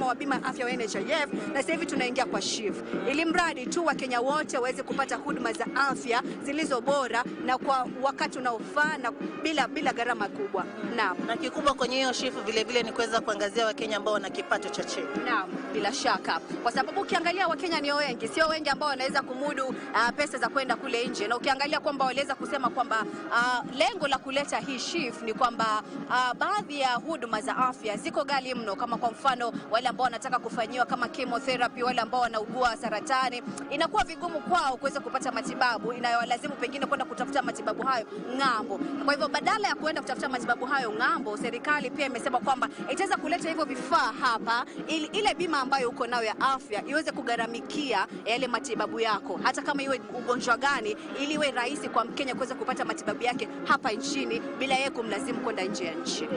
wa bima ya afya wa NHIF, na sasa hivi tunaingia kwa SHIF, ili mradi tu Wakenya wote waweze kupata huduma za afya zilizo bora na kwa wakati unaofaa na bila gharama kubwa. Naam. Na kikubwa kwenye hiyo SHIF vile vile ni kuweza kuangazia Wakenya ambao wana kipato cha chini. Naam, bila shaka. Kwa sababu ukiangalia Wakenya ni wengi, sio wengi ambao wanaweza kumudu pesa za kwenda kule nje. Na ukiangalia kwamba waliweza kusema kwamba lengo la kuleta hii SHIF ni kwamba baadhi ya huduma za afya ziko ghali mno, kama kwa mfano wale ambao wanataka kufanyiwa kama chemotherapy, wale ambao wanaugua saratani, inakuwa vigumu kwao kuweza kupata matibabu, inayowalazimu pengine kwenda kutafuta matibabu hayo ng'ambo. Kwa hivyo badala ya kwenda kutafuta matibabu hayo ng'ambo, serikali pia imesema kwamba itaweza kuleta hivyo vifaa hapa, ili ile bima ambayo uko nayo ya afya iweze kugharamikia yale matibabu yako, hata kama iwe ugonjwa gani, ili iwe rahisi kwa Mkenya kuweza kupata matibabu yake hapa nchini bila yeye kumlazimu kwenda nje ya nchi.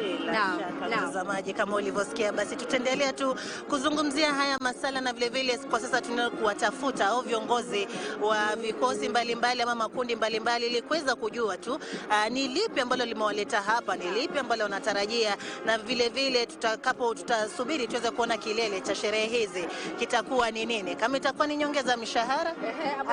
Mtazamaji, kama ulivyosikia, basi tutaendelea tu kuzungumzia haya masala, na vile vile kwa sasa tunakuwatafuta au viongozi wa vikosi mbalimbali ama makundi mbalimbali ili kuweza kujua tu ni lipi ambalo limewaleta hapa, ni lipi ambalo wanatarajia, na vile vile tutasubiri tuweze kuona kilele cha sherehe hizi kitakuwa ni nini, kama itakuwa ni nyongeza mishahara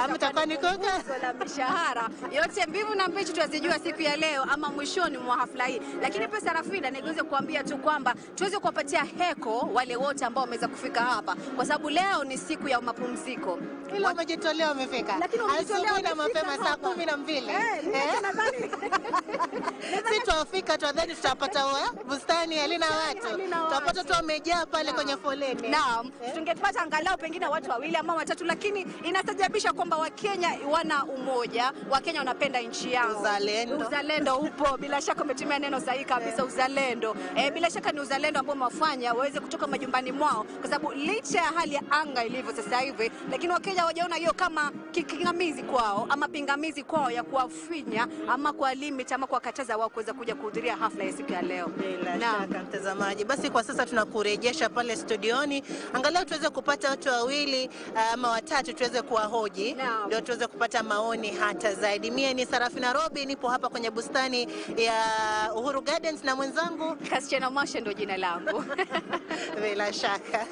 ama itakuwa ni koka la mishahara. Yote mbivu na mbichi tutazijua siku ya leo ama mwishoni mwa hafla hii. Lakini pia Sarafina, niweze kuambia tu kwamba tuweze kuwapatia heko wale wote ambao wameweza kufika hapa, kwa sababu leo ni siku ya mapumziko. Ila wamejitolea wamefika. Asubuhi na mapema saa 12. Sisi tuafika tuadhani tutapata bustani halina watu. Tutapata tu wamejaa pale kwenye foleni. Naam. Tungepata angalau pengine watu wawili ama watatu, lakini inastajabisha kwamba Wakenya wana umoja, Wakenya wanapenda nchi yao. Uzalendo upo, bila shaka umetumia neno sahihi kabisa, uzalendo. Bila shaka ni uzalendo ambao umewafanya waweze kutoka majumbani mwao, kwa sababu licha ya hali ya anga ilivyo sasa hivi, lakini Wakenya hawajaona hiyo kama kikingamizi kwao ama pingamizi kwao ya kuwafinya ama kwa limit ama kuwakataza wao kuweza kuja kuhudhuria hafla ya siku ya leo. Bila shaka mtazamaji, basi kwa sasa tunakurejesha pale studioni, angalau tuweze kupata watu wawili ama watatu tuweze kuwahoji, ndio tuweze kupata maoni hata zaidi. Mie ni Sarafina Robi, nipo hapa kwenye bustani ya Uhuru Gardens na mwenzangu Kasichana Mashe ndo jina langu. Bila shaka.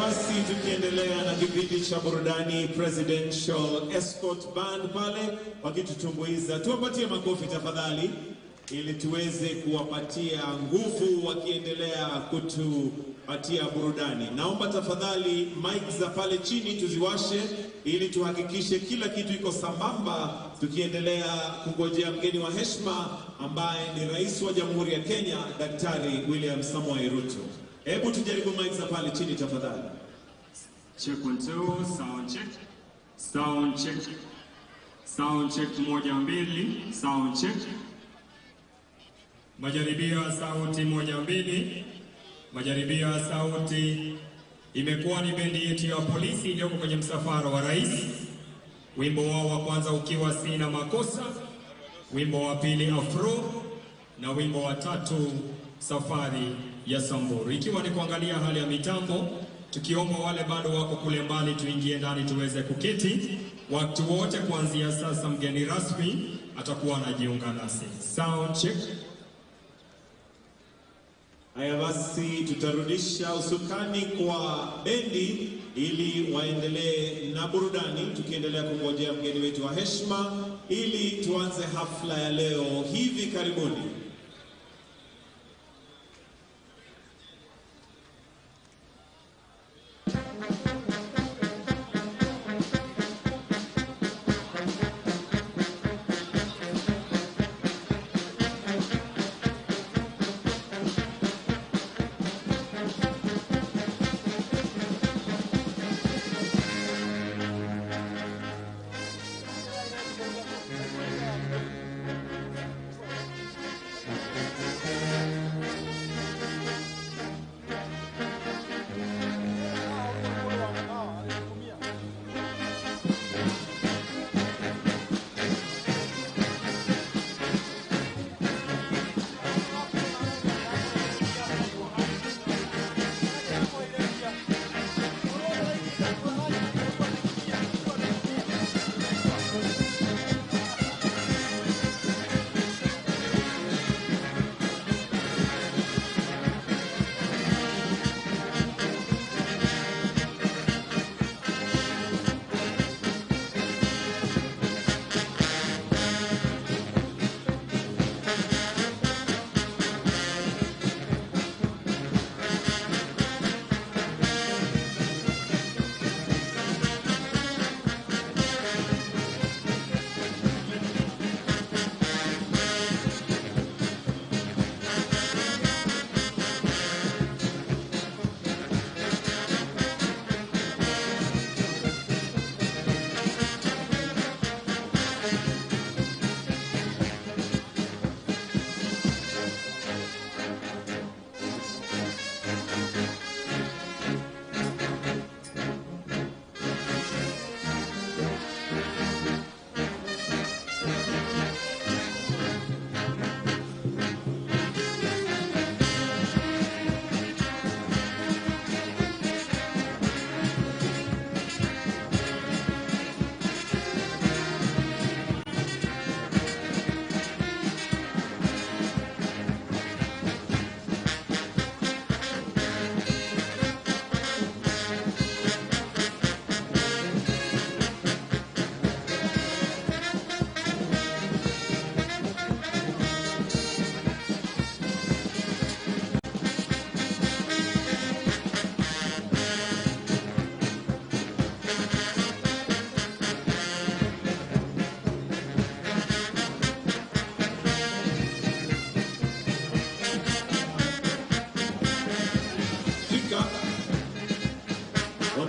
Basi tukiendelea na kipindi cha burudani, Presidential Escort Band pale wakitutumbuiza, tuwapatie makofi tafadhali ili tuweze kuwapatia nguvu wakiendelea kutupatia burudani. Naomba tafadhali mic za pale chini tuziwashe ili tuhakikishe kila kitu iko sambamba, tukiendelea kungojea mgeni wa heshima ambaye ni Rais wa Jamhuri ya Kenya, Daktari William Samoei Ruto. Hebu tujaribu mic za pale chini tafadhali. Check 1 2, sound check. Sound check. Sound check 1 2, sound check. Majaribio ya sauti 1 2. Majaribio ya sauti. Imekuwa ni bendi yetu ya polisi iliyoko kwenye msafara wa rais. Wimbo wao wa kwanza ukiwa Sina Makosa, wimbo wa pili Afro, na wimbo wa tatu Safari ya Samburu. Ikiwa ni kuangalia hali ya mitambo, tukiomba wale bado wako kule mbali tuingie ndani tuweze kuketi. Watu wote kuanzia sasa mgeni rasmi atakuwa anajiunga nasi. Sound check. Haya basi, tutarudisha usukani kwa bendi ili waendelee na burudani, tukiendelea kungojea mgeni wetu wa heshima ili tuanze hafla ya leo hivi karibuni.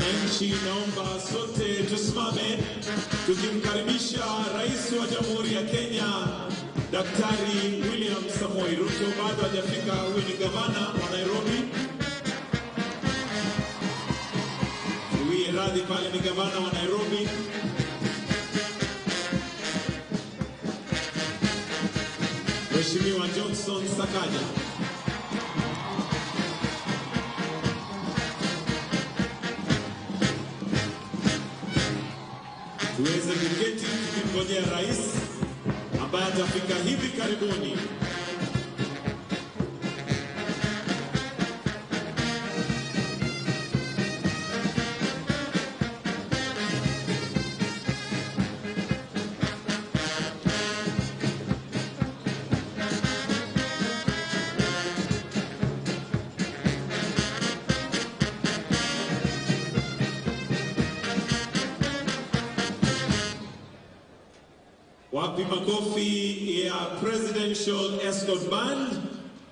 Wananchi, naomba sote tusimame tukimkaribisha Rais wa Jamhuri ya Kenya Daktari William Samoei Ruto. Bado hajafika, huyu ni gavana wa Nairobi. Tuwie radhi, pale ni gavana wa Nairobi. Mheshimiwa Johnson Sakaja. Tuweze kuketi tukimngojea rais ambaye atafika hivi karibuni. Wapi makofi ya Presidential Escort Band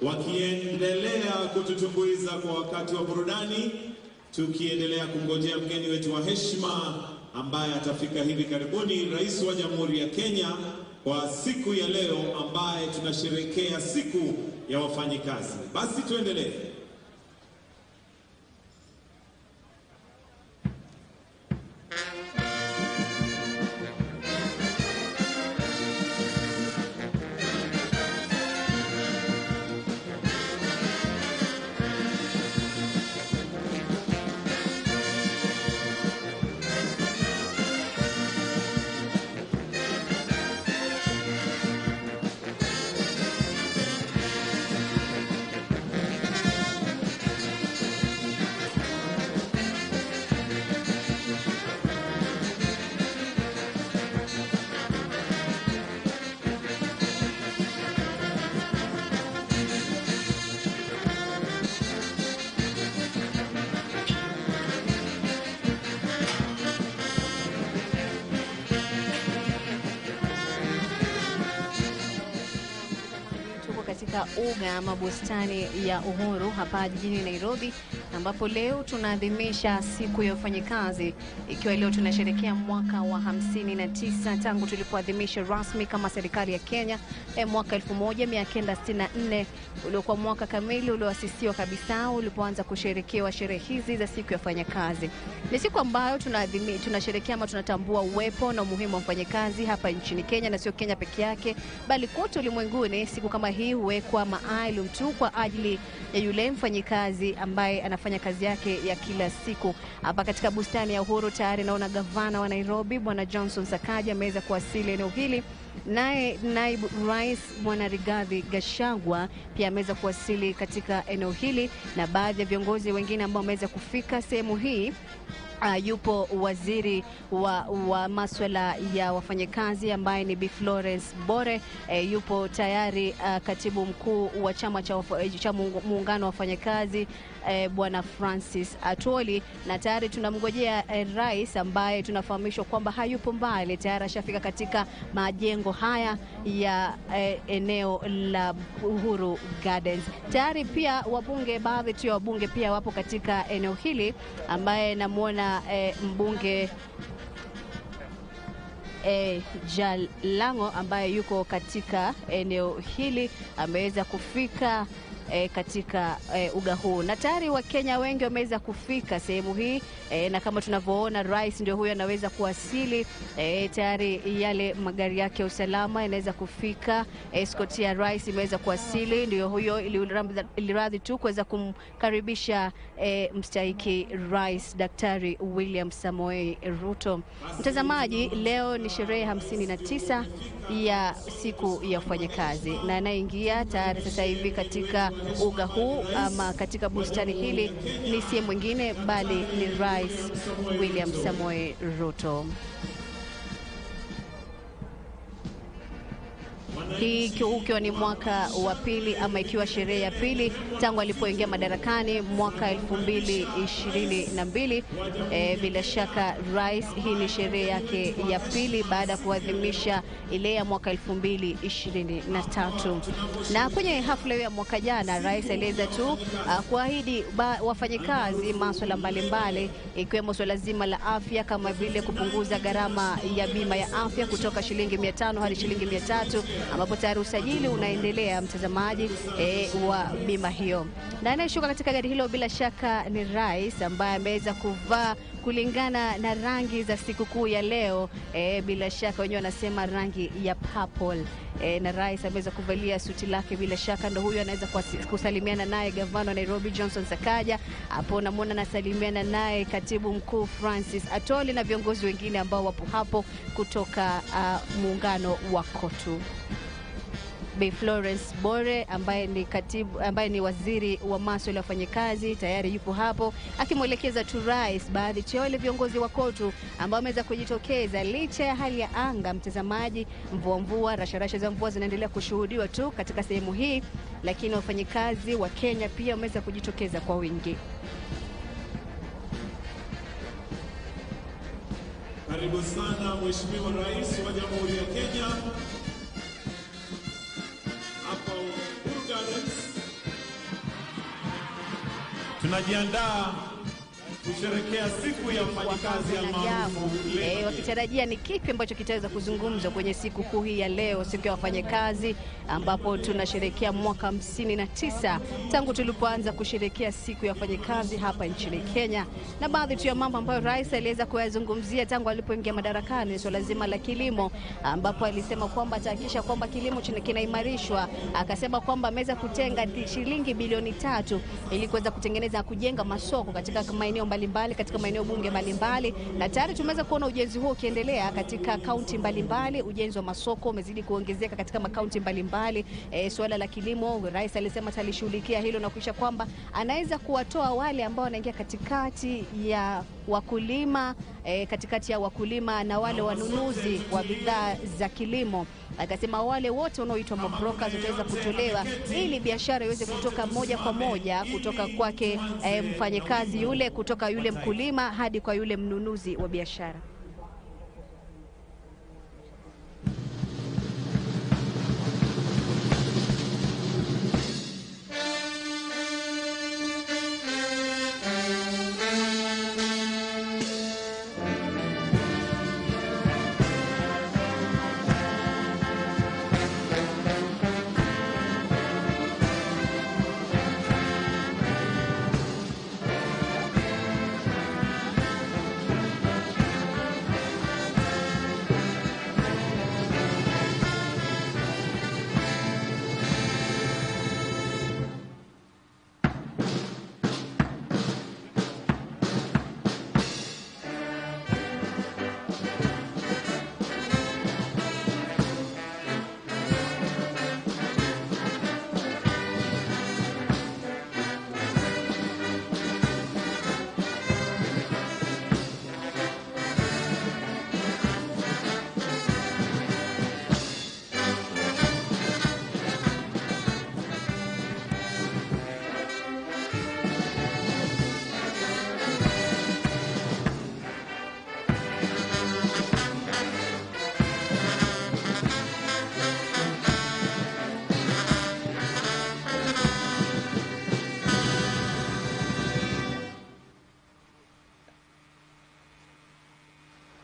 wakiendelea kututumbuiza kwa wakati wa burudani, tukiendelea kungojea mgeni wetu wa heshima ambaye atafika hivi karibuni, Rais wa Jamhuri ya Kenya, kwa siku ya leo ambaye tunasherehekea siku ya wafanyikazi. Basi tuendelee. Katika uga ama bustani ya Uhuru hapa jijini Nairobi, ambapo leo tunaadhimisha siku ya wafanyikazi, ikiwa leo tunasherehekea mwaka wa 59 tangu tulipoadhimisha rasmi kama serikali ya Kenya mwaka 1964 uliokuwa mwaka kamili ulioasisiwa kabisa ulipoanza kusherehekewa sherehe hizi za siku ya wafanyakazi. Ni siku ambayo tunasherehekea ama tunatambua uwepo na umuhimu wa wafanyakazi hapa nchini Kenya, na sio Kenya peke yake bali kote ulimwenguni. Siku kama hii huwekwa maalum tu kwa ajili ya yule mfanyikazi ambaye anafanya kazi yake ya kila siku. Hapa katika bustani ya Uhuru tayari naona gavana wa Nairobi Bwana Johnson Sakaja ameweza kuwasili eneo hili, naye naibu rais Bwana Rigathi Gachagua pia ameweza kuwasili katika eneo hili, na baadhi ya viongozi wengine ambao wameweza kufika sehemu hii. Yupo waziri wa masuala ya wafanyakazi ambaye ni Bi Florence Bore. Yupo tayari katibu mkuu wa chama cha muungano wa wafanyakazi Bwana Francis Atwoli, na tayari tunamngojea rais ambaye tunafahamishwa kwamba hayupo mbali, tayari ashafika katika majengo haya ya eneo la Uhuru Gardens. Tayari pia wabunge, baadhi tu ya wabunge pia wapo katika eneo hili, ambaye namuona mbunge Jalango ambaye yuko katika eneo hili ameweza kufika katika uga huu, na tayari Wakenya wengi wameweza kufika sehemu hii na kama tunavyoona rais ndio huyo anaweza kuwasili. Tayari yale magari yake ya usalama yanaweza kufika, escort ya rais imeweza kuwasili, ndio huyo iliradhi tu kuweza kumkaribisha mstahiki rais Daktari William Samoei Ruto. Mtazamaji, leo ni sherehe 59 ya siku ya wafanyakazi, na anayeingia tayari sasa hivi katika uga huu ama katika bustani hili ni si mwingine bali ni Rais William Samoei Ruto. hii ukiwa ni mwaka wa pili ama ikiwa sherehe ya pili tangu alipoingia madarakani mwaka 2022. Bila shaka rais, hii ni sherehe yake ya pili baada ya kuadhimisha ile ya mwaka 2023. Na kwenye hafla ya mwaka jana, rais aliweza tu kuahidi wafanyikazi masuala mbalimbali, ikiwemo swala zima la afya, kama vile kupunguza gharama ya bima ya afya kutoka shilingi 500 hadi shilingi 300, ambapo tayari usajili unaendelea, mtazamaji, wa bima hiyo. Na anayeshuka katika gari hilo bila shaka ni rais, ambaye ameweza kuvaa kulingana na rangi za sikukuu ya leo. Bila shaka wenyewe wanasema rangi ya purple. Na rais ameweza kuvalia suti lake, bila shaka ndio huyo anaweza kusalimiana naye gavana wa Nairobi Johnson Sakaja. Hapo namuona nasalimiana naye katibu mkuu Francis Atoli na viongozi wengine ambao wapo hapo kutoka muungano wa KOTU. Bi Florence Bore ambaye ni waziri wa masuala ya wafanyikazi tayari yupo hapo akimwelekeza tu rais baadhi ya wale viongozi wa KOTU ambao wameweza kujitokeza licha ya hali ya anga, mtazamaji. Mvua rasharasha za mvua zinaendelea kushuhudiwa tu katika sehemu hii, lakini wafanyikazi wa Kenya pia wameweza kujitokeza kwa wingi. Karibu sana Mheshimiwa Rais wa Jamhuri ya Kenya. Tunajiandaa kusherehekea siku ya mfanyakazi almaarufu. Wakitarajia ni kipi ambacho kitaweza kuzungumzwa kwenye siku kuu hii ya leo, siku ya wafanyakazi, ambapo tunasherehekea mwaka 59 tangu tulipoanza kusherehekea siku ya wafanyakazi hapa nchini Kenya. Na baadhi tu ya mambo ambayo rais aliweza kuyazungumzia tangu alipoingia madarakani ni swala zima la kilimo, ambapo alisema kwamba atahakikisha kwamba kilimo kinaimarishwa. Akasema kwamba ameweza kutenga shilingi bilioni 3 ili kuweza kutengeneza kujenga masoko katika maeneo mbalimbali, katika maeneo bunge mbalimbali, na tayari tumeweza kuona ujenzi huo ukiendelea katika kaunti mbalimbali. Ujenzi wa masoko umezidi kuongezeka katika makaunti mbalimbali. Swala la kilimo, rais alisema atalishughulikia hilo na kuisha kwamba anaweza kuwatoa wale ambao wanaingia katikati ya wakulima, na wale wanunuzi wa bidhaa za kilimo. Akasema wale wote wanaoitwa mabrokers wataweza kutolewa ili biashara iweze kutoka moja kwa moja kutoka kwake mfanyakazi yule, kutoka yule mkulima hadi kwa yule mnunuzi wa biashara.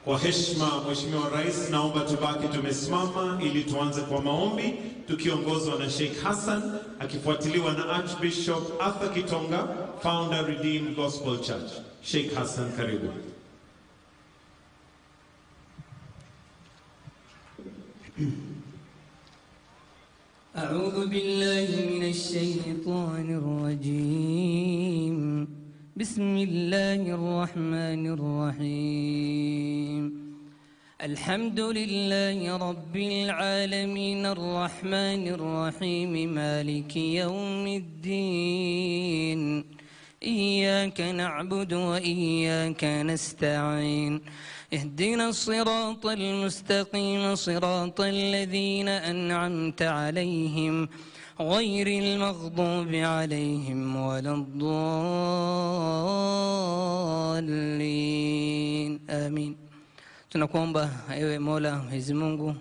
Kwa heshima Mheshimiwa Rais, naomba tubaki tumesimama ili tuanze kwa maombi tukiongozwa na Sheikh Hassan akifuatiliwa na Archbishop Arthur Kitonga, founder Redeemed Gospel Church. Sheikh Hassan, karibu. أعوذ بالله من الشيطان الرجيم. بسم الله الرحمن الرحيم. الحمد لله رب العالمين الرحمن الرحيم مالك يوم الدين. إياك نعبد وإياك نستعين اهدنا الصراط المستقيم صراط الذين أنعمت عليهم غير المغضوب عليهم ولا الضالين آمين. Tunakuomba ewe Mola Mwenyezi Mungu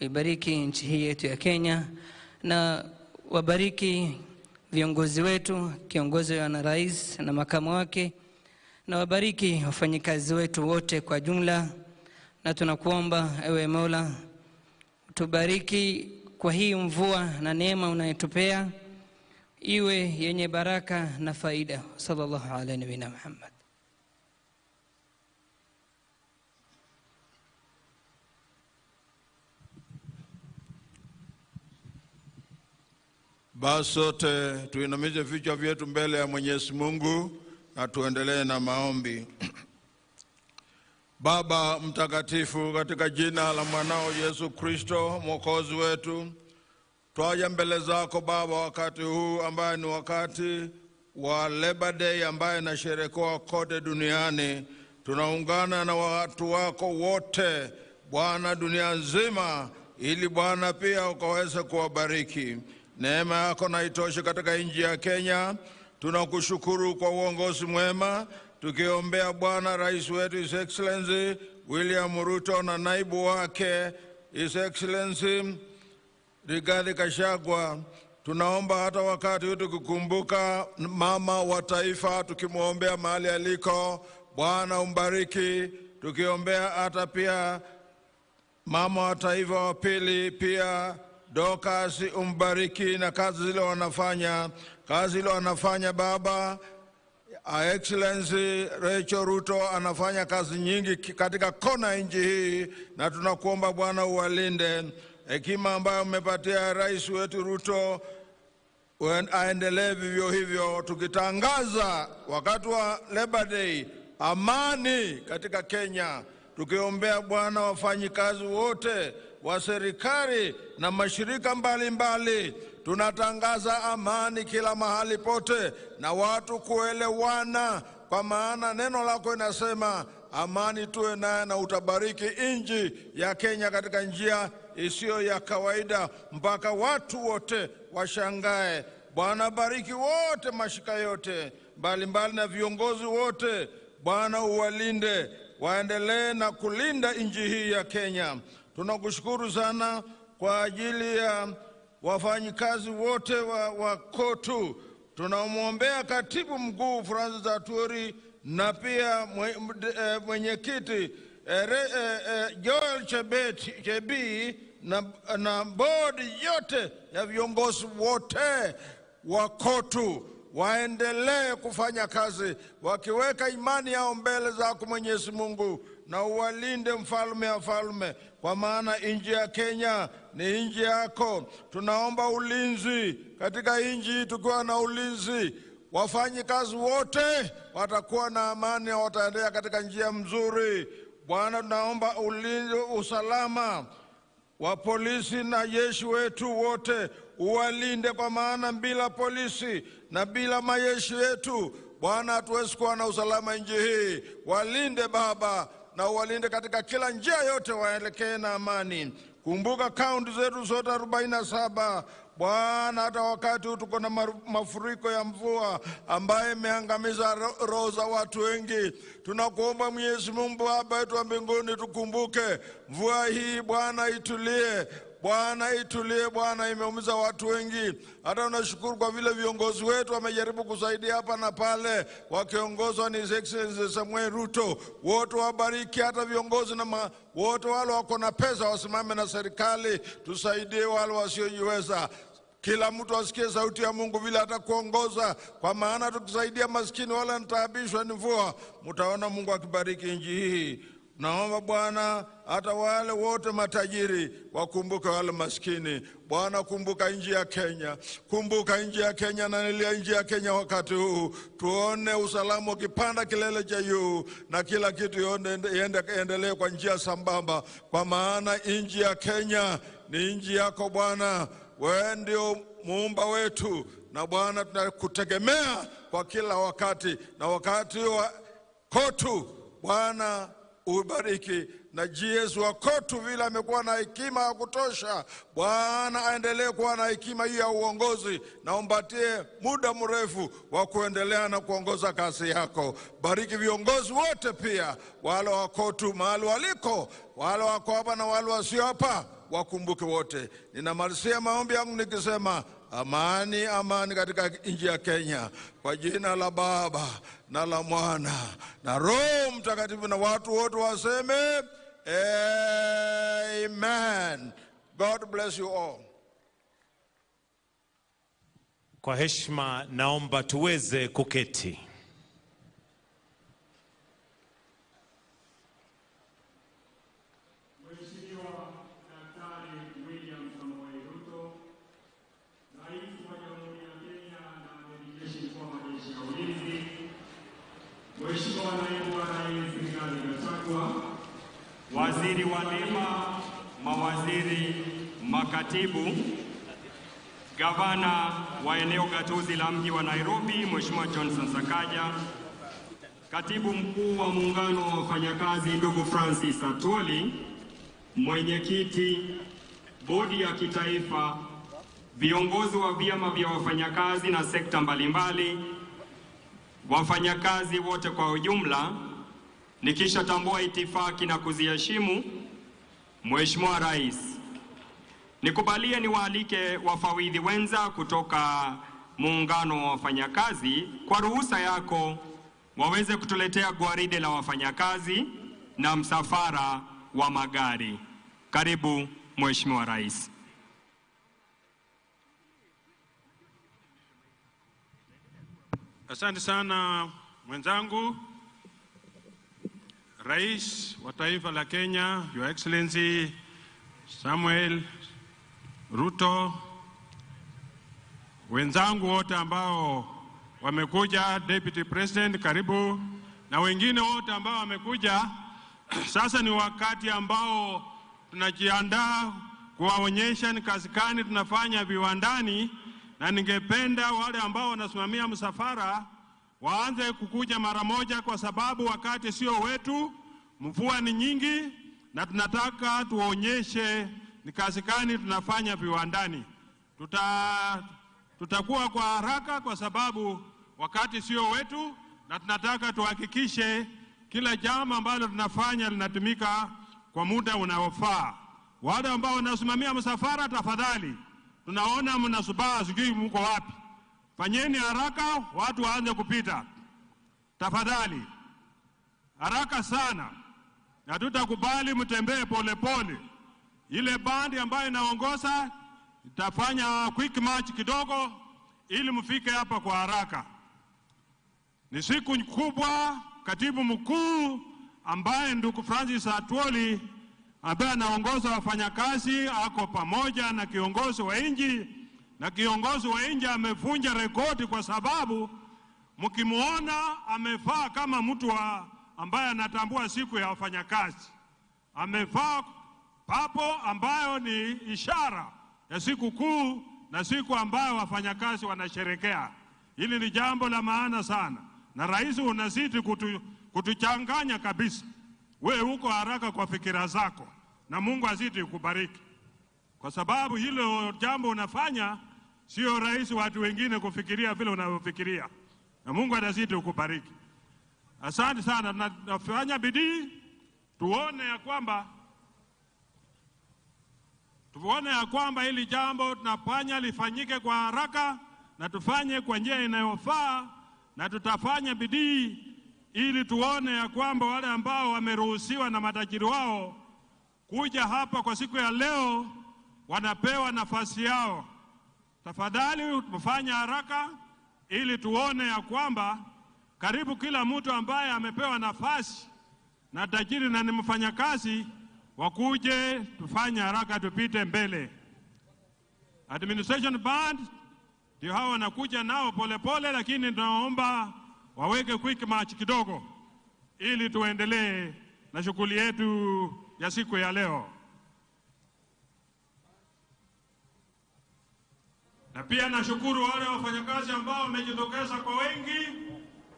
uibariki nchi hii yetu ya Kenya na wabariki viongozi wetu, kiongozi na rais na makamu wake, na wabariki wafanyikazi wetu wote kwa jumla. Na tunakuomba ewe Mola tubariki kwa hii mvua na neema unayotupea iwe yenye baraka na faida. Sallallahu ala nabina Muhammad. Basi sote tuinamishe vichwa vyetu mbele ya Mwenyezi Mungu na tuendelee na maombi. Baba mtakatifu, katika jina la mwanao Yesu Kristo mwokozi wetu, twaja mbele zako Baba wakati huu ambaye ni wakati wa Labor Day ambaye inasherekewa kote duniani. Tunaungana na watu wako wote Bwana dunia nzima ili Bwana pia ukaweze kuwabariki. Neema yako na itoshe katika nchi ya Kenya. Tunakushukuru kwa uongozi mwema, tukiombea Bwana rais wetu His Excellency William Ruto na naibu wake His Excellency Rigathi Gachagua. Tunaomba hata wakati huu tukikumbuka mama wa taifa, tukimwombea mahali aliko, Bwana umbariki. Tukiombea hata pia mama wa taifa wa pili pia Dorcas umbariki na kazi zile wanafanya Baba. Excellency Rachel Ruto anafanya kazi nyingi katika kona nchi hii, na tunakuomba Bwana uwalinde. Hekima ambayo umepatia rais wetu Ruto aendelee vivyo hivyo, tukitangaza wakati wa Labor Day amani katika Kenya, tukiombea Bwana wafanyikazi wote wa serikali na mashirika mbalimbali. Tunatangaza amani kila mahali pote na watu kuelewana, kwa maana neno lako inasema amani tuwe naye na utabariki nchi ya Kenya katika njia isiyo ya kawaida mpaka watu wote washangae. Bwana bariki wote mashika yote mbalimbali na viongozi wote. Bwana uwalinde, waendelee na kulinda nchi hii ya Kenya. Tunakushukuru sana kwa ajili ya wafanyikazi wote wa KOTU. Tunamwombea katibu mkuu Francis Atwoli na pia mwenyekiti Joel Chebii na bodi yote ya viongozi wote wa KOTU. Waendelee kufanya kazi wakiweka imani yao mbele zako Mwenyezi Mungu, na uwalinde mfalme wa falme, kwa maana nchi ya Kenya ni nchi yako. Tunaomba ulinzi katika nchi. Tukiwa na ulinzi, wafanyikazi wote watakuwa na amani na wataendelea katika njia mzuri. Bwana, tunaomba ulinzi, usalama wa polisi na jeshi wetu wote uwalinde, kwa maana bila polisi na bila majeshi yetu Bwana hatuwezi kuwa na usalama nchi hii. Walinde Baba, na uwalinde katika kila njia yote, waelekee na amani. Kumbuka kaunti zetu zote 47 Bwana, hata wakati tuko na mafuriko ya mvua ambaye imeangamiza roho za watu wengi. Tunakuomba Mwenyezi Mungu Baba yetu wa mbinguni, tukumbuke mvua hii Bwana itulie. Bwana itulie Bwana, imeumiza watu wengi. Hata unashukuru kwa vile viongozi wetu wamejaribu kusaidia hapa na pale, wakiongozwa ni His Excellency Samuel Ruto. Wote wabariki, hata viongozi na wote wale wako na pesa wasimame na serikali, tusaidie wale wasiojiweza. Kila mtu asikie sauti ya Mungu vile atakuongoza, kwa maana tukisaidia maskini wala nitaabishwa ni mvua, mtaona Mungu akibariki nchi hii. Naomba Bwana hata wale wote matajiri wakumbuke wale maskini. Bwana, kumbuka nchi ya Kenya. Kumbuka nchi ya Kenya na nilia nchi ya Kenya wakati huu. Tuone usalama ukipanda kilele cha juu na kila kitu iendelee kwa njia sambamba, kwa maana nchi ya Kenya ni nchi yako Bwana. Wewe ndio muumba wetu na Bwana tunakutegemea kwa kila wakati, na wakati wa KOTU Bwana ubariki, na GS wa KOTU vile amekuwa na hekima ya kutosha, Bwana aendelee kuwa na hekima hii ya uongozi, na umpatie muda mrefu wa kuendelea na kuongoza kazi yako. Bariki viongozi wote, pia wale wa KOTU mahali waliko, wale wako hapa na wale wasio hapa, wakumbuke wote. Ninamalizia maombi yangu nikisema amani, amani katika nchi ya Kenya, kwa jina la Baba na la Mwana na Roho Mtakatifu, na watu wote waseme amen. God bless you all. Kwa heshima naomba tuweze kuketi. Mheshimiwa Naibu wa Rais Rigathi Gachagua, Waziri wa Neema, mawaziri, makatibu, Gavana wa eneo gatuzi la mji wa Nairobi Mheshimiwa Johnson Sakaja, Katibu Mkuu wa Muungano wa Wafanyakazi ndugu Francis Atwoli, Mwenyekiti Bodi ya Kitaifa, viongozi wa vyama vya wafanyakazi na sekta mbalimbali, wafanyakazi wote kwa ujumla, nikisha tambua itifaki na kuziheshimu, Mheshimiwa Rais, nikubalie niwaalike wafawidhi wenza kutoka Muungano wa Wafanyakazi kwa ruhusa yako waweze kutuletea gwaride la wafanyakazi na msafara wa magari. Karibu Mheshimiwa Rais. Asante sana mwenzangu, Rais wa taifa la Kenya, Your Excellency Samuel Ruto, wenzangu wote ambao wamekuja, Deputy President karibu, na wengine wote ambao wamekuja. Sasa ni wakati ambao tunajiandaa kuwaonyesha ni kazi gani tunafanya viwandani, na ningependa wale ambao wanasimamia msafara waanze kukuja mara moja, kwa sababu wakati sio wetu, mvua ni nyingi, na tunataka tuonyeshe ni kazi gani tunafanya viwandani. Tutakuwa kwa haraka kwa sababu wakati sio wetu, na tunataka tuhakikishe kila jambo ambalo tunafanya linatumika kwa muda unaofaa. Wale ambao wanasimamia msafara, tafadhali, tunaona mnasubaa, sijui mko wapi. Fanyeni haraka, watu waanze kupita. Tafadhali, haraka sana. Na tutakubali mtembee pole pole. Ile bandi ambayo inaongoza itafanya quick march kidogo ili mfike hapa kwa haraka. Ni siku kubwa. Katibu mkuu ambaye ndugu Francis Atwoli ambaye anaongoza wafanyakazi ako pamoja na kiongozi wa nchi, na kiongozi wa nchi amevunja rekodi kwa sababu mkimuona amevaa kama mtu ambaye anatambua siku ya wafanyakazi. Amevaa papo ambayo ni ishara ya siku kuu na siku ambayo wafanyakazi wanasherekea. Hili ni jambo la maana sana, na rais unazidi kutuchanganya kabisa. Wewe uko haraka kwa fikira zako, na Mungu azidi kubariki, kwa sababu hilo jambo unafanya sio rais watu wengine kufikiria vile unavyofikiria, na Mungu azidi kukubariki. Asante sana. Tunafanya bidii tuone ya kwamba hili jambo tunafanya lifanyike kwa haraka, na tufanye kwa njia inayofaa, na tutafanya bidii ili tuone ya kwamba wale ambao wameruhusiwa na matajiri wao kuja hapa kwa siku ya leo wanapewa nafasi yao. Tafadhali tufanye haraka ili tuone ya kwamba karibu kila mtu ambaye amepewa nafasi na tajiri na ni mfanyakazi wakuje, tufanye haraka tupite mbele. Administration band ndio hao wanakuja nao pole pole, lakini tunaomba waweke quick march kidogo ili tuendelee na shughuli yetu ya siku ya leo. Na pia nashukuru wale wafanyakazi ambao wamejitokeza kwa wengi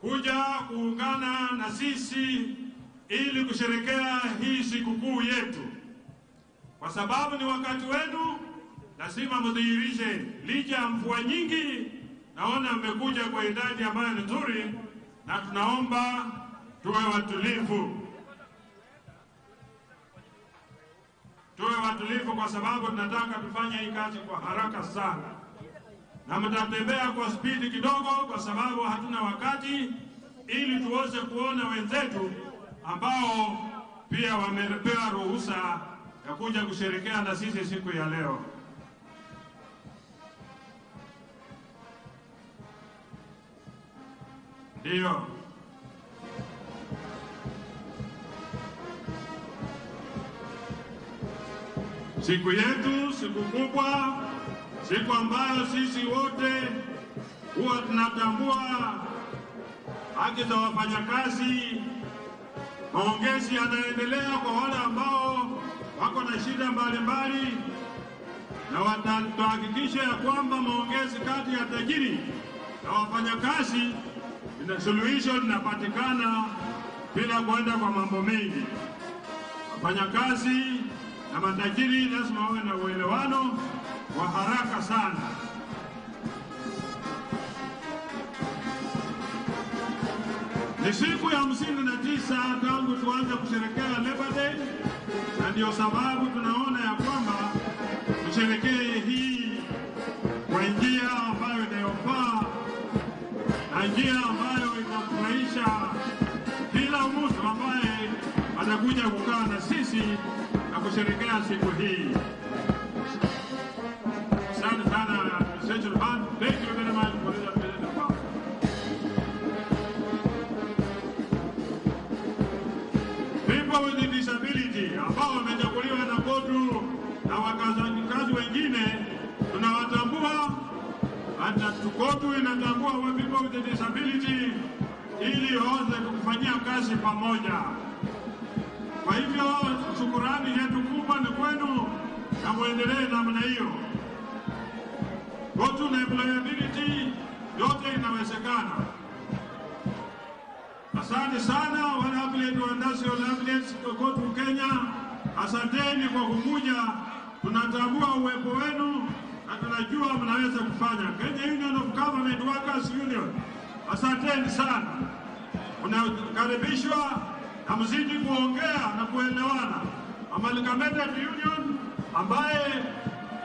kuja kuungana na sisi ili kusherekea hii sikukuu yetu. Kwa sababu ni wakati wenu, lazima mdhihirishe. Licha ya mvua nyingi, naona mmekuja kwa idadi ambayo ni nzuri, na tunaomba tuwe watulivu. Tuwe watulivu kwa sababu tunataka tufanye hii kazi kwa haraka sana. Na mtatembea kwa spidi kidogo kwa sababu hatuna wakati, ili tuweze kuona wenzetu ambao pia wamepewa ruhusa ya kuja kusherehekea na sisi siku ya leo. Ndio. Siku yetu, siku kubwa, siku ambayo sisi wote huwa tunatambua haki za wafanyakazi. Maongezi yanaendelea kwa wale ambao wako na shida mbalimbali, na watahakikisha ya kwamba maongezi kati ya tajiri na wafanyakazi na suluhisho linapatikana bila kwenda kwa mambo mengi. Wafanyakazi na matajiri lazima wawe na uelewano wa haraka sana. Ni siku ya 59 tangu tuanze kusherehekea Labor Day, na ndio sababu tunaona ya kwamba tusherehekee hii kwa njia ambayo inayofaa na njia ambayo itamfurahisha kila mtu ambaye atakuja kukaa na sisi na kusherehekea siku hii. Asante sana Central Bank. Thank you very much for the presentation. People with disability ambao wamechaguliwa na KOTU na wakazi wengine tunawatambua, hata KOTU inatambua wa people with disability ili waweze kufanyia kazi pamoja. Kwa hivyo shukrani yetu kubwa ni kwenu, na muendelee namna hiyo. KOTU na employability yote inawezekana. Asante sana wale affiliate wa National Affiliates KOTU Kenya. Asanteni kwa kukuja, tunatambua uwepo wenu na tunajua mnaweza kufanya. Kenya Union of Government Workers Union, asanteni sana. Unakaribishwa na mzidi kuongea na kuelewana. Amalgamated Union ambaye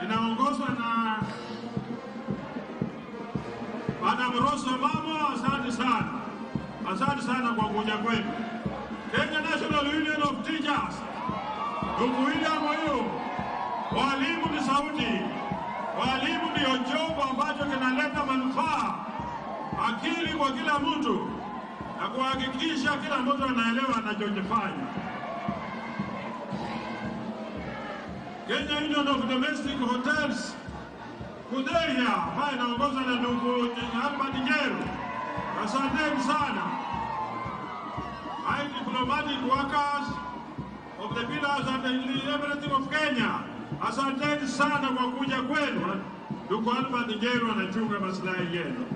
inaongozwa na Madam Rose Mamo, asante sana. Asante sana kwa kuja kwenu. Kenya National Union of Teachers, ndugu William huyu, walimu ni sauti. Walimu ndio chombo ambacho kinaleta manufaa, akili kwa kila mtu, na kuhakikisha kila mtu anaelewa anachofanya. Kenya Union of Domestic Hotels, Kudeya, ambaye inaongozwa na ndugu Albert Njeru, asanteni sana. High Diplomatic Workers of the Pillars and the Emirates of Kenya, asanteni sana kwa kuja kwenu. Ndugu Albert Njeru anachunga maslahi yenu.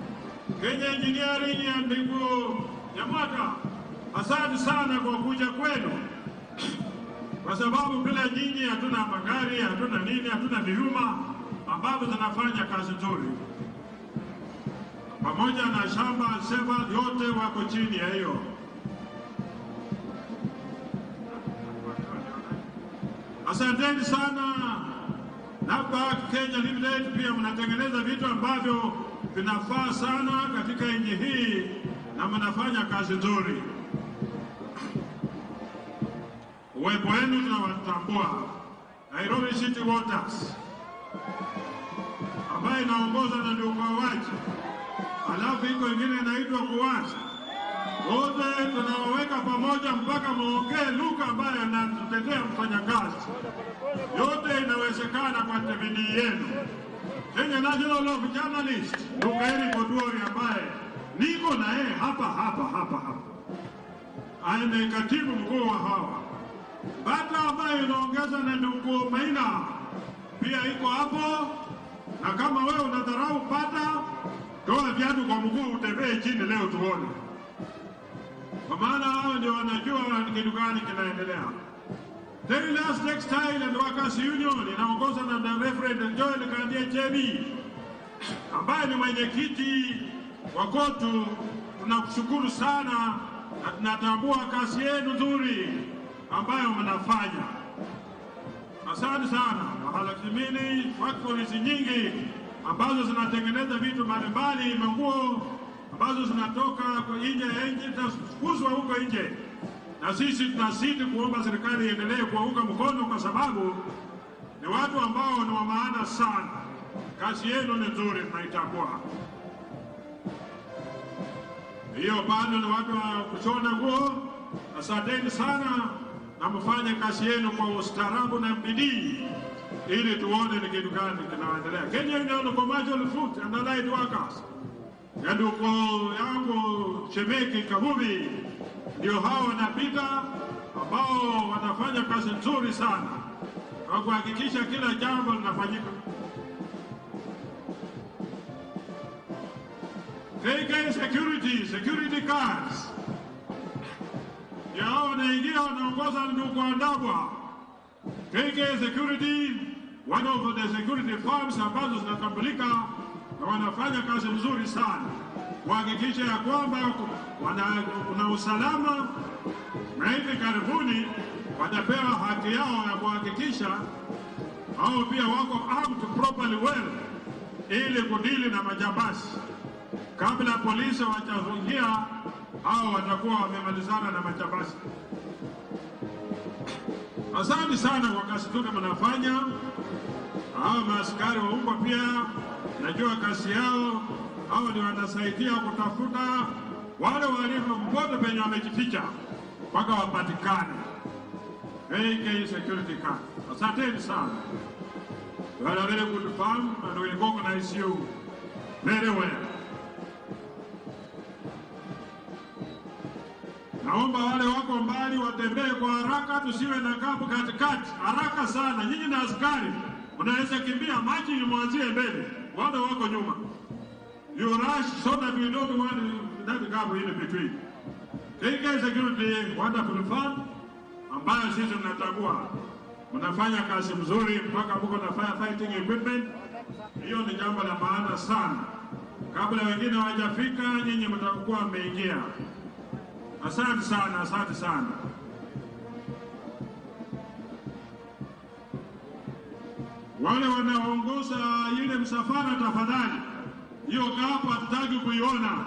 Kenya Engineering ya ndugu Nyamwaka, asante sana kwa kuja kwenu, kwa sababu bila nyinyi hatuna magari, hatuna nini, hatuna vyuma ambavyo zinafanya kazi nzuri. Pamoja na shamba seva yote wako chini ya hiyo. Asanteni sana. NAFDAC Kenya Limited pia mnatengeneza vitu ambavyo vinafaa sana katika nchi hii na mnafanya kazi nzuri. Uwepo wenu tunawatambua. Nairobi City Waters ambaye inaongozwa na ndugu Wawaji, alafu iko ingine inaitwa Kuwaza. Wote tunawaweka pamoja mpaka muongee lugha ambayo anatutetea mfanyakazi. Yote inawezekana kwa bidii yenu. Kenya National of Journalists, ndugu Eric Oduori ambaye niko na yeye hapa. Aende katibu mkuu wa hawa. Bata ambayo inaongeza na ndugu Maina pia iko hapo. Na kama wewe unadharau pata, toa viatu kwa mguu utembee chini leo tuone. Kwa maana hao ndio wanajua ni kitu gani kinaendelea. Tailors Textile and Workers Union inaongozwa na Reverend Joel Kandie Chemi ambaye ni mwenyekiti wa KOTU. Tunakushukuru sana na tunatambua kazi yenu nzuri ambayo mnafanya. Asante sana. Halakimini factories nyingi ambazo zinatengeneza vitu mbalimbali, manguo ambazo zinatoka kwa nje ya nchi zinafukuzwa huko nje. Na sisi tunasiti kuomba serikali iendelee kuwaunga mkono kwa sababu ni watu ambao ni wa maana sana. Kazi yenu ni nzuri, tunaitambua. Hiyo bado ni watu wa kushona nguo. Asanteni sana na mfanye kazi yenu kwa ustaarabu na bidii ili tuone ni kitu gani kinaendelea. Kenya Union Commercial Food and Allied Workers ya ndugu yangu Shemeki Kabubi ndio hao wanapita ambao wanafanya kazi nzuri sana kwa kuhakikisha kila jambo linafanyika. KK security cards yao wanaingia wanaongoza ndugu Andabwa. KK Security, one of the security firms ambazo zinatambulika na wanafanya kazi mzuri sana kuhakikisha ya kwamba kuna usalama, na hivi karibuni watapewa haki yao ya kuhakikisha hao pia wako armed properly well ili kudili na majambazi. Kabla polisi wachafungia hao watakuwa wamemalizana na majambazi. Asante sana kwa kazi nzuri mnafanya. Hao maaskari wa umma pia najua kazi yao, hao ndio wanasaidia kutafuta wale walimu mpote penye wamejificha mpaka wapatikane. AK security card. Asante sana. You are a very good firm and we recognize you very well. Naomba wale wako mbali watembee kwa haraka, tusiwe na gapu katikati. Haraka sana. Nyinyi na askari unaweza kimbia maji ni mwanzie mbele, wale wako nyuma. You rush so that we don't want that gap in between. KK Security, wonderful firm ambayo sisi tunatambua mnafanya kazi mzuri mpaka mko na firefighting equipment. Hiyo ni jambo la maana sana. Kabla wengine hawajafika, nyinyi mtakuwa mmeingia. Asante sana, asante sana. Wale wanaongoza ile msafara tafadhali, hiyo gap hatutaki kuiona.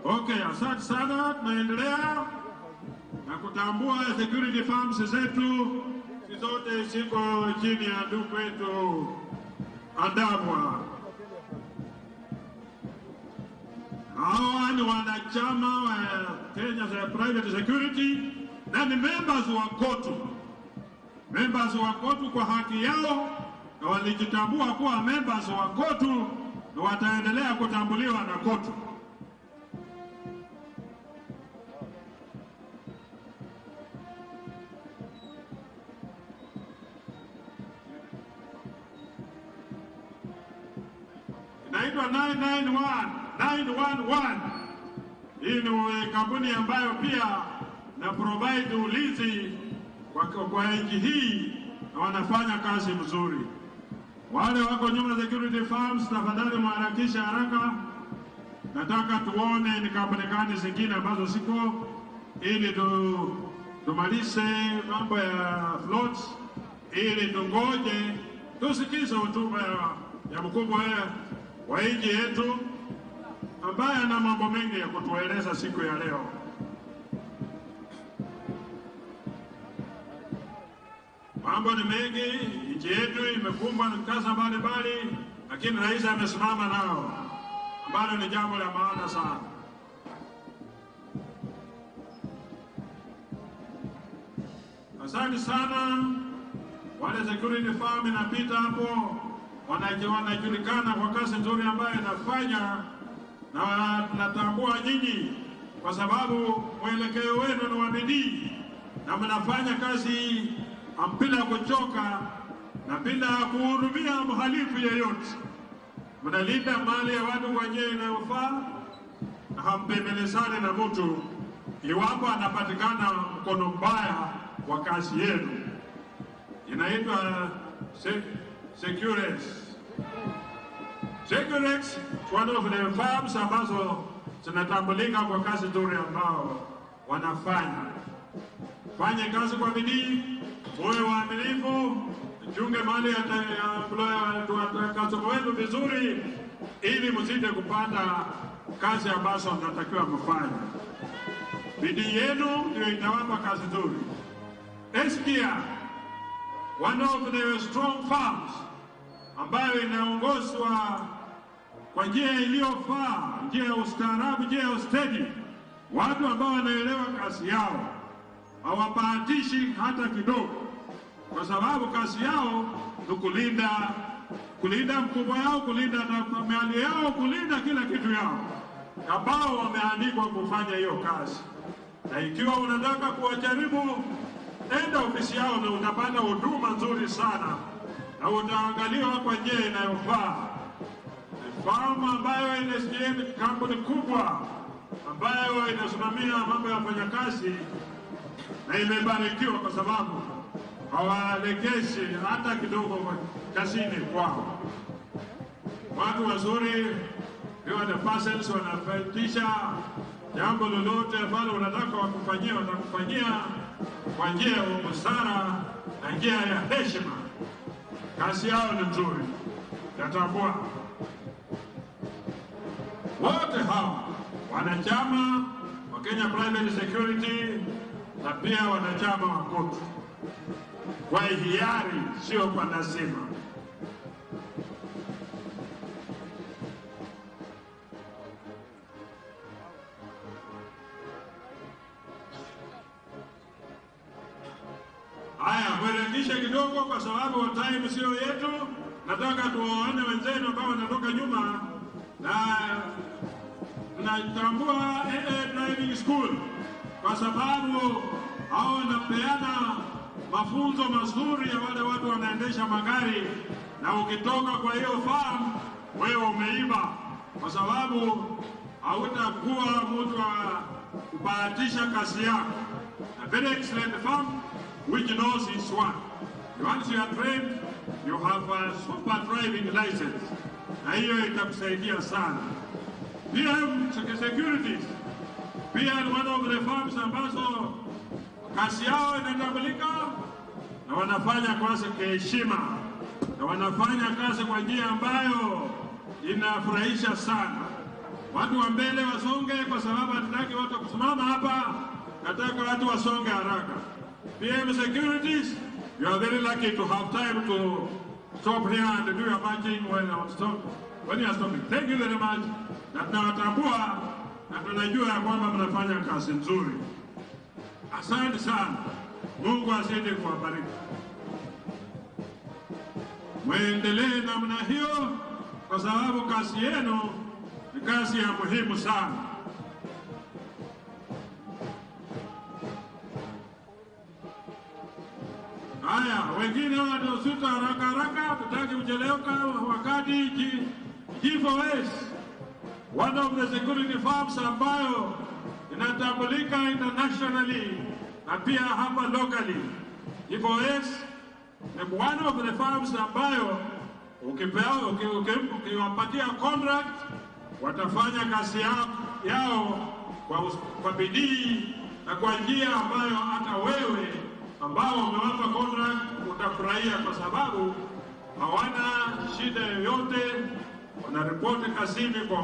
Okay, asante sana. Tunaendelea na kutambua security firms zetu zote ziko chini ya ndugu wetu Andabwa. Hawa ni wanachama wa Kenya Private Security na ni members wa KOTU. Members wa KOTU kwa haki yao, na walijitambua kuwa members wa KOTU na wataendelea kutambuliwa na KOTU. Inaitwa 911. Hii ni kampuni ambayo pia na provide ulinzi kwa nchi hii na wanafanya kazi mzuri. Wale wako nyuma security firms, tafadhali mharakisha haraka. Nataka tuone ni kampuni gani zingine ambazo siko ili tumalize mambo ya floats, ili tungoje tusikize hotuba ya mkubwa wa nchi yetu ambaye ana mambo mengi ya kutueleza siku ya leo. Mambo ni mengi, nchi yetu imekumbwa na mkasa mbalimbali, lakini rais amesimama nao, ambalo ni jambo la maana sana. Asante sana. Wale security firm inapita hapo, wanajulikana kwa kazi nzuri ambayo inafanya, na natambua nyinyi kwa sababu mwelekeo wenu ni wa bidii na mnafanya kazi bila kuchoka na bila kuhurumia mhalifu yeyote. Mnalinda mali ya watu kwa njia inayofaa na hampembelezani na mtu iwapo anapatikana mkono mbaya wa kazi yenu. Inaitwa Securex. Securex one of the firms ambazo zinatambulika kwa kazi nzuri ambao wanafanya. Fanye kazi kwa bidii, uwe waaminifu, chunge mali ya customer wenu vizuri ili msije kupata kazi ambazo mnatakiwa mfanye. Bidii yenu ndio itawapa kazi nzuri. Eskia, one of the strong firms ambayo inaongozwa kwa njia iliyofaa, njia ya ustaarabu, njia ya ustedi, watu ambao wanaelewa kazi yao, hawabahatishi hata kidogo, kwa sababu kazi yao ni kulinda mkubwa yao, kulinda mali yao, kulinda kila kitu yao, ambao wameandikwa kufanya hiyo kazi. Na ikiwa unataka kuwajaribu, enda ofisi yao na utapata huduma nzuri sana na utaangaliwa kwa njia inayofaa. Firm ambayo ni kampuni kubwa ambayo inasimamia mambo ya wafanyakazi na imebarikiwa kwa sababu hawalekeshi hata kidogo kazini kwao. Watu wazuri, hiyo the persons wanafatisha jambo lolote ambalo unataka wakufanyia, watakufanyia kwa njia ya busara na njia ya heshima. Kazi yao ni nzuri, yatambua. Wote hao wanachama wa Kenya Private Security na pia wanachama wa KOTU kwa hiari, sio kwa lazima. Haya, mwelekishe kidogo kwa sababu time sio yetu. Nataka tuwaone wenzenu ambao wanatoka nyuma na natambua driving school kwa sababu hao wanapeana mafunzo mazuri ya wale watu wanaendesha magari, na ukitoka kwa hiyo farm wewe umeiba, kwa sababu hautakuwa mtu wa kubahatisha kazi yako. A very excellent farm which knows its one. Once you are trained, you have a super driving license, na hiyo itakusaidia sana. PM Securities pia ni one of the firms ambazo kazi yao inatambulika na wanafanya kazi kwa heshima na wanafanya kazi kwa njia ambayo inafurahisha sana. Watu wa mbele wasonge, kwa sababu hatutaki watu kusimama hapa, nataka watu wasonge haraka. PM Securities, you are very lucky to have time to stop here and do your marching when you are stopping. Thank you very much. Na tunawatambua na tunajua ya kwamba mnafanya kazi nzuri. Asante sana. Mungu azidi kuwabariki. Muendelee namna hiyo kwa sababu kazi yenu ni kazi ya muhimu sana. Haya, wengine wanasuta haraka, tutaki kucheleweka wakati. G4S, one of the security firms ambayo inatambulika internationally na pia hapa locally. G4S ni one of the firms ambayo ukiwapatia contract watafanya kazi yao kwa bidii na kwa njia ambayo hata wewe ambao umewapa contract utafurahia, kwa sababu hawana shida yoyote. Wanaripoti kazini kwa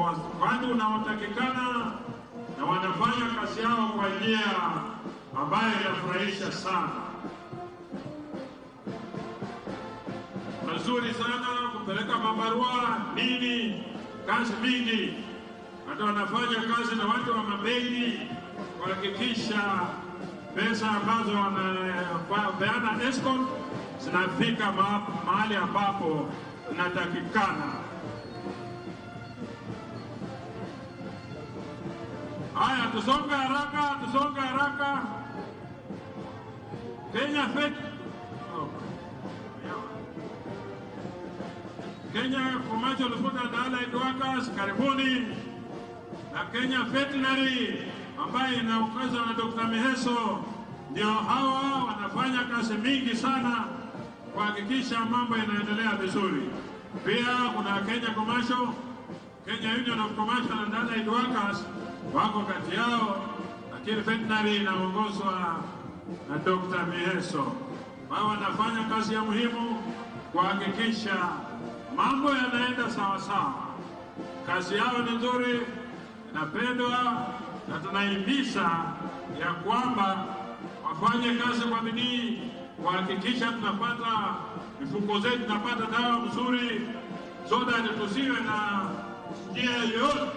watu unaotakikana na wanafanya kazi yao kwa njia ambayo inafurahisha sana. Mazuri sana kupeleka mabarua nini, kazi mingi. Hata wanafanya kazi na watu wa mabegi kuhakikisha pesa ambazo wanapeana escort zinafika mahali ambapo zinatakikana. Haya, tusonge haraka. Kenya Commercial Food and Allied Workers, karibuni. Na Kenya Veterinary ambaye inaongozwa na Dr. Miheso, ndio hawa wanafanya kazi mingi sana kuhakikisha mambo yanaendelea vizuri. Pia kuna Kenya Commercial, Kenya Union of Commercial and Allied Workers wako kati yao, lakini Veterinary inaongozwa na Dr. Miheso. Wao wanafanya kazi ya muhimu kuhakikisha mambo yanaenda sawa sawa. Kazi yao ni nzuri, inapendwa, na tunahimiza ya kwamba wafanye kazi kwa bidii kuhakikisha tunapata mifuko zetu, tunapata dawa mzuri, so that tusiwe na njia yoyote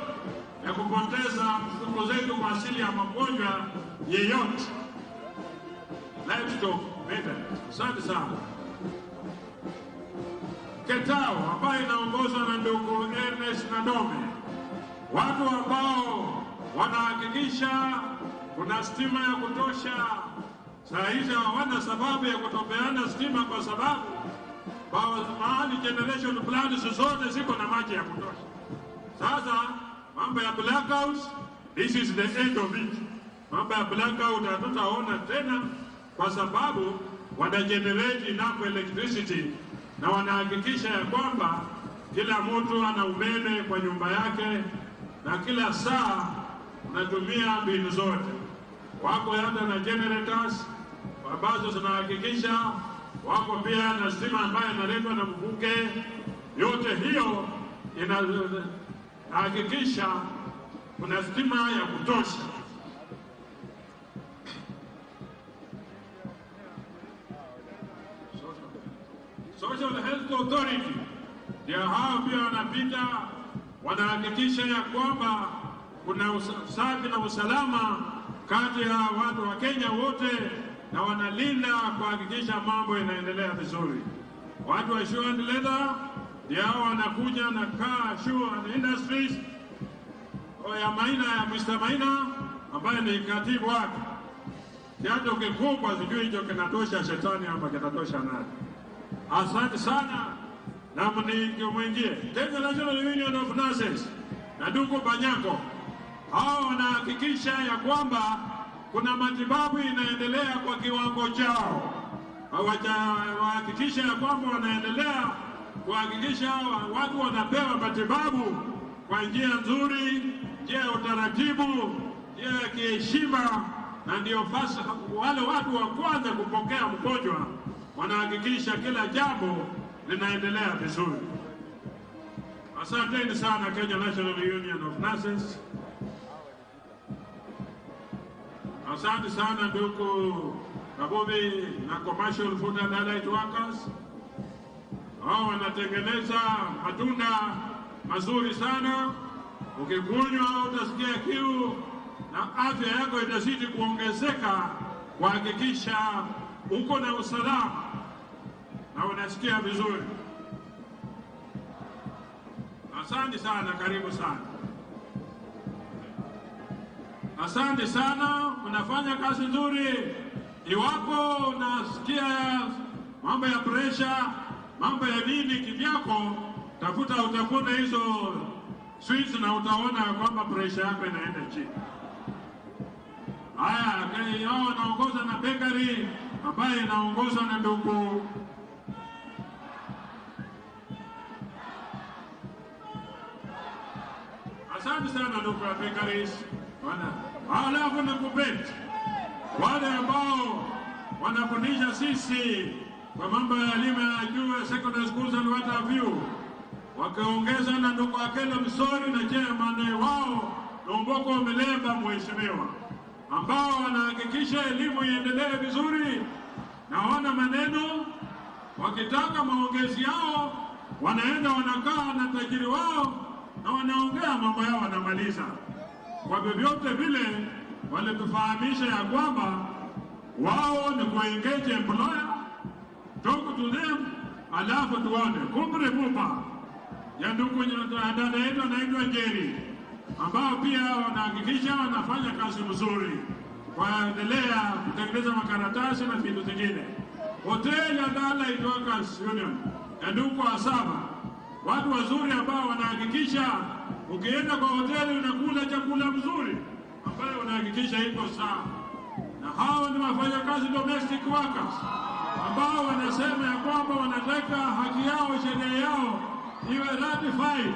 ya kupoteza mifuko zetu kwa asili ya magonjwa yeyote. Livestock maintenance. Asante sana. Ketao ambayo inaongozwa na ndugu Ernest Nadome, watu ambao wanahakikisha kuna stima ya kutosha. Saa hizi hawana sababu ya kutopeana stima kwa sababu mahali generation plans zote ziko na maji ya kutosha. Sasa mambo ya blackouts, this is the end of it. Mambo ya blackout hatutaona tena kwa sababu wana generate enough electricity na wanahakikisha ya kwamba kila mtu ana umeme kwa nyumba yake na kila saa unatumia mbinu zote. Wako hata na generators ambazo zinahakikisha, wako pia na stima ambayo inaletwa na mvuke. Yote hiyo inahakikisha kuna stima ya kutosha. Social Health Authority ndio hao pia wanapita, wanahakikisha ya kwamba kuna usafi na usalama kati ya watu wa Kenya wote, na wanalinda kuhakikisha mambo yanaendelea vizuri. Watu wa Shoe and Leather ndio hao wanakuja na Car Shoe and Industries ya Maina, ya Mr. Maina ambaye ni katibu wake. Kiatu kikubwa sijui hicho kinatosha shetani hapa, kinatosha nani? Asante sana. Na mwingie Kenya National Union of Nurses na ndugu Banyako, hao wanahakikisha ya kwamba kuna matibabu inaendelea kwa kiwango chao. Wahakikisha ya kwamba wanaendelea kuhakikisha watu wanapewa matibabu kwa njia nzuri, njia ya utaratibu, njia ya kiheshima, na ndio wale watu wa kwanza kupokea mgonjwa wanahakikisha kila jambo linaendelea vizuri. Asanteni sana Kenya National Union of Nurses. Asante sana ndugu Kabubi na Commercial Food and Allied Workers. Hao wanatengeneza matunda mazuri sana. Ukikunywa utasikia kiu na afya yako itazidi kuongezeka, kuhakikisha uko na usalama na unasikia vizuri. Asante sana, karibu sana. Asante sana, unafanya kazi nzuri. Iwapo unasikia mambo ya pressure, mambo ya nini kivyako, utafute hizo sweets na utaona kwamba pressure yako inaenda chini. Haya, hao wanaongoza na bakery ambaye inaongozwa na ndugu asante sana ndugu ya bakeries. Halafu na kubeti wale ambao wanafundisha sisi kwa mambo ya elimu ya juu, secondary schools and what have you, wakiongeza na ndugu Akelo Msori na chairman wao Lomboko Melemba mheshimiwa, ambao wanahakikisha elimu iendelee vizuri na wana maneno. Wakitaka maongezi yao wanaenda wanakaa na tajiri wao na wanaongea mambo yao, wanamaliza. Kwa vyovyote vile walitufahamisha ya kwamba wao ni kuengage employer, talk to them, alafu tuone kumbre pupa ya ndugu dada yetu anaitwa Njeri, ambao pia wanahakikisha wanafanya kazi mzuri waendelea kutengeneza makaratasi na vitu vingine. Hoteli ya Allied Workers Union ya Nduku Asaba, watu wazuri ambao wanahakikisha ukienda kwa hoteli unakula chakula mzuri ambayo unahakikisha iko sawa. Na hawa ni wafanyakazi domestic workers ambao wanasema ya kwamba wanataka haki yao, sheria yao iwe ratified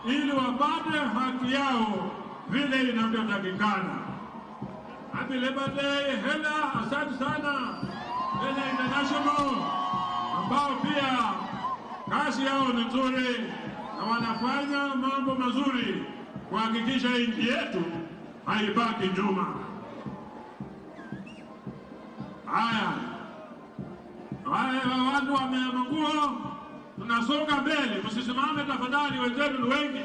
ili wapate haki yao vile inavyotakikana. Happy Labor Day, Hela, asante sana Hela International ambao pia kazi yao ni nzuri na wanafanya mambo mazuri kuhakikisha nchi yetu haibaki nyuma. Haya watu wa manguo, tunasonga mbele. Msisimame tafadhali, wenzetu ni wengi,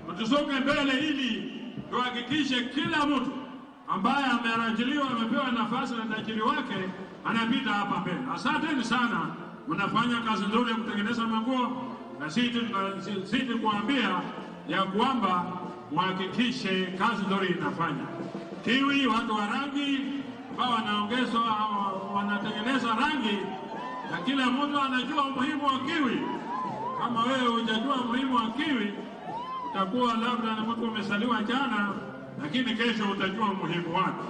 mtusonge mbele ili tuhakikishe kila mtu ambaye amerajiliwa, amepewa nafasi na tajiri wake anapita hapa mbele. Asanteni sana, mnafanya kazi nzuri ya kutengeneza manguo, na sisi kuambia ya kwamba muhakikishe kazi nzuri inafanya. Kiwi, watu wa rangi ambao wanatengeneza rangi, na kila mtu anajua umuhimu wa kiwi. Kama wewe hujajua umuhimu wa kiwi, utakuwa labda na mtu umesaliwa jana, lakini kesho utajua umuhimu wake.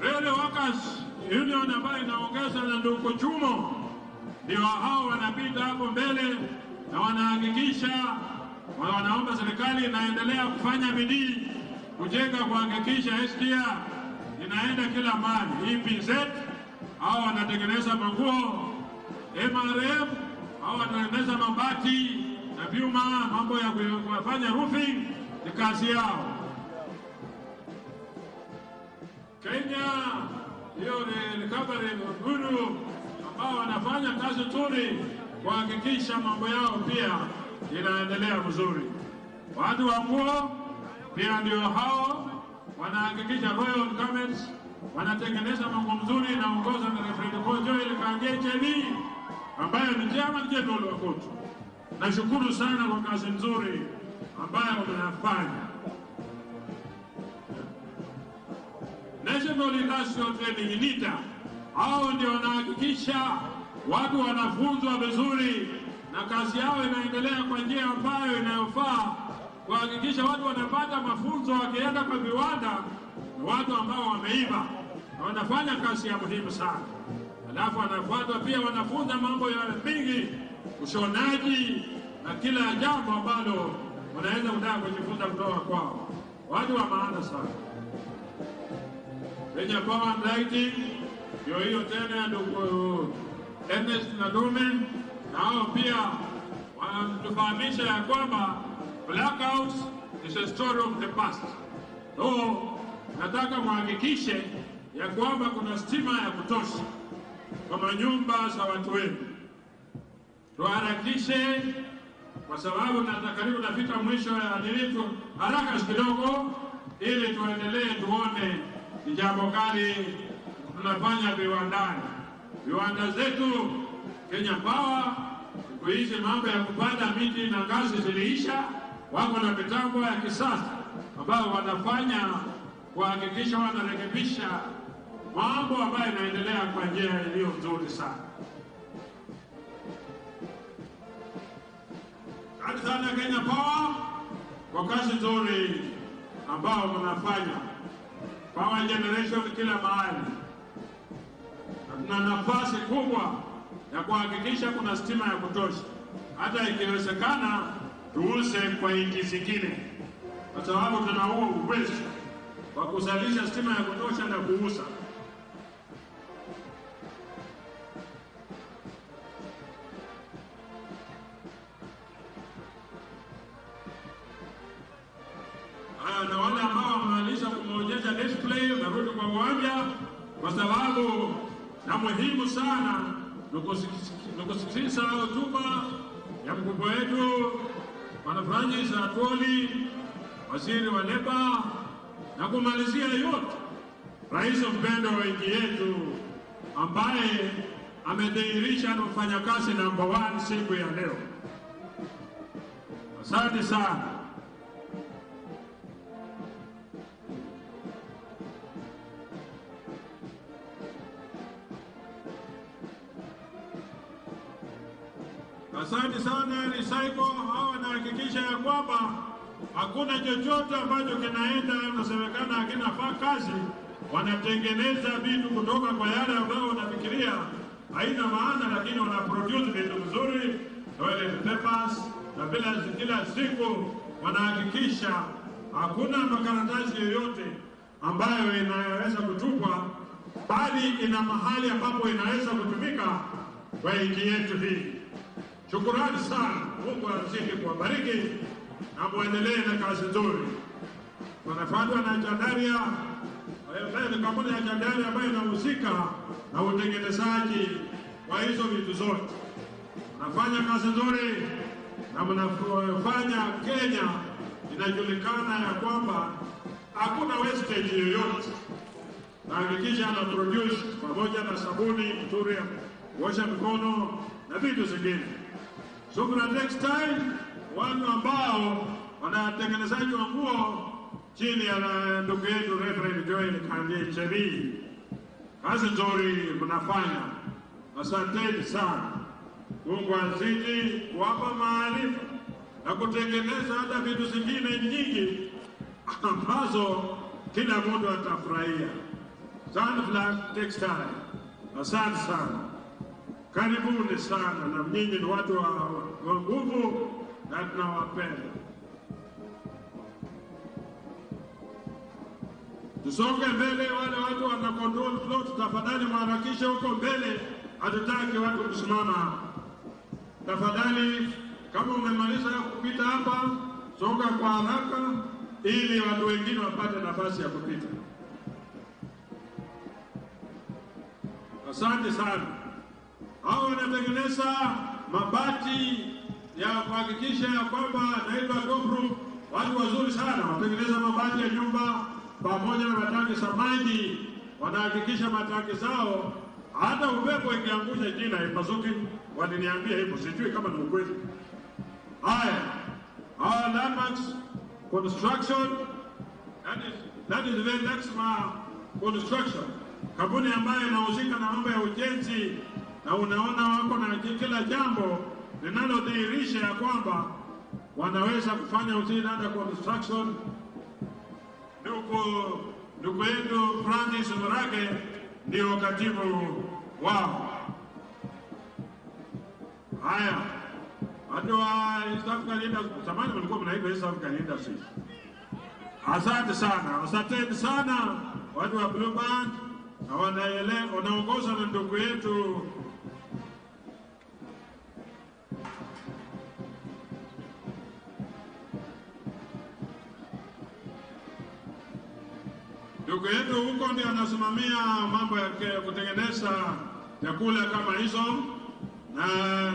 Railway Workers Union ambayo inaongeza na Nduku Chumo, ndio hao wanapita hapo mbele na wanahakikisha, wanaomba serikali inaendelea kufanya bidii kujenga, kuhakikisha SGR inaenda kila mahali. EPZ hao wanatengeneza manguo, MRF hao wanatengeneza mabati na vyuma, mambo ya kufanya roofing ni kazi yao. Kenya hiyo ni recovery guru ambao wanafanya kazi nzuri kuhakikisha mambo yao pia inaendelea vizuri. Watu wa nguo pia ndio hao wanahakikisha Royal Garments wanatengeneza mambo mzuri na ongoza na Reverend Joel Kangechevi ambaye ni chairman general wa koti. Nashukuru sana kwa kazi nzuri ambayo mnafanya. National Industrial Training NITA, hao ndio wanahakikisha watu wanafunzwa vizuri na kazi yao inaendelea kwa njia ambayo inayofaa, kuhakikisha watu wanapata mafunzo wakienda kwa viwanda, watu ambao wameiva na wanafanya kazi ya muhimu sana. Alafu wanafuatwa pia wanafunza mambo ya mingi, ushonaji na kila jambo ambalo wanaweza kutaka kujifunza kutoka kwao. Watu wa maana sana. Kenya Power and Lighting ndio hiyo tena, ndugu Ernest na Dume, na hao pia wanatufahamisha ya kwamba blackouts is a story of the past. So nataka muhakikishe ya kwamba kuna stima ya kutosha kwa manyumba za watu wetu. Tuharakishe kwa sababu karibu nafika mwisho ya nilitu, haraka kidogo ili tuendelee tuone ni jambo gani tunafanya viwandani. Viwanda zetu Kenya Power siku hizi mambo ya kupanda miti na ngazi ziliisha, wako na mitambo ya kisasa ambao wanafanya kuhakikisha wanarekebisha mambo ambayo yanaendelea kwa njia iliyo nzuri sana. Asante sana Kenya Power kwa kazi nzuri ambao mnafanya. Power generation kila mahali. Tuna nafasi kubwa ya kuhakikisha kuna stima ya kutosha. Hata ikiwezekana tuuze kwa nchi zingine, kwa sababu tuna huo uwezo wa kuzalisha stima ya kutosha na kuuza. Na wale ambao wamemaliza kuonyesha display narudi kwa uwanja, kwa sababu na muhimu sana nukusikiliza hotuba ya mkubwa wetu Bwana Francis Atwoli, waziri wa leba, na kumalizia yote rais mpendwa wa nchi yetu ambaye amedhihirisha na mfanyakazi namba 1 siku ya leo. Asante sana. Asante sana Recycle, hawa wanahakikisha ya kwamba hakuna chochote ambacho kinaenda unasemekana hakinafaa kazi. Wanatengeneza vitu kutoka kwa yale ambayo wanafikiria haina maana, lakini wanaproduce vitu vizuri, toilet papers, na bila kila siku wanahakikisha hakuna makaratasi yoyote ambayo inaweza kutupwa, bali ina mahali ambapo inaweza kutumika kwa nchi yetu hii. Shukrani sana, Mungu azidi kuwabariki na muendelee na kazi nzuri. Tunafuatwa na Chandaria, ni kampuni ya Chandaria ambayo inahusika na utengenezaji wa hizo vitu zote. Mnafanya kazi nzuri na mnafanya Kenya inajulikana ya kwamba hakuna wastage yoyote. Na hakikisha ana produce pamoja na sabuni nzuri ya kuosha mikono na vitu zingine. Subra Textile, watu ambao wanatengenezaji wa nguo chini ya ndugu yetu Reverend Joel Kandie Cheri. Kazi nzuri mnafanya. Asanteni sana. Mungu azidi kuwapa maarifa na kutengeneza hata vitu zingine nyingi ambazo kila mtu atafurahia. Sunflower Textile. Asante sana. Karibuni sana, na mnyinyi ni watu wa nguvu na tunawapenda. Tusonge mbele, wale watu wana control flow tafadhali mharakishe huko mbele, hatutaki watu kusimama. Tafadhali kama umemaliza kupita hapa, songa kwa haraka ili watu wengine wapate nafasi ya kupita. Asante sana. Hao wanatengeneza mabati ya kuhakikisha ya kwamba naitwa Gopro, watu wazuri sana, wanatengeneza mabati ya nyumba pamoja na matangi za maji. Wanahakikisha matangi zao hata upepo ikiangusha chini haipasuki. Waliniambia hivyo, sijui kama ni ukweli. Haya, our Landmarks Construction, that is the next construction, kampuni ambayo inahusika na mambo ya ujenzi, na unaona wako na kila jambo linalodhihirisha ya kwamba wanaweza kufanya ujenzi na construction. Ndugu yetu Francis Murage ndio katibu wao. Haya, watu wa East African Industries, zamani mlikuwa mnaitwa East African Industries. Asante sana, asanteni sana watu wa Blue Band, na wanaongozwa na ndugu yetu huko ndio anasimamia mambo ya kutengeneza vyakula kama hizo, na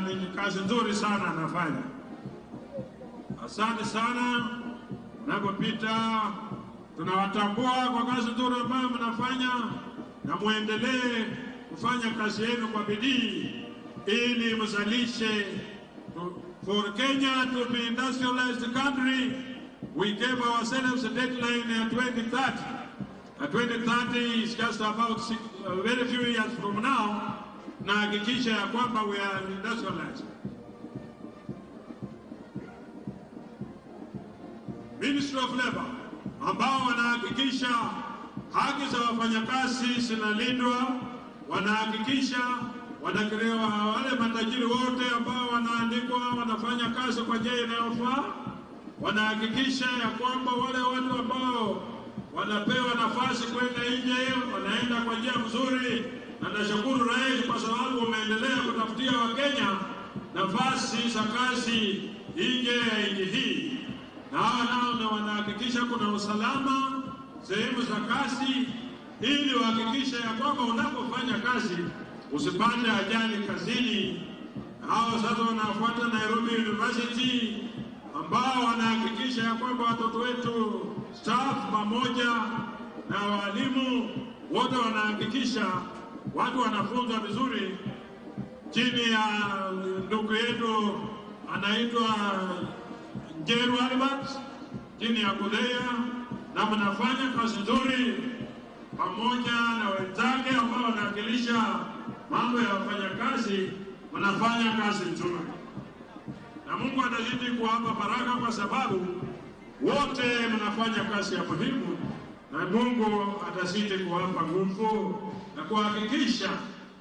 ni kazi nzuri sana anafanya. Asante sana. Napopita tunawatambua kwa kazi nzuri ambayo mnafanya, na muendelee kufanya kazi yenu kwa bidii ili mzalishe. For Kenya to be industrialized country, we gave ourselves a deadline in 2030. 2030 is just about very few years from now, na hakikisha ya kwamba we are industrialized. Ministry of Labor ambao wanahakikisha haki za wafanyakazi zinalindwa, wanahakikisha wanakirewa wale matajiri wote ambao wanaandikwa wanafanya kazi kwa njia inayofaa, wanahakikisha ya kwamba wale watu ambao wanapewa nafasi kwenda nje wanaenda kwa njia mzuri. Na nashukuru rais kwa sababu umeendelea kutafutia Wakenya nafasi za kazi nje ya nchi hii, na nao wanahakikisha kuna usalama sehemu za kazi, ili wahakikisha ya kwamba unapofanya kazi usipate ajali kazini. Hao sasa wanafuata Nairobi University ambao wanahakikisha ya kwamba watoto wetu staff pamoja na walimu wote wanahakikisha watu wanafunzwa vizuri chini ya ndugu yetu anaitwa Njeru Albert, chini ya Kudea, na mnafanya kazi nzuri pamoja na wenzake ambao wanawakilisha mambo ya wafanyakazi. Mnafanya kazi nzuri. na Mungu atazidi kuwapa baraka, kwa sababu wote mnafanya kazi ya muhimu, na Mungu atazidi kuwapa nguvu na kuhakikisha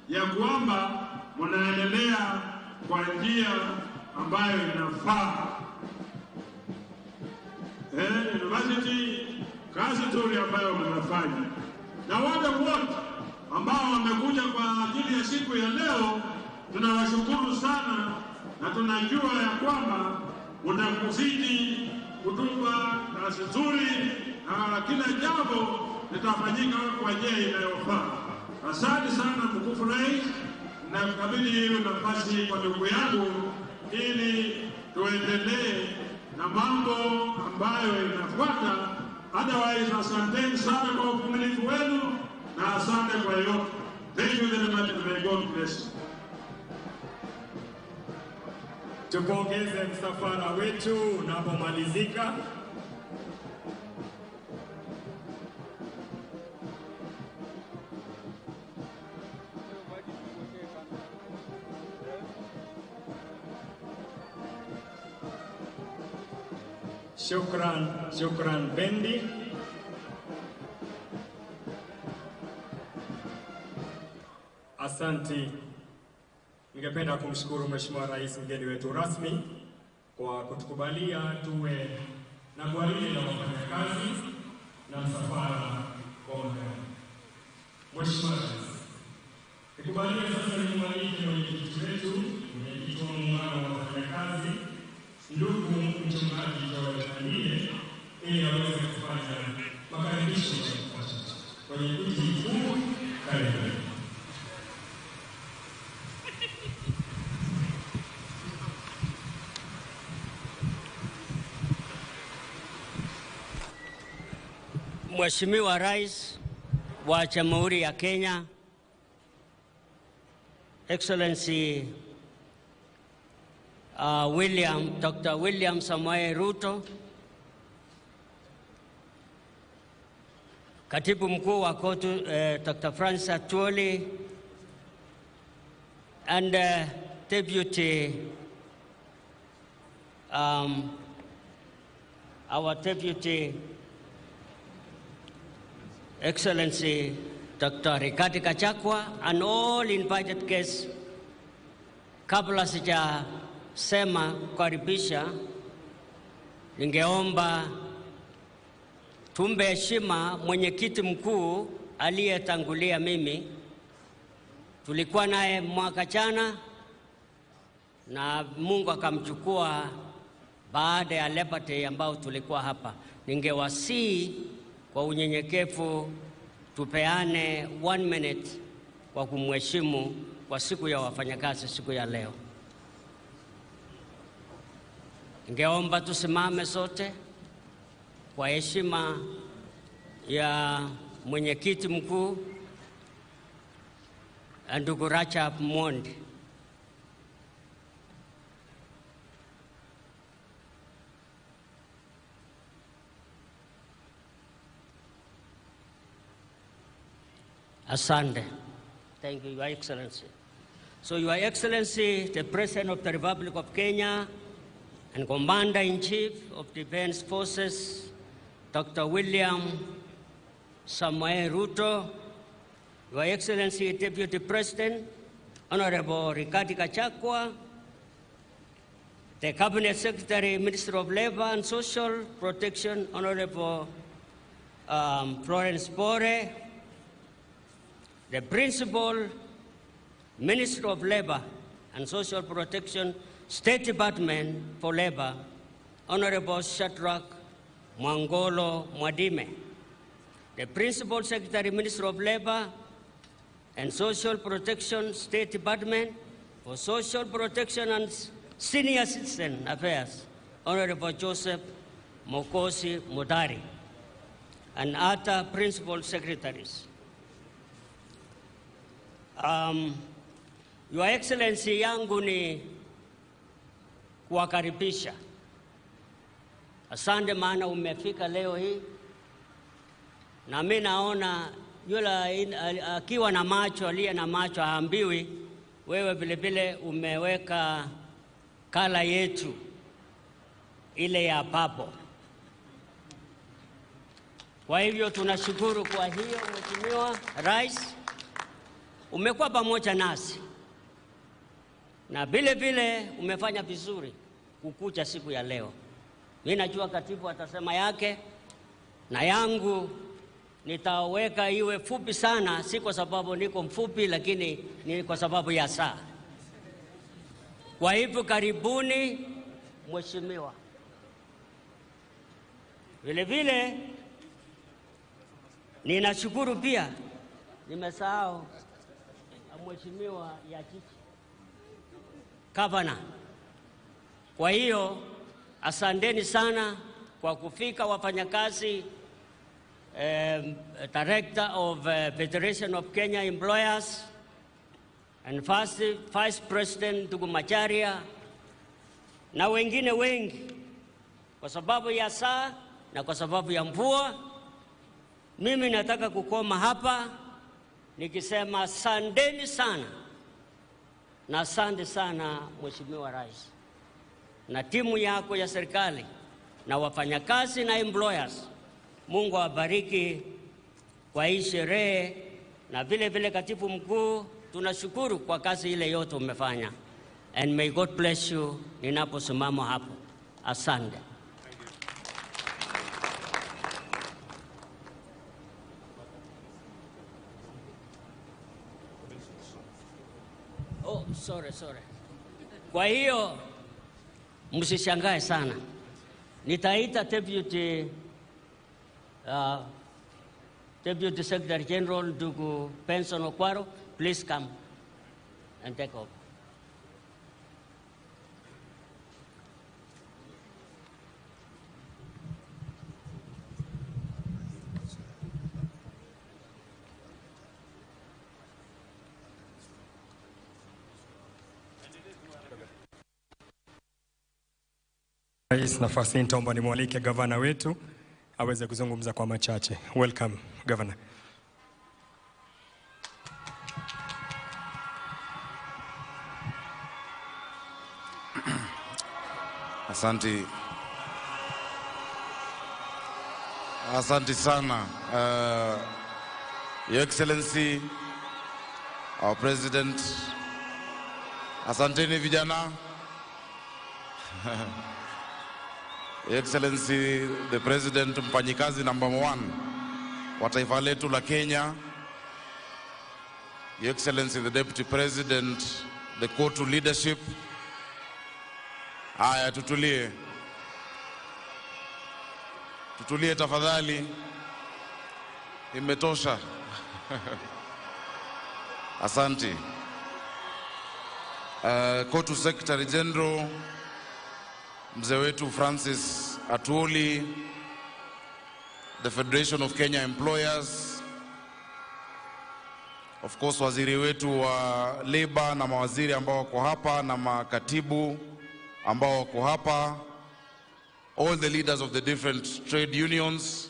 ya kwamba mnaendelea kwa njia ambayo inafaa. University kazi nzuri ambayo mnafanya, na wale wote ambao wamekuja kwa ajili ya siku ya leo, tunawashukuru sana, na tunajua ya kwamba mtakuzidi kutupa kazi nzuri na kila jambo litafanyika kwa njia inayofaa. Asante sana mtukufu Rais, na kabidhi hiyo nafasi kwa ndugu yangu ili tuendelee na mambo ambayo inafuata. Otherwise, asanteni sana kwa uvumilivu wenu na asante kwa yote. Thank you very much and may God bless you. Tupongeze msafara wetu unapomalizika. Shukran Bendi. Asante. Ningependa kumshukuru Mheshimiwa Rais, mgeni wetu rasmi, kwa kutukubalia tuwe na gwaride la wafanyakazi na msafara wa magari. Mheshimiwa Rais, nikubalie sasa nimwalike mwenyekiti wetu, mwenyekiti wa muungano wa wafanyakazi, ndugu mchungaji Joel Kandie, ili aweze kufanya makaribisho kwenye kiti kikuu. Karibu. Mheshimiwa Rais wa Jamhuri ya Kenya, Excellency Dr. William Samoei Ruto, Katibu Mkuu wa KOTU Dr. Francis Atwoli, and our Deputy Excellency Dr. Rigathi Gachagua, and all invited guests. Kabla sijasema kukaribisha, ningeomba tumbe heshima mwenyekiti mkuu aliyetangulia mimi. Tulikuwa naye mwaka jana na Mungu akamchukua baada ya Labor Day ambao tulikuwa hapa. Ningewasihi kwa unyenyekevu tupeane 1 minute kwa kumheshimu kwa siku ya wafanyakazi siku ya leo. Ningeomba tusimame sote kwa heshima ya mwenyekiti mkuu ndugu Rachab Mondi. Asante. Thank you, Your Excellency. So, Your Excellency, the President of the Republic of Kenya and Commander-in-Chief of Defense Forces, Dr. William Samoei Ruto, Your Excellency, Deputy President, Honorable Rigathi Gachagua, the Cabinet Secretary, Minister of Labor and Social Protection, Honorable Florence Bore, the Principal Minister of Labor and Social Protection, State Department for Labor, Honorable Shadrach Mwangolo Mwadime, the Principal Secretary, Minister of Labor and Social Protection, State Department for Social Protection and Senior Citizen Affairs, Honorable Joseph Mokosi Mudari, and other Principal Secretaries. Your Excellency, yangu ni kuwakaribisha. Asante maana umefika leo hii. Na mimi naona yule akiwa na macho, aliye na macho haambiwi. Wewe vile vile umeweka kala yetu ile ya papo. Kwa hivyo tunashukuru kwa hiyo. Mheshimiwa Rais, umekuwa pamoja nasi na vile vile umefanya vizuri kukuja siku ya leo. Mimi najua katibu atasema yake na yangu nitaweka iwe fupi sana, si kwa sababu niko mfupi, lakini ni kwa sababu ya saa. Kwa hivyo karibuni Mheshimiwa. Vile vile ninashukuru pia, nimesahau Mheshimiwa Yachichi Gavana. Kwa hiyo asanteni sana kwa kufika wafanyakazi. Director of Federation of Kenya Employers and Vice President ndugu Macharia na wengine wengi. Kwa sababu ya saa na kwa sababu ya mvua, mimi nataka kukoma hapa nikisema asanteni sana na asante sana Mheshimiwa Rais na timu yako ya serikali na wafanyakazi na employers. Mungu awabariki kwa hii sherehe, na vile vile katibu mkuu, tunashukuru kwa kazi ile yote umefanya. And may God bless you ninaposimama hapo. Asante. Oh, sorry. Kwa hiyo msishangae sana. Nitaita Deputy Secretary General ndugu Benson Okwaro, please come and take over. Rais, nafasi nitaomba nimwalike gavana wetu aweze kuzungumza kwa machache. Welcome, Governor. Asante sana, Your Excellency, our President. Asanteni vijana. Your Excellency, the President, mfanyikazi number 1 wa taifa letu la Kenya. Your Excellency, the Deputy President, the COTU leadership. Haya, tutulie tafadhali, imetosha. Asante. COTU Secretary General mzee wetu Francis Atwoli, the Federation of Kenya Employers, of course waziri wetu wa labor na mawaziri ambao wako hapa na makatibu ambao wako hapa, all the leaders of the different trade unions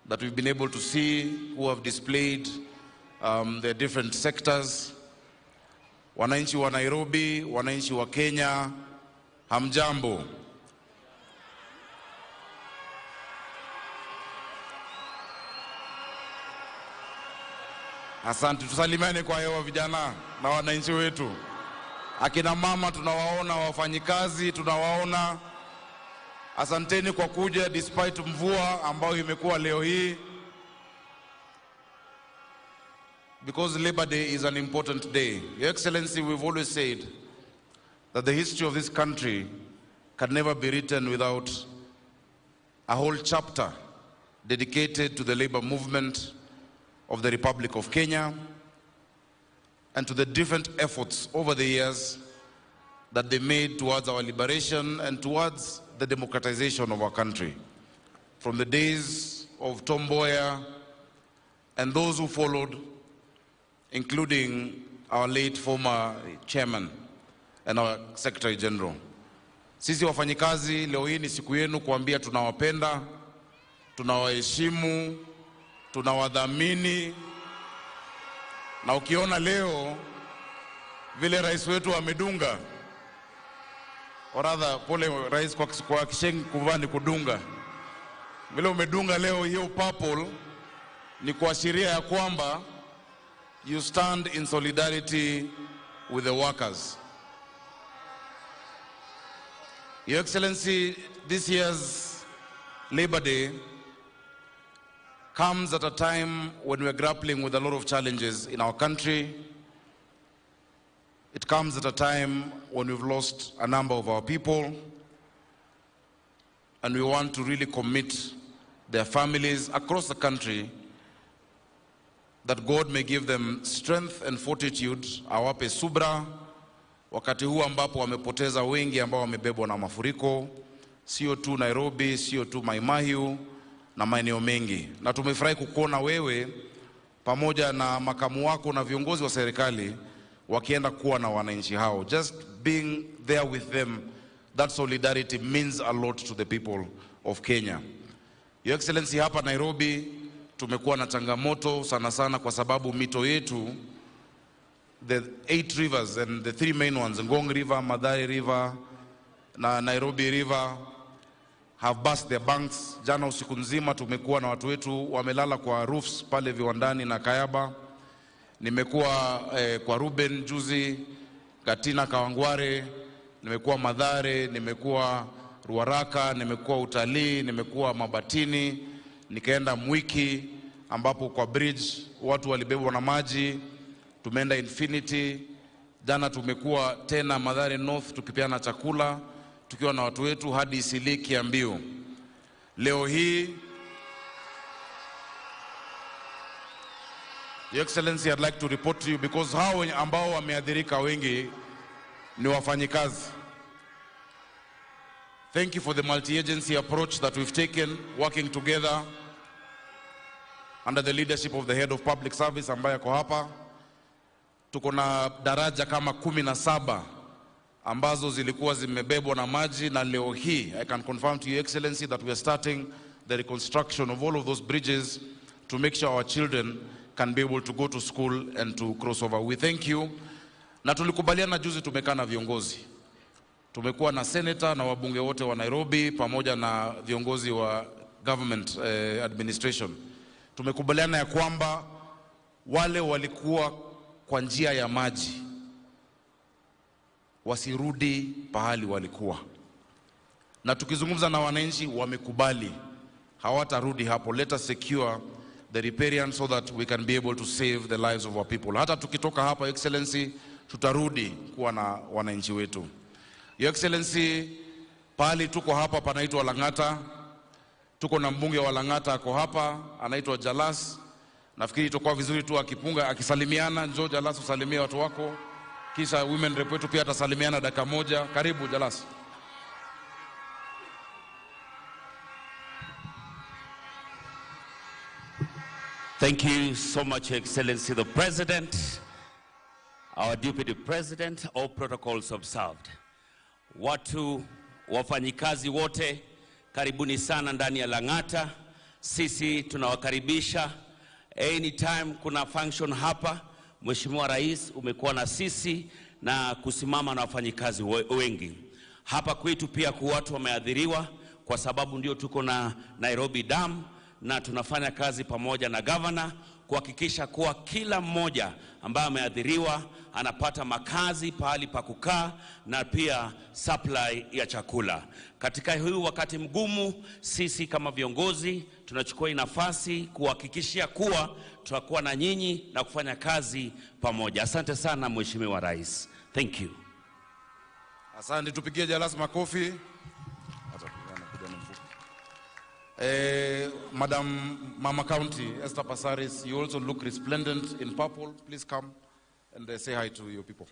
that we've been able to see who have displayed their different sectors, wananchi wa Nairobi, wananchi wa Kenya, hamjambo. Asante, tusalimane kwa hewa vijana na wananchi wetu. Akina mama tunawaona, wafanyikazi tunawaona. Asanteni kwa kuja despite mvua ambayo imekuwa leo hii. Because Labor Day is an important day. Your Excellency, we've always said that the history of this country can never be written without a whole chapter dedicated to the labor movement of the Republic of Kenya and to the different efforts over the years that they made towards our liberation and towards the democratization of our country. From the days of Tom Mboya and those who followed, including our late former chairman and our Secretary General. Sisi wafanyikazi, leo hii ni siku yenu kuambia tunawapenda, tunawaheshimu, tunawadhamini. Na ukiona leo vile rais wetu amedunga, or rather pole rais kwa Kisheng kuvaa ni kudunga. Vile umedunga leo hiyo purple ni kuashiria ya kwamba you stand in solidarity with the workers. Your Excellency, this year's Labor Day comes at a time when we are grappling with a lot of challenges in our country. It comes at a time when we've lost a number of our people, and we want to really commit their families across the country that God may give them strength and fortitude, awape subra, wakati huu ambapo wamepoteza wengi ambao wamebebwa na mafuriko, sio tu Nairobi, sio tu Mai Mahiu na maeneo mengi. Na tumefurahi kukuona wewe pamoja na makamu wako na viongozi wa serikali wakienda kuwa na wananchi hao. Just being there with them, that solidarity means a lot to the people of Kenya. Your Excellency, hapa Nairobi tumekuwa na changamoto sana sana kwa sababu mito yetu, the 8 rivers and the 3 main ones, Ngong River, Madari River na Nairobi River, have burst their banks. Jana usiku nzima tumekuwa na watu wetu wamelala kwa roofs pale viwandani na Kayaba. Nimekuwa kwa Ruben juzi, Katina Kawangware, nimekuwa Madhare, nimekuwa Ruaraka, nimekuwa Utalii, nimekuwa Mabatini, nikaenda Mwiki ambapo kwa bridge watu walibebwa na maji. Tumeenda Infinity, jana tumekuwa tena Madhare North tukipeana chakula tukiwa na watu wetu hadi Siliki ya Mbiu. Leo hii, Your Excellency, I'd like to report to you because hao ambao wameathirika wengi ni wafanyikazi. Thank you for the multi-agency approach that we've taken, working together under the leadership of the Head of Public Service ambaye ako hapa. Tuko na daraja kama 17 ambazo zilikuwa zimebebwa na maji, na leo hii I can confirm to Your Excellency that we are starting the reconstruction of all of those bridges to make sure our children can be able to go to school and to cross over. We thank you. Na tulikubaliana juzi, tumekaa na viongozi. Tumekuwa na senator na wabunge wote wa Nairobi pamoja na viongozi wa government administration. Tumekubaliana ya kwamba wale walikuwa kwa njia ya maji wasirudi pahali walikuwa. Na tukizungumza na wananchi wamekubali hawatarudi hapo. Let us secure the riparian so that we can be able to save the lives of our people. Hata tukitoka hapa, Excellency, tutarudi kuwa na wananchi wetu. Your Excellency, pahali tuko hapa panaitwa Lang'ata. Tuko na mbunge wa Lang'ata ako hapa, anaitwa Jalas. Nafikiri itakuwa vizuri tu akisalimiana. Njoo Jalas usalimie watu wako. Kisha women rep wetu pia atasalimiana dakika moja. Karibu Jalas. Thank you so much, Excellency the President, our Deputy President, all protocols observed. Watu wafanyikazi wote, karibuni sana ndani ya Lang'ata. Sisi tunawakaribisha. Anytime kuna function hapa, Mheshimiwa Rais umekuwa na sisi na kusimama na wafanyikazi wengi. Hapa kwetu pia kwa watu wameathiriwa kwa sababu ndio tuko na Nairobi Dam, na tunafanya kazi pamoja na governor kuhakikisha kuwa kila mmoja ambaye ameathiriwa anapata makazi, pahali pa kukaa na pia supply ya chakula. Katika huu wakati mgumu, sisi kama viongozi tunachukua nafasi kuhakikishia kuwa tutakuwa na nyinyi na kufanya kazi pamoja. Asante sana Mheshimiwa Rais. Thank you. Asante, tupigie Jalas makofi. Madam Mama County, Esther Passaris, you also look resplendent in purple. Please come and say hi to your people.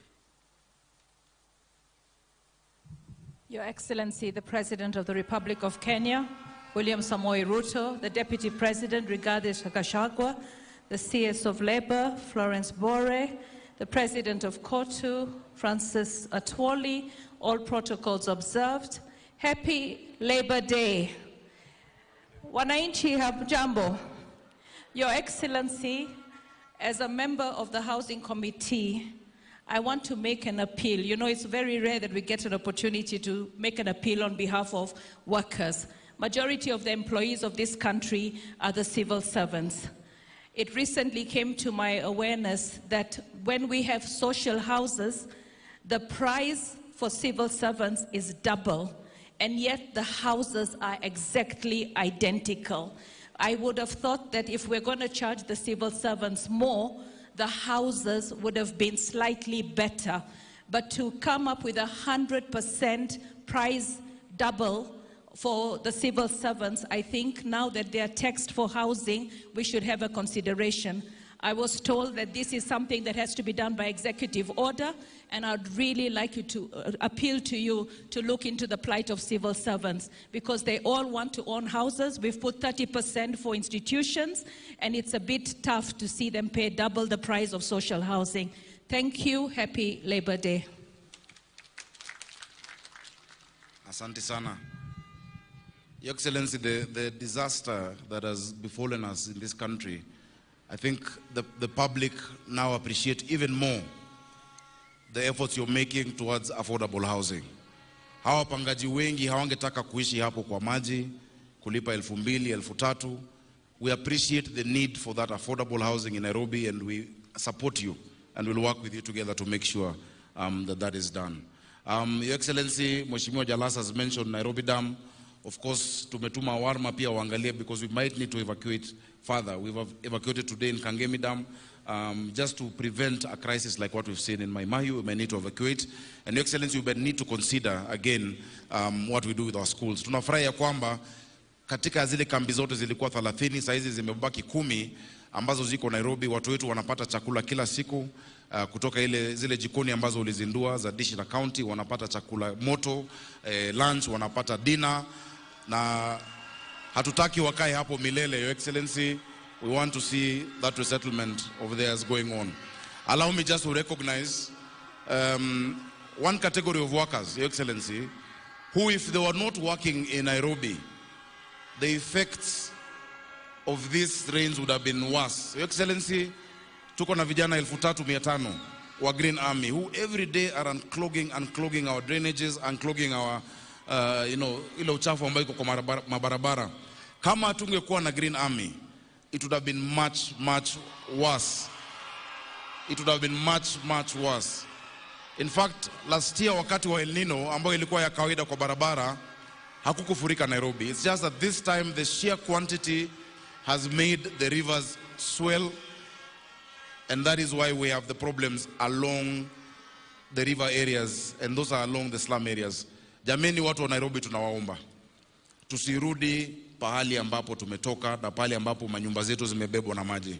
Your Excellency, the President of the Republic of Kenya, William Samoei Ruto, the Deputy President, Rigathi Gachagua, the CS of Labour, Florence Bore, the President of KOTU, Francis Atwoli, all protocols observed. Happy Labor Day. Wananchi hamjambo. Your Excellency, as a member of the Housing Committee, I want to make an appeal. You know, it's very rare that we get an opportunity to make an appeal on behalf of workers. Majority of the employees of this country are the civil servants. It recently came to my awareness that when we have social houses, the price for civil servants is double, and yet the houses are exactly identical. I would have thought that if we're going to charge the civil servants more, the houses would have been slightly better. But to come up with 100% price double for the civil servants, I think now that they are taxed for housing, we should have a consideration. I was told that this is something that has to be done by executive order, and I'd really like you to appeal to you to look into the plight of civil servants, because they all want to own houses. We've put 30% for institutions, and it's a bit tough to see them pay double the price of social housing. Thank you. Happy Labor Day. Asante sana. Your Excellency, the disaster that has befallen us in this country, I think the public now appreciate even more the efforts you're making towards affordable housing. Hawa wapangaji wengi hawangetaka kuishi hapo kwa maji, kulipa 2,000, 3,000. We appreciate the need for that affordable housing in Nairobi, and we support you and will work with you together to make sure that is done. Your Excellency, Mheshimiwa Jalasa has mentioned Nairobi Dam. Of course, tumetuma warma pia waangalie, because we might need to evacuate further. We've evacuated today in Kangemi Dam. Just to prevent a crisis like what we've seen in Mai Mahiu, we may need to evacuate. And Your Excellency, we may need to consider again what we do with our schools. Tunafurahi ya kwamba katika zile kambi zote zilikuwa 30, saizi zimebaki 10 ambazo ziko Nairobi. Watu wetu wanapata chakula kila siku kutoka zile jikoni ambazo ulizindua za Dishi na County, wanapata chakula moto, lunch, wanapata dinner, na hatutaki wakae hapo milele. Your Excellency, we want to see that resettlement over there is going on. Allow me just to recognize one category of workers, Your Excellency, who, if they were not working in Nairobi, the effects of these rains would have been worse. Your Excellency, tuko na vijana 3,500 wa Green Army who every day are unclogging our drainages, unclogging our ile uchafu ambayo iko kwa mabarabara. Kama hatungekuwa na Green Army, it would have been much worse. It would have been much worse. In fact, last year wakati wa El Nino ambayo ilikuwa ya kawaida kwa barabara, hakukufurika Nairobi. It's just that this time the sheer quantity has made the rivers swell, and that is why we have the problems along the river areas, and those are along the slum areas. Jameni, watu wa Nairobi tunawaomba tusirudi pahali ambapo tumetoka na pahali ambapo manyumba zetu zimebebwa na maji.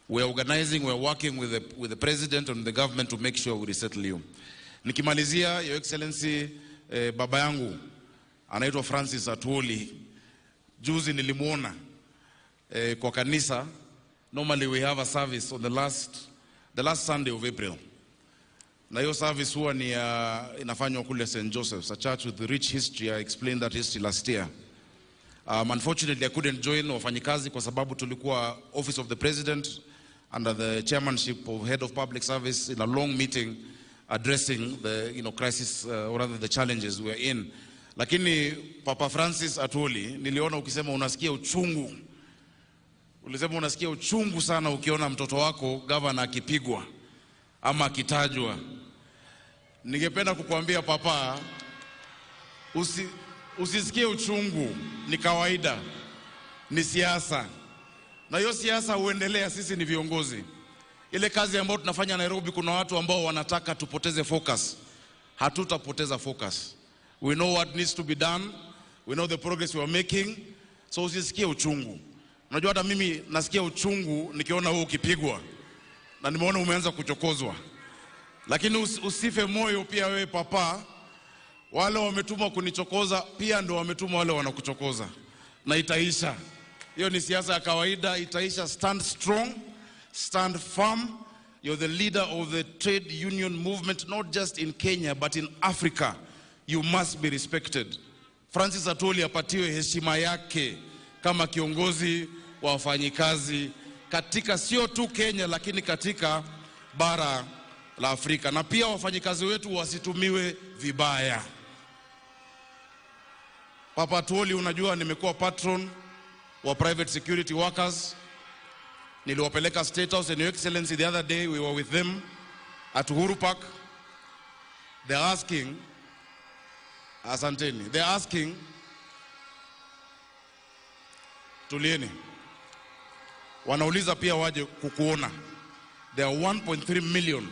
We are organizing, we are working with the president and the government to make sure we resettle you. Nikimalizia, Your Excellency, baba yangu anaitwa Francis Atwoli. Juzi nilimuona kwa kanisa. Normally we have a service on the last Sunday of April. Na hiyo service huwa ni inafanywa kule St. Joseph's, a church with a rich history. I explained that history last year. Unfortunately, I couldn't join wafanyikazi kwa sababu tulikuwa Office of the President under the chairmanship of Head of Public Service in a long meeting addressing the crisis or rather the challenges we are in. Lakini Papa Francis Atwoli, niliona ukisema unasikia uchungu. Ulisema unasikia uchungu sana ukiona mtoto wako governor akipigwa ama akitajwa. Ningependa kukuambia Papa, usisikie uchungu, ni kawaida, ni siasa. Na hiyo siasa huendelea, sisi ni viongozi. Ile kazi ambayo tunafanya Nairobi, kuna watu ambao wanataka tupoteze focus. Hatutapoteza focus. We know what needs to be done. We know the progress we are making. So usisikie uchungu. Unajua hata mimi nasikia uchungu nikiona wewe ukipigwa. Na nimeona umeanza kuchokozwa. Lakini usife moyo pia wewe Papa. Wale wametumwa kunichokoza pia ndio wametumwa wale wanakuchokoza. Na itaisha. Hiyo ni siasa ya kawaida, itaisha. Stand strong, stand firm. You're the leader of the trade union movement, not just in Kenya but in Africa. You must be respected. Francis Atwoli apatiwe heshima yake kama kiongozi wa wafanyikazi katika sio tu Kenya lakini katika bara la Afrika, na pia wafanyikazi wetu wasitumiwe vibaya. Papa Tuoli, unajua nimekuwa patron wa private security workers. Niliwapeleka State House, and Your Excellency, the other day we were with them at Uhuru Park. They're asking, asanteni, they're asking, tulieni, wanauliza pia waje kukuona. There are 1.3 million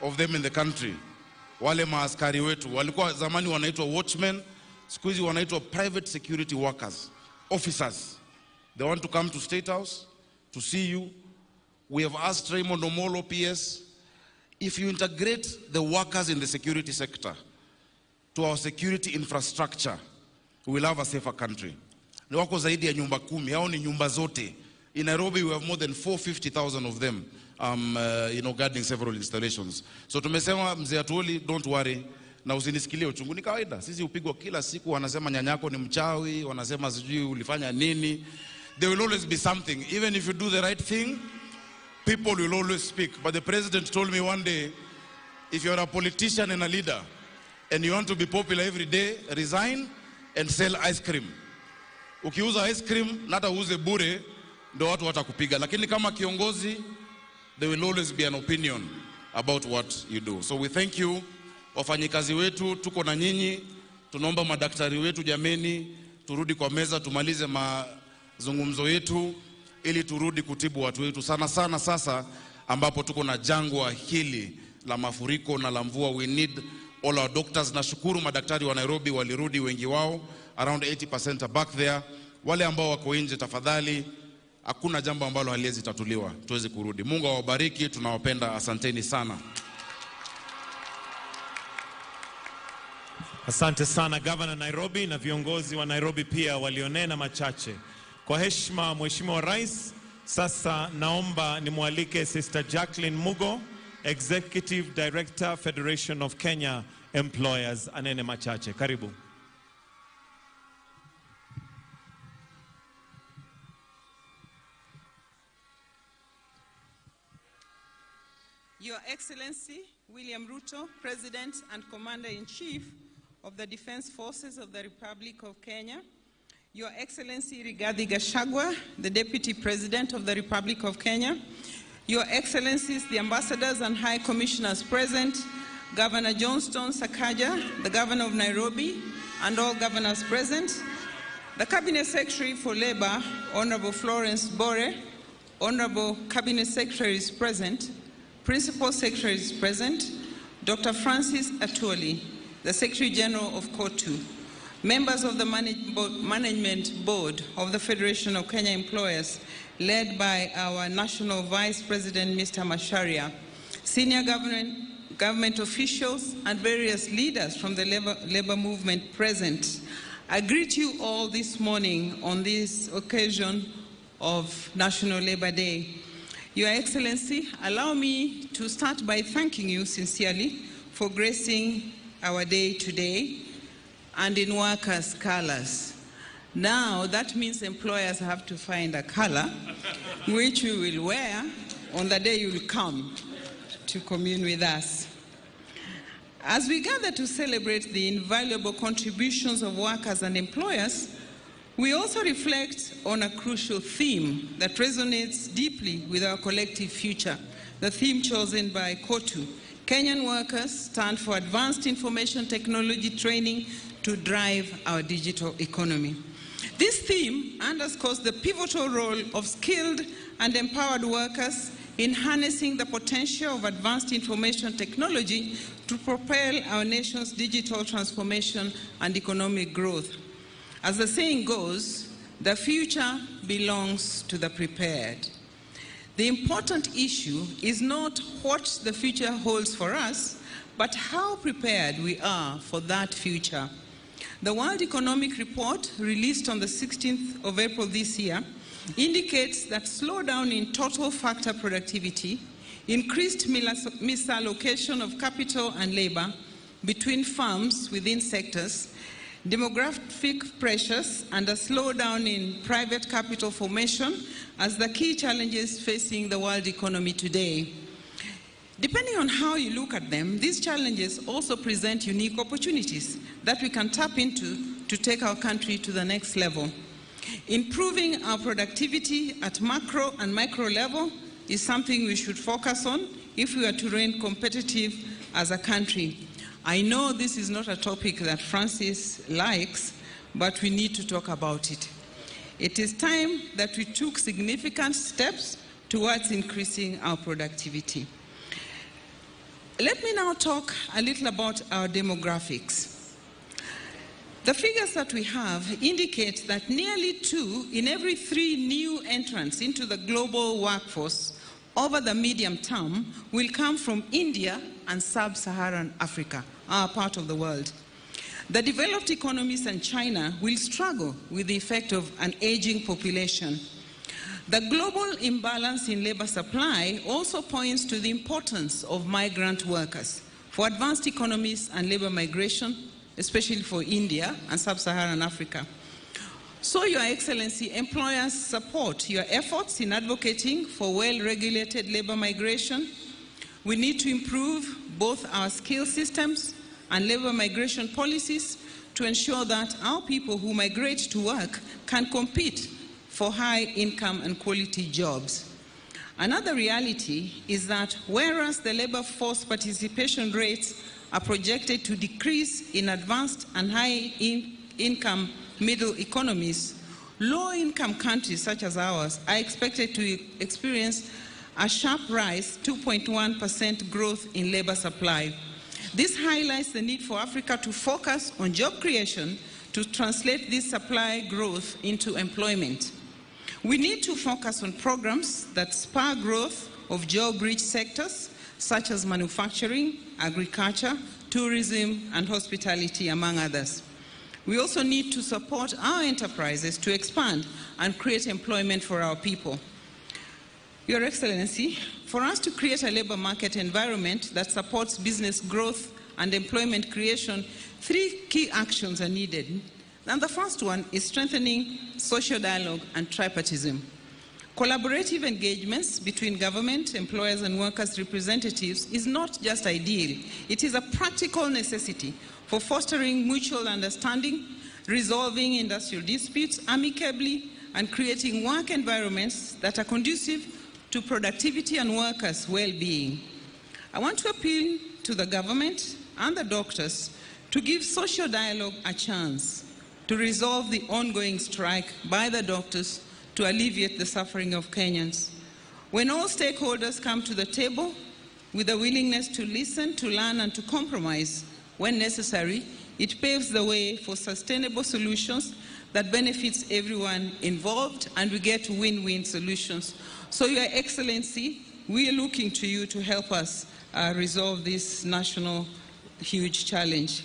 of them in the country. Wale maaskari wetu walikuwa zamani wanaitwa watchmen, siku hizi wanaitwa private security workers, officers. They want to come to State House to see you. We have asked Raymond Omolo, PS, if you integrate the workers in the security sector to our security infrastructure, we will have a safer country. Ni wako zaidi ya nyumba 10, hao ni nyumba zote. In Nairobi we have more than 450,000 of them, guarding several installations. So tumesema mzee Atuoli, don't worry, na usinisikilie uchungu, ni kawaida. Sisi upigwa kila siku, wanasema nyanyako ni mchawi, wanasema sijui ulifanya nini. There will always be something. Even if you do the right thing, people will always speak. But the president told me one day, if you're a politician and a leader, and you want to be popular every day, resign and sell ice cream. Ukiuza ice cream, nata uze bure, ndo watu watakupiga. Lakini kama kiongozi, there will always be an opinion about what you do. So we thank you, wafanyikazi wetu, tuko na nyinyi, tunaomba madaktari wetu jameni, turudi kwa meza, tumalize mazungumzo yetu, ili turudi kutibu watu wetu. Sana sana sasa, ambapo tuko na jangwa hili la mafuriko na la mvua, we need all our doctors. Nashukuru madaktari wa Nairobi walirudi wengi wao, around 80% are back there. Wale ambao wako nje, tafadhali, hakuna jambo ambalo haliwezi tatuliwa, tuweze kurudi. Mungu awabariki, tunawapenda, asanteni sana. Asante sana Governor Nairobi, na viongozi wa Nairobi pia walionena machache. Kwa heshima Mheshimiwa Rais, sasa naomba nimwalike Sister Jacqueline Mugo, Executive Director, Federation of Kenya Employers, anene machache. Karibu. Your Excellency William Ruto, President and Commander-in-Chief of the Defense Forces of the Republic of Kenya, Your Excellency Rigathi Gachagua, the Deputy President of the Republic of Kenya, Your Excellencies, the Ambassadors and High Commissioners present, Governor Johnston Sakaja, the Governor of Nairobi, and all governors present, the Cabinet Secretary for Labor, Honorable Florence Bore, Honorable Cabinet Secretaries present, Principal Secretaries present, Dr. Francis Atuoli, the Secretary General of COTU, members of the Management Board of the Federation of Kenya Employers, led by our National Vice President, Mr. Macharia, senior government officials, and various leaders from the labor movement present. I greet you all this morning on this occasion of National Labor Day. Your Excellency, allow me to start by thanking you sincerely for gracing our day today and in workers' colors. Now that means employers have to find a color which we will wear on the day you will come to commune with us. As we gather to celebrate the invaluable contributions of workers and employers, we also reflect on a crucial theme that resonates deeply with our collective future, the theme chosen by COTU. Kenyan workers stand for advanced information technology training to drive our digital economy. This theme underscores the pivotal role of skilled and empowered workers in harnessing the potential of advanced information technology to propel our nation's digital transformation and economic growth. As the saying goes, the future belongs to the prepared. The important issue is not what the future holds for us, but how prepared we are for that future. The World Economic Report, released on the 16th of April this year, indicates that slowdown in total factor productivity, increased misallocation of capital and labor between firms within sectors, demographic pressures, and a slowdown in private capital formation as the key challenges facing the world economy today. Depending on how you look at them, these challenges also present unique opportunities that we can tap into to take our country to the next level. Improving our productivity at macro and micro level is something we should focus on if we are to remain competitive as a country. I know this is not a topic that Francis likes, but we need to talk about it. It is time that we took significant steps towards increasing our productivity. Let me now talk a little about our demographics. The figures that we have indicate that nearly 2 in every 3 new entrants into the global workforce over the medium term will come from India and sub-Saharan Africa, our part of the world. The developed economies and China will struggle with the effect of an aging population. The global imbalance in labor supply also points to the importance of migrant workers for advanced economies and labor migration, especially for India and sub-Saharan Africa. So, Your Excellency, employers support your efforts in advocating for well-regulated labor migration. We need to improve both our skill systems and labor migration policies to ensure that our people who migrate to work can compete for high income and quality jobs. Another reality is that whereas the labor force participation rates are projected to decrease in advanced and high income middle economies, low-income countries such as ours are expected to experience a sharp rise, 2.1% growth in labor supply. This highlights the need for Africa to focus on job creation to translate this supply growth into employment. We need to focus on programs that spur growth of job-rich sectors such as manufacturing, agriculture, tourism, and hospitality, among others. We also need to support our enterprises to expand and create employment for our people. Your Excellency, for us to create a labor market environment that supports business growth and employment creation, 3 key actions are needed. And the first one is strengthening social dialogue and tripartism. Collaborative engagements between government, employers, and workers' representatives is not just ideal. It is a practical necessity for fostering mutual understanding, resolving industrial disputes amicably, and creating work environments that are conducive to productivity and workers' well-being. I want to appeal to the government and the doctors to give social dialogue a chance to resolve the ongoing strike by the doctors to alleviate the suffering of Kenyans. When all stakeholders come to the table with a willingness to listen, to learn, and to compromise when necessary, it paves the way for sustainable solutions that benefits everyone involved, and we get win-win solutions. So, Your Excellency, we are looking to you to help us resolve this national huge challenge.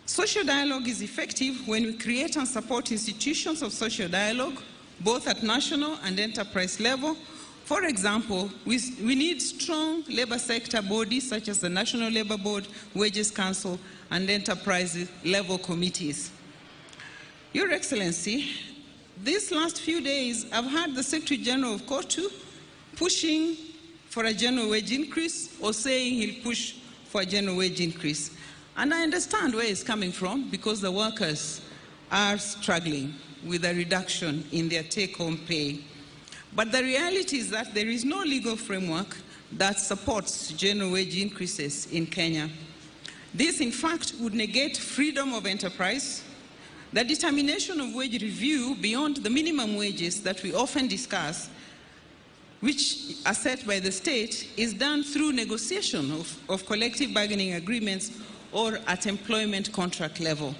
Social dialogue is effective when we create and support institutions of social dialogue, both at national and enterprise level. For example, we need strong labor sector bodies such as the National Labor Board, Wages Council, and enterprise level committees. Your Excellency, these last few days, I've heard the Secretary General of COTU pushing for a general wage increase or saying he'll push for a general wage increase. And I understand where it's coming from, because the workers are struggling with a reduction in their take-home pay. But the reality is that there is no legal framework that supports general wage increases in Kenya. This, in fact, would negate freedom of enterprise. The determination of wage review beyond the minimum wages that we often discuss, which are set by the state, is done through negotiation of collective bargaining agreements or at employment contract level.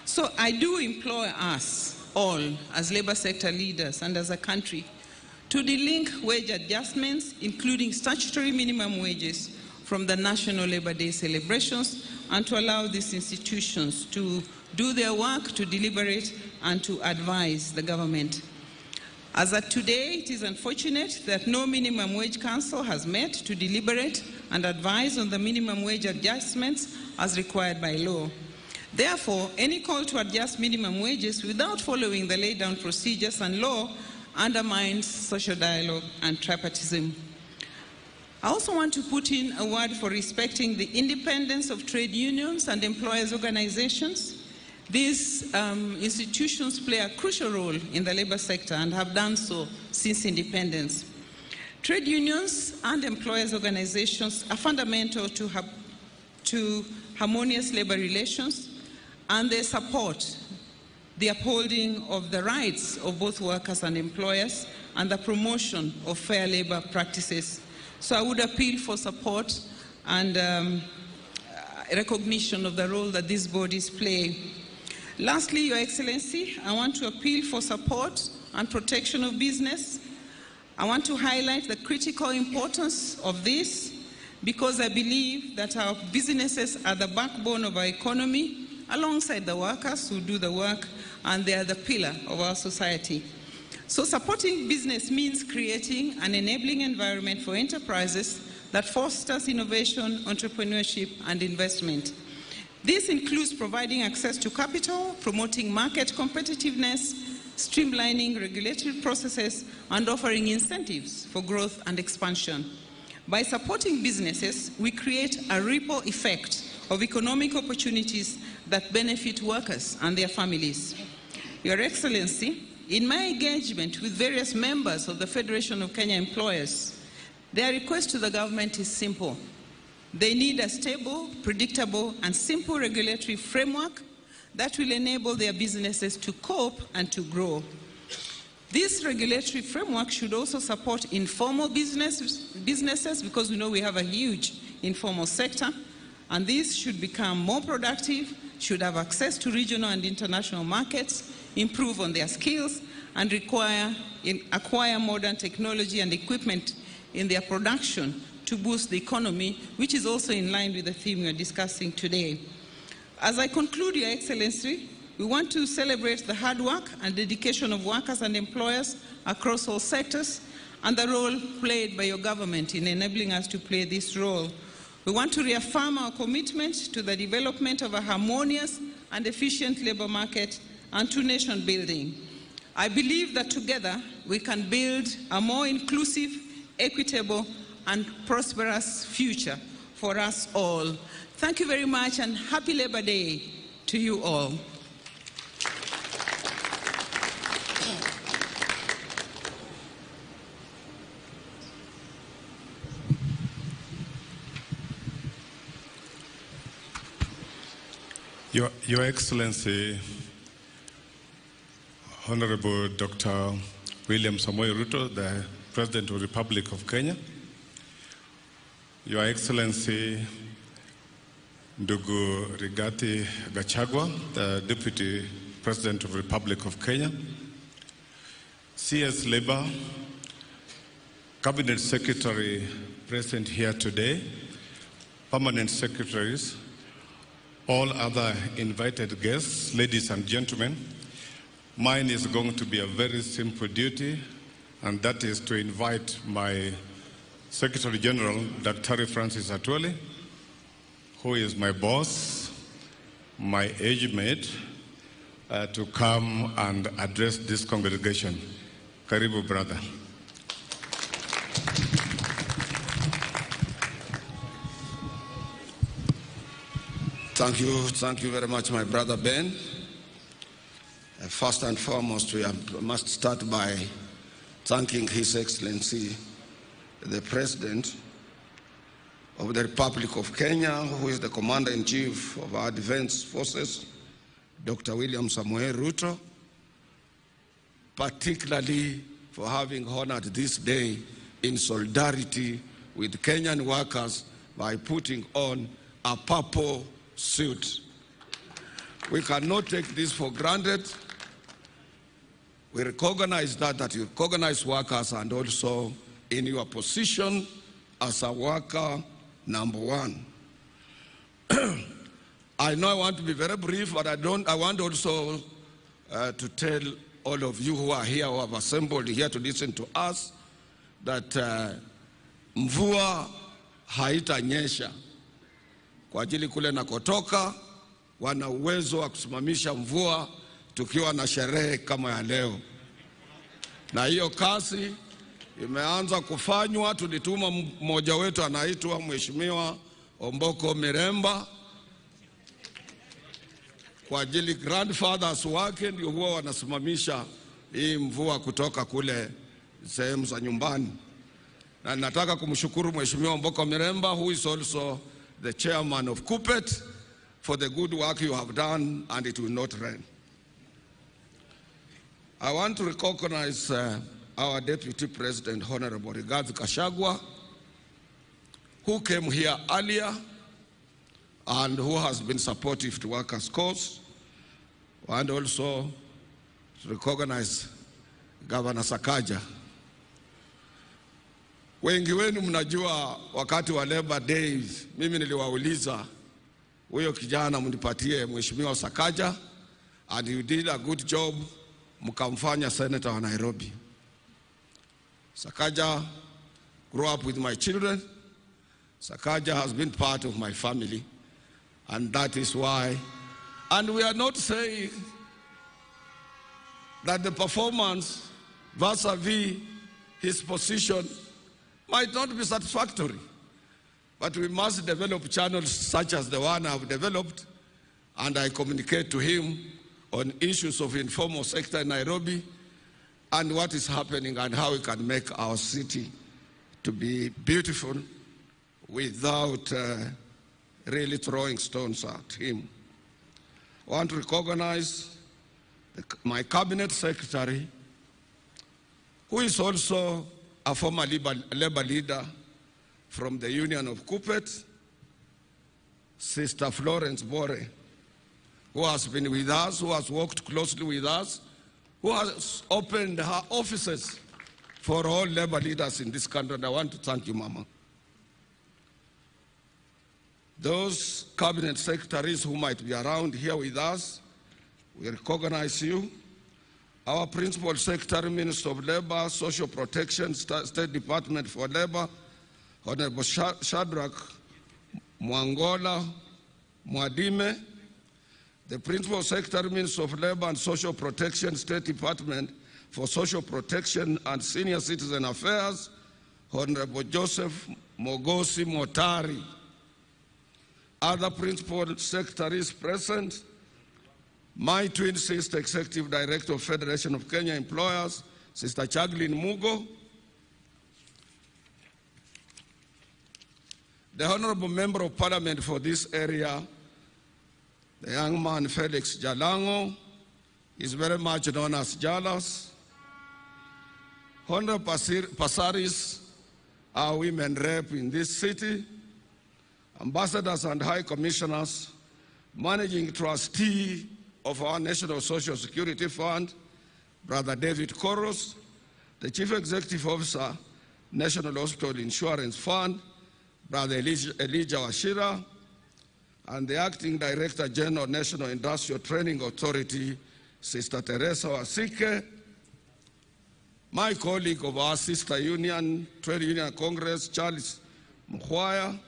So I do implore us all as labor sector leaders and as a country to delink wage adjustments, including statutory minimum wages, from the National Labor Day celebrations, and to allow these institutions to do their work, to deliberate, and to advise the government. As of today, it is unfortunate that no minimum wage council has met to deliberate and advise on the minimum wage adjustments as required by law. Therefore, any call to adjust minimum wages without following the laid down procedures and law undermines social dialogue and tripartism. I also want to put in a word for respecting the independence of trade unions and employers' organizations. These institutions play a crucial role in the labor sector and have done so since independence. Trade unions and employers' organizations are fundamental to harmonious labor relations, and they support the upholding of the rights of both workers and employers and the promotion of fair labor practices. So I would appeal for support and recognition of the role that these bodies play. Lastly, Your Excellency, I want to appeal for support and protection of business. I want to highlight the critical importance of this because I believe that our businesses are the backbone of our economy alongside the workers who do the work, and they are the pillar of our society. So supporting business means creating an enabling environment for enterprises that fosters innovation, entrepreneurship, and investment. This includes providing access to capital, promoting market competitiveness, streamlining regulatory processes, and offering incentives for growth and expansion. By supporting businesses, we create a ripple effect of economic opportunities that benefit workers and their families. Your Excellency, in my engagement with various members of the Federation of Kenya Employers, their request to the government is simple. They need a stable, predictable, and simple regulatory framework that will enable their businesses to cope and to grow. This regulatory framework should also support informal businesses because we know we have a huge informal sector, and these should become more productive, should have access to regional and international markets, improve on their skills, and acquire modern technology and equipment in their production to boost the economy, which is also in line with the theme we are discussing today. As I conclude, Your Excellency, we want to celebrate the hard work and dedication of workers and employers across all sectors and the role played by your government in enabling us to play this role. We want to reaffirm our commitment to the development of a harmonious and efficient labor market and to nation building. I believe that together we can build a more inclusive, equitable, and prosperous future for us all. Thank you very much, and happy Labor Day to you all. Your Excellency, Honorable Dr. William Samoei Ruto, the President of the Republic of Kenya, Your Excellency, Ndugu Rigathi Gachagua, the Deputy President of the Republic of Kenya, CS Labour, Cabinet Secretary present here today, Permanent Secretaries, all other invited guests, ladies and gentlemen, mine is going to be a very simple duty, and that is to invite my Secretary General, Dr. Francis Atwoli, who is my boss, my age mate, to come and address this congregation. Karibu, brother. Thank you very much, my brother Ben. First and foremost, we must start by thanking His Excellency, the President of the Republic of Kenya, who is the Commander-in-Chief of our Defense Forces, Dr. William Samoei Ruto, particularly for having honored this day in solidarity with Kenyan workers by putting on a purple suit. We cannot take this for granted. We recognize that you recognize workers, and also in your position as a worker number one. I know I want to be very brief, but I want also to tell all of you who are here, who have assembled here to listen to us, that mvua haitanyesha. Kwa ajili kule nakotoka, wana uwezo wa kusimamisha mvua tukiwa na sherehe kama ya leo. Na hiyo kazi imeanza kufanywa. Tulituma mmoja wetu anaitwa Mheshimiwa Omboko Miremba kwa ajili grandfathers wake ndio huwa wanasimamisha hii mvua kutoka kule sehemu za nyumbani. Na nataka kumshukuru Mheshimiwa Omboko Miremba, who is also the chairman of KUPPET, for the good work you have done, and it will not rain. I want to recognize our Deputy President, Honorable Rigathi Gachagua, who came here earlier and who has been supportive to workers' cause, and also to recognize Governor Sakaja. Wengi wenu mnajua wakati wa Labor Days, mimi niliwauliza huyo kijana mnipatie Mheshimiwa Sakaja, and you did a good job, mkamfanya senator wa Nairobi. Sakaja grew up with my children. Sakaja has been part of my family, and that is why. And we are not saying that the performance vis-a-vis his position might not be satisfactory, but we must develop channels such as the one I've developed, and I communicate to him on issues of informal sector in Nairobi and what is happening and how we can make our city to be beautiful without really throwing stones at him. I want to recognize my cabinet secretary, who is also a former labor leader from the Union of KUPPET, Sister Florence Bore, who has been with us, who has worked closely with us, who has opened her offices for all labor leaders in this country. And I want to thank you, Mama. Those cabinet secretaries who might be around here with us, we recognize you. Our Principal Secretary, Minister of Labor, Social Protection, State Department for Labor, Honorable Shadrach Mwangola Mwadime, the Principal Secretary, Minister of Labor and Social Protection, State Department for Social Protection and Senior Citizen Affairs, Honorable Joseph Mogosi Motari. Other Principal Secretaries present, my twin sister, Executive Director of Federation of Kenya Employers, Sister Jacqueline Mugo, the Honorable Member of Parliament for this area, the young man Felix Jalango, is very much known as Jalas. Honorable Pasaris, our women rep in this city, ambassadors and high commissioners, managing trustee of our National Social Security Fund, Brother David Koros, the Chief Executive Officer, National Hospital Insurance Fund, Brother Elijah Washira, and the Acting Director General, National Industrial Training Authority, Sister Teresa Wasike, my colleague of our sister union, Trade Union Congress, Charles Mkhwaya,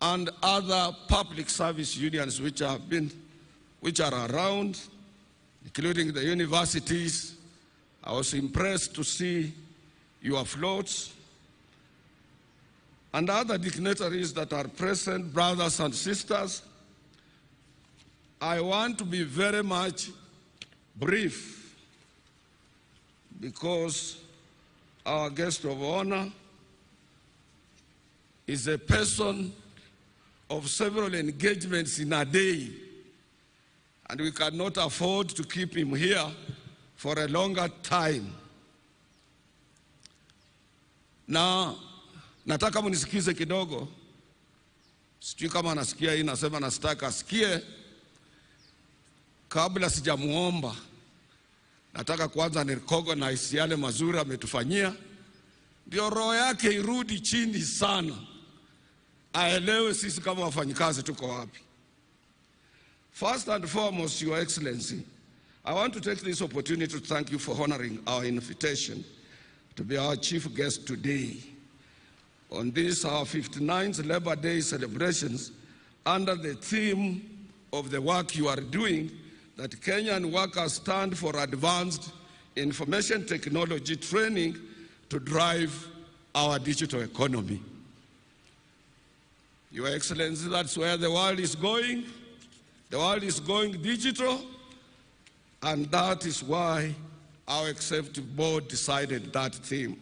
and other public service unions which are around, including the universities. I was impressed to see your floats, and other dignitaries that are present, brothers and sisters. I want to be very much brief because our guest of honor is a person of several engagements in a day, and we cannot afford to keep him here for a longer time. Na nataka munisikize kidogo, sijui kama anasikia hii, nasema nasitaka asikie. Kabla sijamuomba, nataka kwanza ni recognize yale mazuri ametufanyia, ndio roho yake irudi chini sana, aelewe sisi kama wafanyikazi tuko wapi. First and foremost, Your Excellency, I want to take this opportunity to thank you for honoring our invitation to be our chief guest today on this, our 59th Labor Day celebrations, under the theme of the work you are doing, that Kenyan workers stand for advanced information technology training to drive our digital economy. Your Excellency, that's where the world is going. The world is going digital, and that is why our Executive Board decided that theme.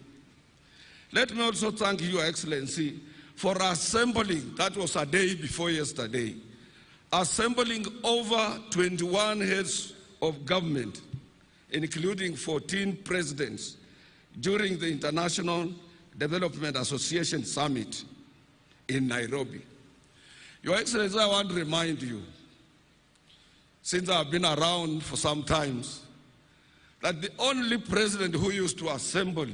Let me also thank Your Excellency for assembling, that was a day before yesterday, assembling over 21 heads of government, including 14 presidents, during the International Development Association Summit in Nairobi. Your Excellency, I want to remind you, since I've been around for some time, that the only president who used to assemble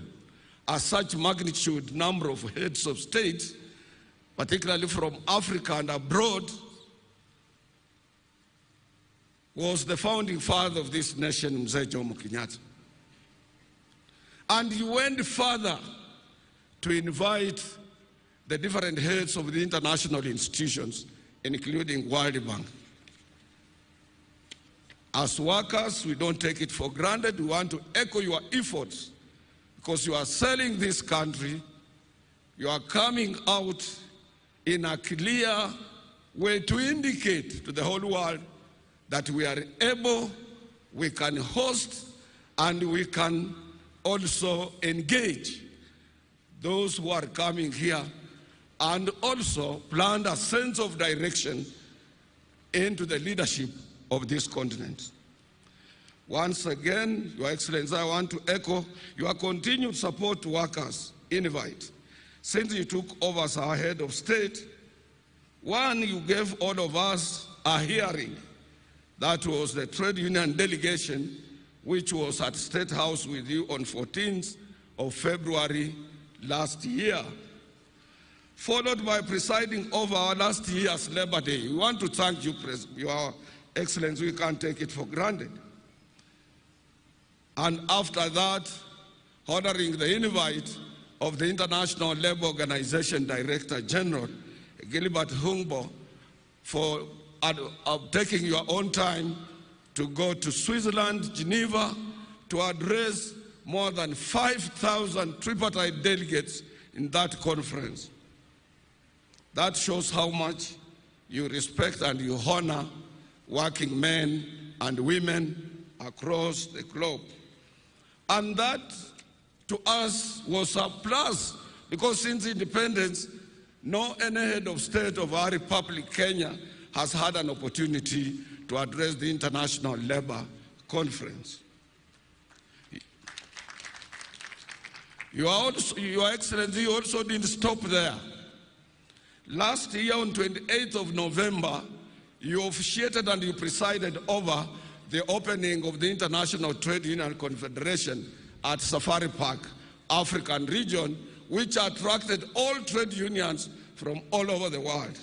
a such magnitude number of heads of state, particularly from Africa and abroad, was the founding father of this nation, Mzee Jomo Kenyatta. And he went further to invite the different heads of the international institutions, including World Bank. As workers, we don't take it for granted. We want to echo your efforts because you are selling this country. You are coming out in a clear way to indicate to the whole world that we are able, we can host, and we can also engage those who are coming here, and also plant a sense of direction into the leadership of this continent. Once again, Your Excellency, I want to echo your continued support to workers, Invite. Since you took over as our head of state, one, you gave all of us a hearing. That was the trade union delegation, which was at State House with you on 14th of February last year, followed by presiding over our last year's Labor Day. We want to thank you, Your Excellency. We can't take it for granted. And after that, honoring the invite of the International Labour Organization Director General, Gilbert Humbo, for taking your own time to go to Switzerland, Geneva, to address more than 5,000 tripartite delegates in that conference. That shows how much you respect and you honor working men and women across the globe. And that, to us, was a plus, because since independence, no any head of state of our republic, Kenya, has had an opportunity to address the International Labour Conference. Your Excellency, you also didn't stop there. Last year, on 28th of November, you officiated and you presided over the opening of the International Trade Union Confederation at Safari Park, African region, which attracted all trade unions from all over the world.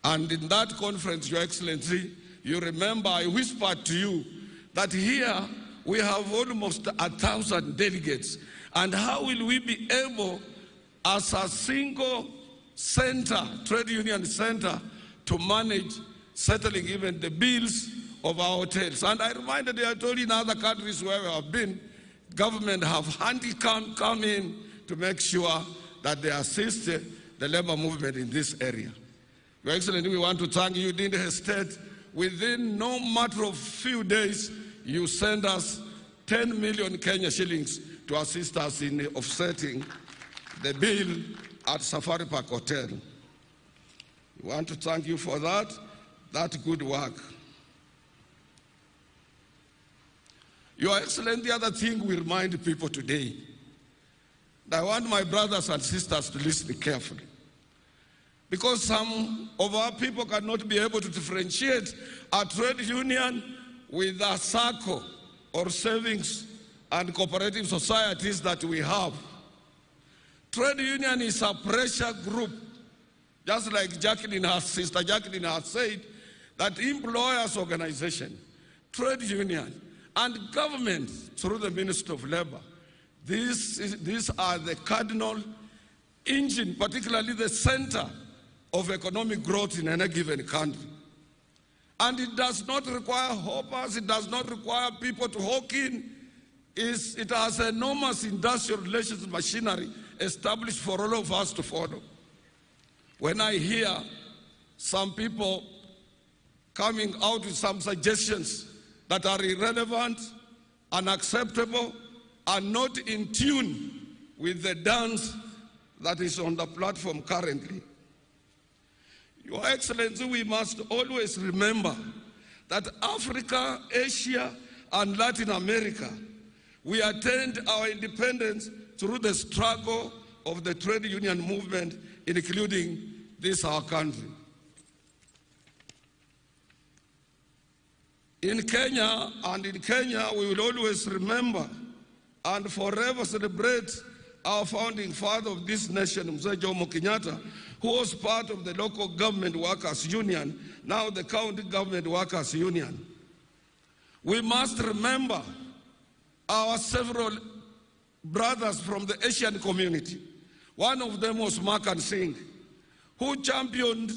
And in that conference, Your Excellency, you remember I whispered to you that here we have almost 1,000 delegates. And how will we be able, as a single center, trade union center, to manage settling even the bills of our hotels? And I reminded you, I told you in other countries where we have been, government have handicap come in to make sure that they assist the labor movement in this area. Your Excellency, we want to thank you. You didn't hesitate. Within no matter of few days, you send us 10 million Kenya shillings to assist us in offsetting the bill at Safari Park Hotel. We want to thank you for that good work. Your Excellency, the other thing we remind people today, I want my brothers and sisters to listen carefully, because some of our people cannot be able to differentiate a trade union with a SACCO or savings and cooperative societies that we have. Trade union is a pressure group, just like Sister Jacqueline has said, that employers organization, trade union, and government through the Ministry of Labor, these are the cardinal engine, particularly the center of economic growth in any given country. And it does not require hoppers, it does not require people to hawk in. It has enormous industrial relations machinery established for all of us to follow. When I hear some people coming out with some suggestions that are irrelevant, unacceptable, and not in tune with the dance that is on the platform currently. Your Excellency, we must always remember that Africa, Asia, and Latin America, we attained our independence through the struggle of the trade union movement, including this our country. In Kenya, we will always remember and forever celebrate our founding father of this nation, Mzee Jomo Kenyatta, who was part of the local government workers union, now the county government workers union. We must remember our several brothers from the Asian community. One of them was Makan Singh, who championed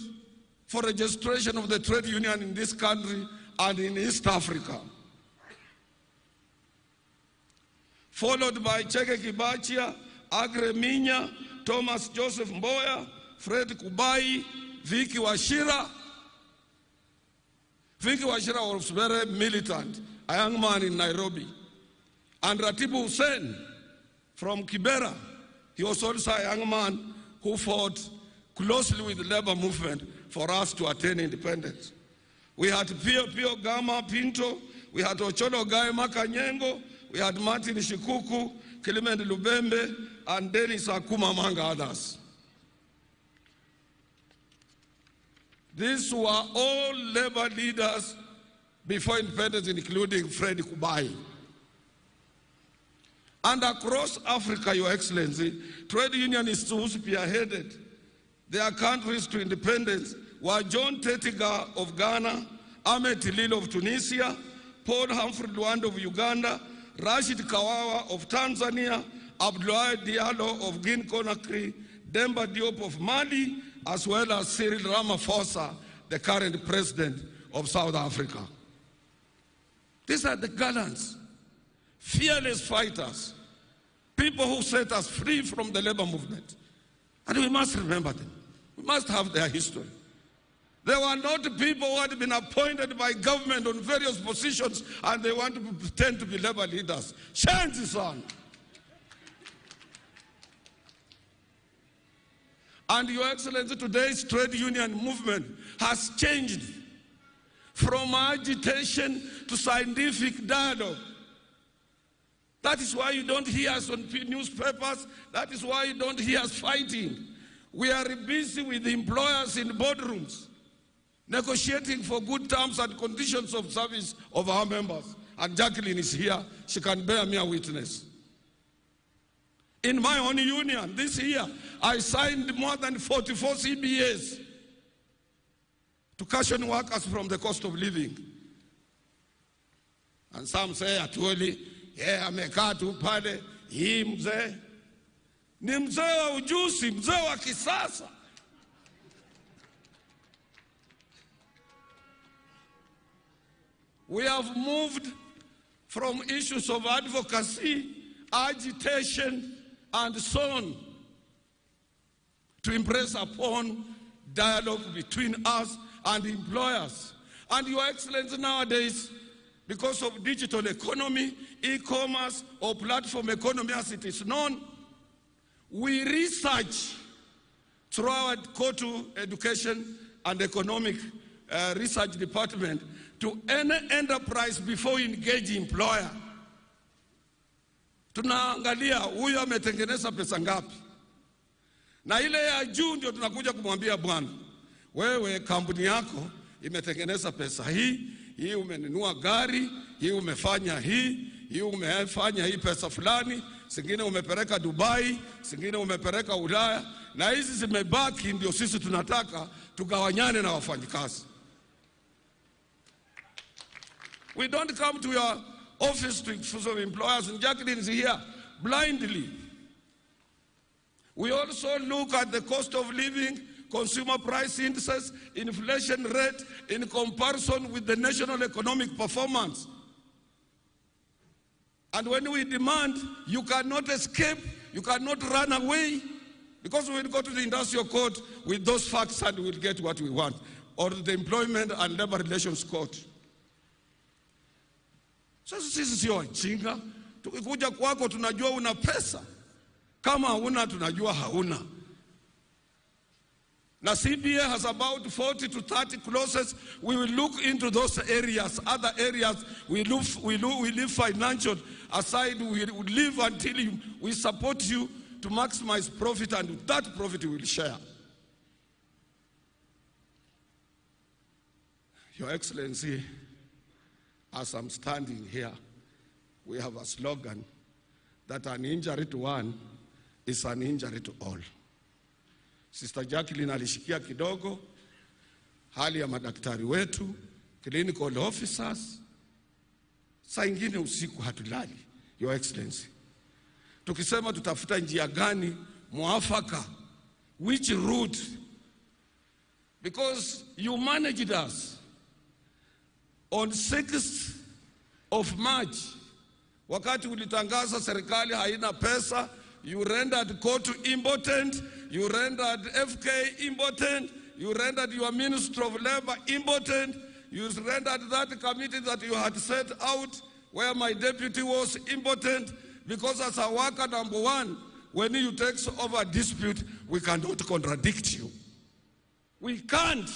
for registration of the trade union in this country and in East Africa. Followed by Cheke Kibachia, Agre Minya, Thomas Joseph Mboya, Fred Kubai, Vicky Wachira. Vicky Wachira was very militant, a young man in Nairobi. And Ratibu Hussein from Kibera, he was also a young man who fought closely with the labor movement for us to attain independence. We had Pio Pio Gama Pinto, we had Ocholo Gai Makanyengo, we had Martin Shikuku, Clement Lubembe, and Dennis Akuma, among others. These were all labor leaders before independence, including Fred Kubai. And across Africa, Your Excellency, trade unionists who spearheaded their countries to independence were John Tetiga of Ghana, Ahmed Tilil of Tunisia, Paul Humphrey Luanda of Uganda, Rashid Kawawa of Tanzania, Abdoulaye Diallo of Guinea-Conakry, Demba Diop of Mali, as well as Cyril Ramaphosa, the current president of South Africa. These are the gallants, fearless fighters, people who set us free from the labor movement. And we must remember them. We must have their history. They were not people who had been appointed by government on various positions and they want to pretend to be labor leaders. Shanzi son. And Your Excellency, today's trade union movement has changed from agitation to scientific dialogue. That is why you don't hear us on newspapers. That is why you don't hear us fighting. We are busy with the employers in boardrooms, negotiating for good terms and conditions of service of our members. And Jacqueline is here. She can bear me a witness. In my own union this year, I signed more than 44 CBAs to cushion workers from the cost of living. And some say, atuoli, amekaa tu pale, hii mzee. Ni mzee wa ujuzi, mzee wa kisasa. We have moved from issues of advocacy, agitation, and so on to impress upon dialogue between us and employers. And Your Excellency, nowadays, because of digital economy, e-commerce, or platform economy as it is known, we research through our Kotu Education and Economic Research Department to any enterprise before we engage employer. Tunaangalia huyo ametengeneza pesa ngapi. Na ile ya juu ndio tunakuja kumwambia bwana, wewe kampuni yako imetengeneza pesa hii, hii umenunua gari, hii umefanya hii umefanya hii pesa fulani, zingine umepeleka Dubai, zingine umepeleka Ulaya, na hizi zimebaki ndio sisi tunataka tugawanyane na wafanyikazi. We don't come to your office to excuse employers, and Jacqueline is here, blindly. We also look at the cost of living, consumer price indices, inflation rate in comparison with the national economic performance. And when we demand, you cannot escape, you cannot run away, because we will go to the industrial court with those facts and we'll get what we want, or the employment and labor relations court. Sasa sisi sio wajinga. Tukikuja kwako tunajua una pesa. Kama hauna tunajua hauna. Now CBA has about 40 to 30 clauses. We will look into those areas. Other areas we leave financial aside. We will live until we support you to maximize profit, and that profit we will share. Your Excellency, as I'm standing here, we have a slogan that an injury to one is an injury to all. Sister Jacqueline alishikia kidogo hali ya madaktari wetu, clinical officers. Saa ingine usiku hatulali, Your Excellency. Tukisema tutafuta njia gani mwafaka, which route, because you managed us on 6th of March, wakati ulitangaza serikali haina pesa, you rendered court impotent, you rendered FK impotent, you rendered your Minister of Labor impotent, you rendered that committee that you had set out where my deputy was impotent, because as a worker number one, when you take over a dispute, we cannot contradict you. We can't.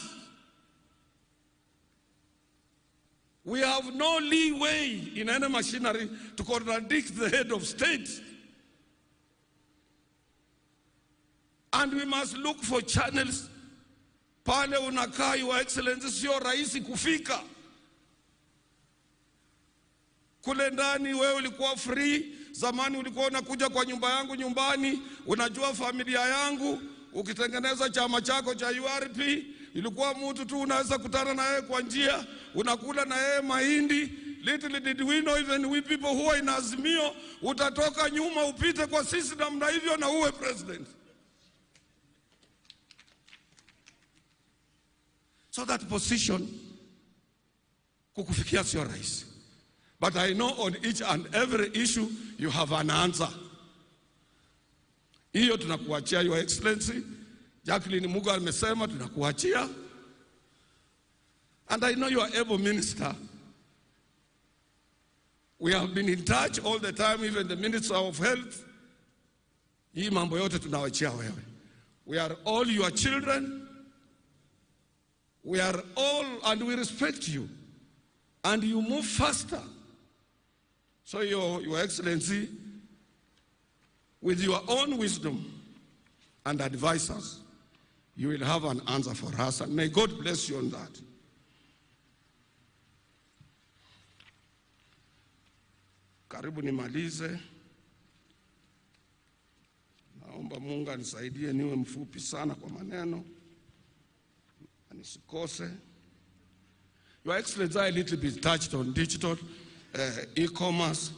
We have no leeway in any machinery to contradict the head of state. And we must look for channels. Pale unakaa, Your Excellency, sio rahisi kufika. Kule ndani wewe ulikuwa free. Zamani ulikuwa unakuja kwa nyumba yangu nyumbani, unajua familia yangu, ukitengeneza chama chako cha URP, ilikuwa mtu tu unaweza kutana na yeye kwa njia, unakula na yeye mahindi. Little did we know, even we people who are in Azimio, utatoka nyuma upite kwa sisi namna hivyo na uwe president. So that position kukufikia sio rahisi. But I know on each and every issue you have an answer. Hiyo tunakuachia, Your Excellency. Jacqueline Mugo amesema tunakuachia. And I know you are able minister. We have been in touch all the time, even the Minister of Health. Hii mambo yote tunawachia wewe. We are all your children. We are all, and we respect you. And you move faster. So Your Excellency, with your own wisdom and advisors, you will have an answer for us, and may God bless you on that. Karibu nimalize. Naomba Mungu anisaidie niwe mfupi sana kwa maneno, nisikose. Your Excellency, I a little bit touched on digital e-commerce,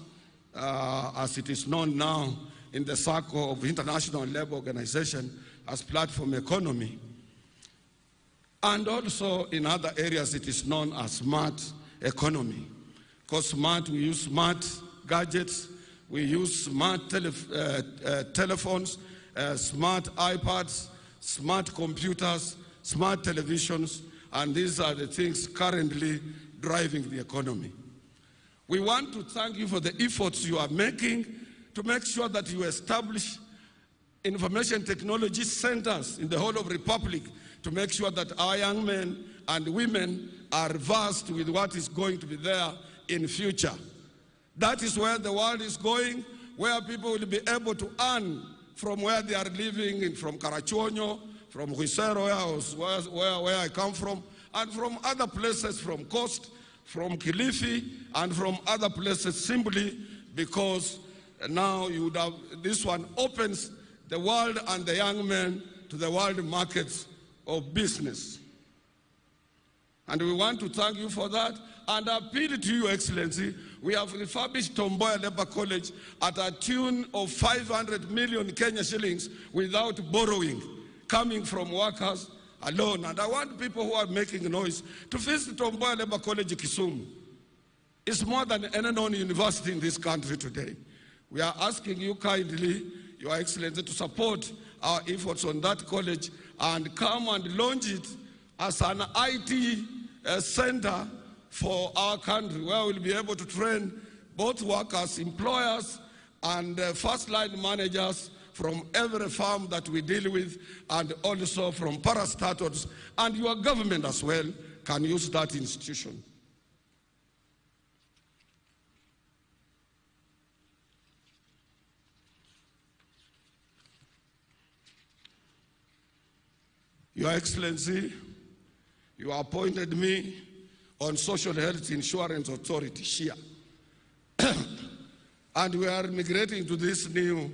as it is known now in the circle of International Labour Organization as platform economy. And also in other areas it is known as smart economy. Because smart, we use smart gadgets, we use smart telephones, smart iPads, smart computers, smart televisions, and these are the things currently driving the economy. We want to thank you for the efforts you are making to make sure that you establish information technology centers in the whole of Republic to make sure that our young men and women are versed with what is going to be there in future. That is where the world is going, where people will be able to earn from where they are living, from Karachuonyo, from Huisero, where I come from, and from other places, from Coast, from Kilifi, and from other places, simply because now you would have, this one opens the world and the young men to the world markets of business. And we want to thank you for that and appeal to you, Excellency. We have refurbished Tomboya Labour College at a tune of 500 million Kenya shillings without borrowing. coming from workers alone. And I want people who are making noise to visit Tom Mboya Labour College, Kisumu. It's more than any known university in this country today. We are asking you kindly, Your Excellency, to support our efforts on that college and come and launch it as an IT center for our country, where we'll be able to train both workers, employers, and first-line managers from every farm that we deal with, and also from parastatals, and your government as well can use that institution. Your Excellency, you appointed me on Social Health Insurance Authority, SHIA. And we are migrating to this new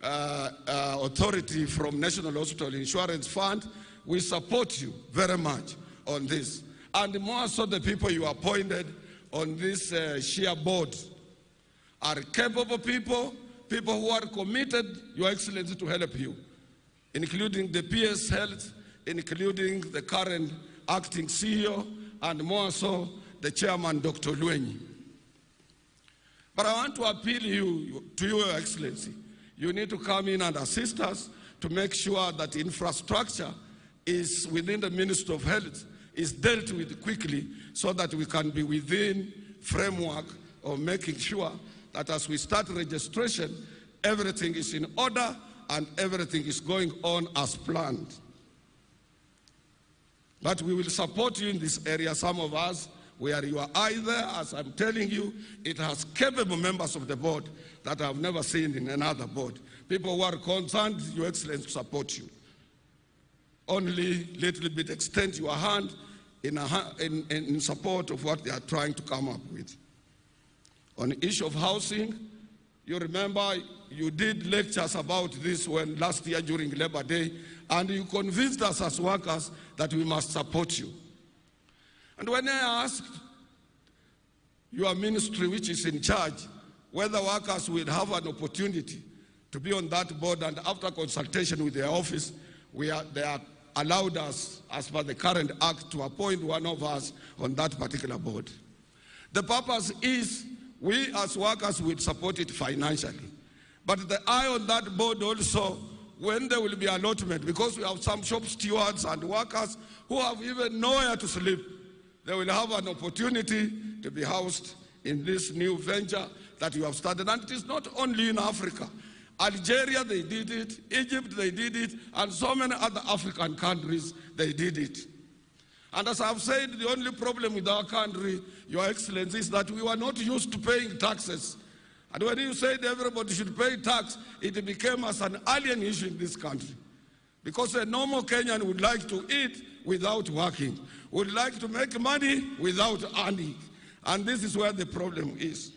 authority from National Hospital Insurance Fund. We support you very much on this. And more so the people you appointed on this SHIA board are capable people, people who are committed, Your Excellency, to help you, including the PS Health, including the current acting CEO, and more so the chairman, Dr. Luenyi. But I want to appeal to you, Your Excellency. You need to come in and assist us to make sure that infrastructure is within the Ministry of Health, is dealt with quickly, so that we can be within framework of making sure that as we start registration, everything is in order and everything is going on as planned. But we will support you in this area. Some of us, where you are either, as I'm telling you, it has capable members of the board that I've never seen in another board. People who are concerned, Your Excellency, to support you. Only little bit extend your hand in support of what they are trying to come up with. On the issue of housing, you remember you did lectures about this when last year during Labor Day, and you convinced us as workers that we must support you. And when I asked your ministry, which is in charge, whether workers will have an opportunity to be on that board, and after consultation with their office, they are allowed us, as per the current act, to appoint one of us on that particular board. The purpose is we as workers will support it financially. But the eye on that board also, when there will be allotment, because we have some shop stewards and workers who have even nowhere to sleep, they will have an opportunity to be housed in this new venture that you have started. And it is not only in Africa. Algeria, they did it. Egypt, they did it. And so many other African countries, they did it. And as I've said, the only problem with our country, Your Excellency, is that we were not used to paying taxes. And when you said everybody should pay tax, it became as an alien issue in this country. Because a normal Kenyan would like to eat without working, would like to make money without earning. And this is where the problem is.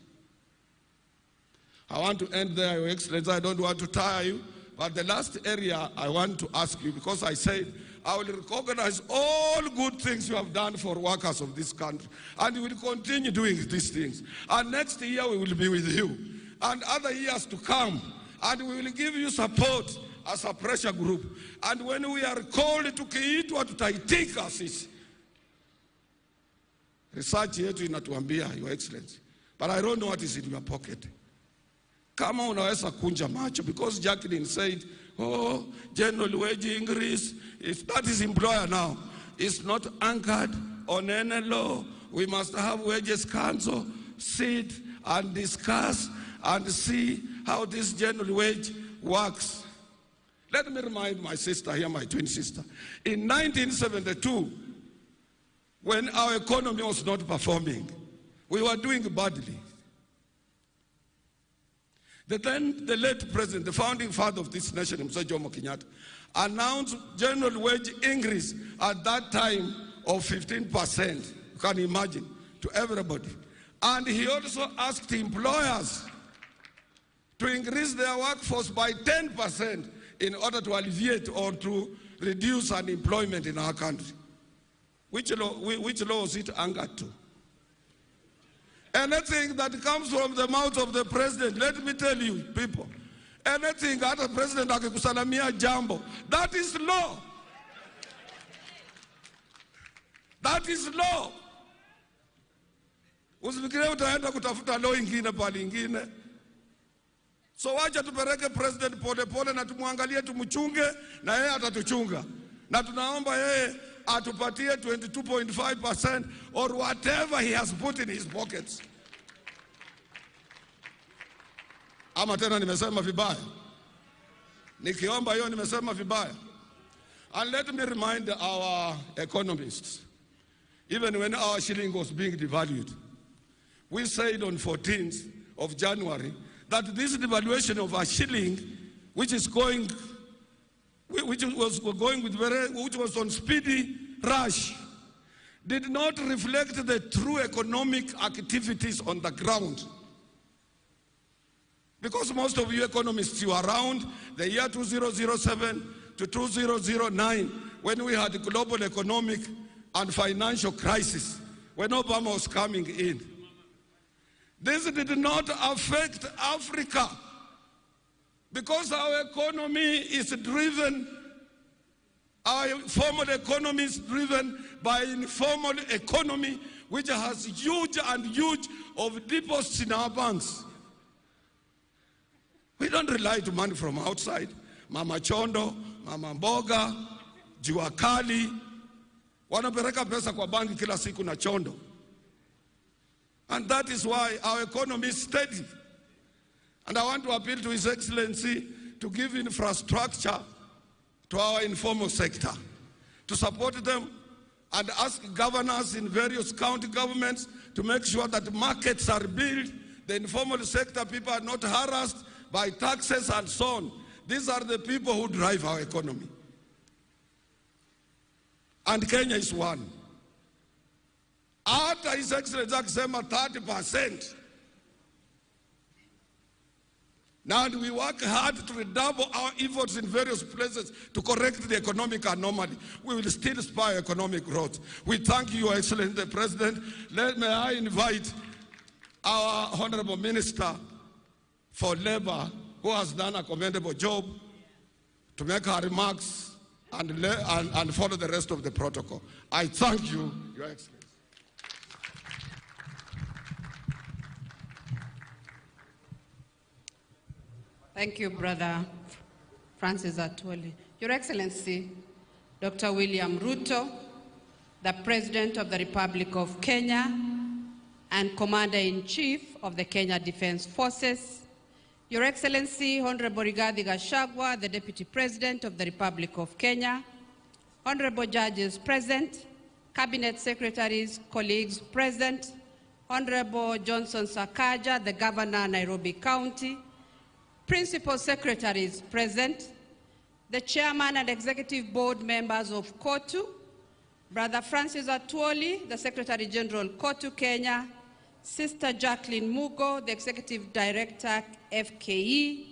I want to end there, Your Excellency. I don't want to tire you. But the last area I want to ask you, because I said I will recognize all good things you have done for workers of this country. And you will continue doing these things. And next year we will be with you. And other years to come. And we will give you support as a pressure group. And when we are called to kiitwa tutaitika sisi. Research yetu inatuambia, Your Excellency. But I don't know what is in your pocket. Kama unaweza kunja macho, because Jacqueline said, oh, general wage increase, if that is employer now, it's not anchored on any law. We must have wages council, sit and discuss and see how this general wage works. Let me remind my sister here, my twin sister. In 1972, when our economy was not performing, we were doing badly. The late president, the founding father of this nation, Mzee Jomo Kenyatta, announced general wage increase at that time of 15%, you can imagine, to everybody. And he also asked employers to increase their workforce by 10% in order to alleviate or to reduce unemployment in our country. Which law is it anchored to? Anything that comes from the mouth of the president, let me tell you, people, anything, hata president akikusalamia jambo. That is law. That is law. Usifikirie utaenda kutafuta law ingine pale ingine. So wacha tupeleke president pole pole na tumwangalie, tumchunge na yeye atatuchunga. Na tunaomba yeye atupatie 22.5% or whatever he has put in his pockets. Ama tena nimesema vibaya? Nikiomba hiyo nimesema vibaya? And let me remind our economists, even when our shilling was being devalued, we said on 14th of January that this devaluation of our shilling, which was on speedy rush, did not reflect the true economic activities on the ground. Because most of you economists, you are around the year 2007 to 2009, when we had a global economic and financial crisis, when Obama was coming in. This did not affect Africa because our economy is driven, our formal economy is driven by informal economy, which has huge of deposits in our banks. We don't rely to money from outside. Mama Chondo, Mama Mboga, Jua Kali, wanapeleka pesa kwa banki kila siku na Chondo. And that is why our economy is steady. And I want to appeal to His Excellency to give infrastructure to our informal sector, to support them and ask governors in various county governments to make sure that markets are built, the informal sector people are not harassed by taxes and so on. These are the people who drive our economy. And Kenya is one. After His Excellency akisema 30%. Now we work hard to redouble our efforts in various places to correct the economic anomaly. We will still spur economic growth. We thank you, Your Excellency, the President. May I invite our Honorable Minister for Labor, who has done a commendable job, to make her remarks and follow the rest of the protocol. I thank you, Your Excellency. Thank you, Brother Francis Atwoli. Your Excellency, Dr. William Ruto, the President of the Republic of Kenya and Commander-in-Chief of the Kenya Defense Forces, Your Excellency, Honorable Rigathi Gachagua, the Deputy President of the Republic of Kenya, Honorable Judges present, Cabinet Secretaries, colleagues present, Honorable Johnson Sakaja, the Governor, Nairobi County, Principal Secretaries present, the Chairman and Executive Board members of KOTU, Brother Francis Atwoli, the Secretary General, KOTU Kenya, Sister Jacqueline Mugo, the Executive Director, FKE,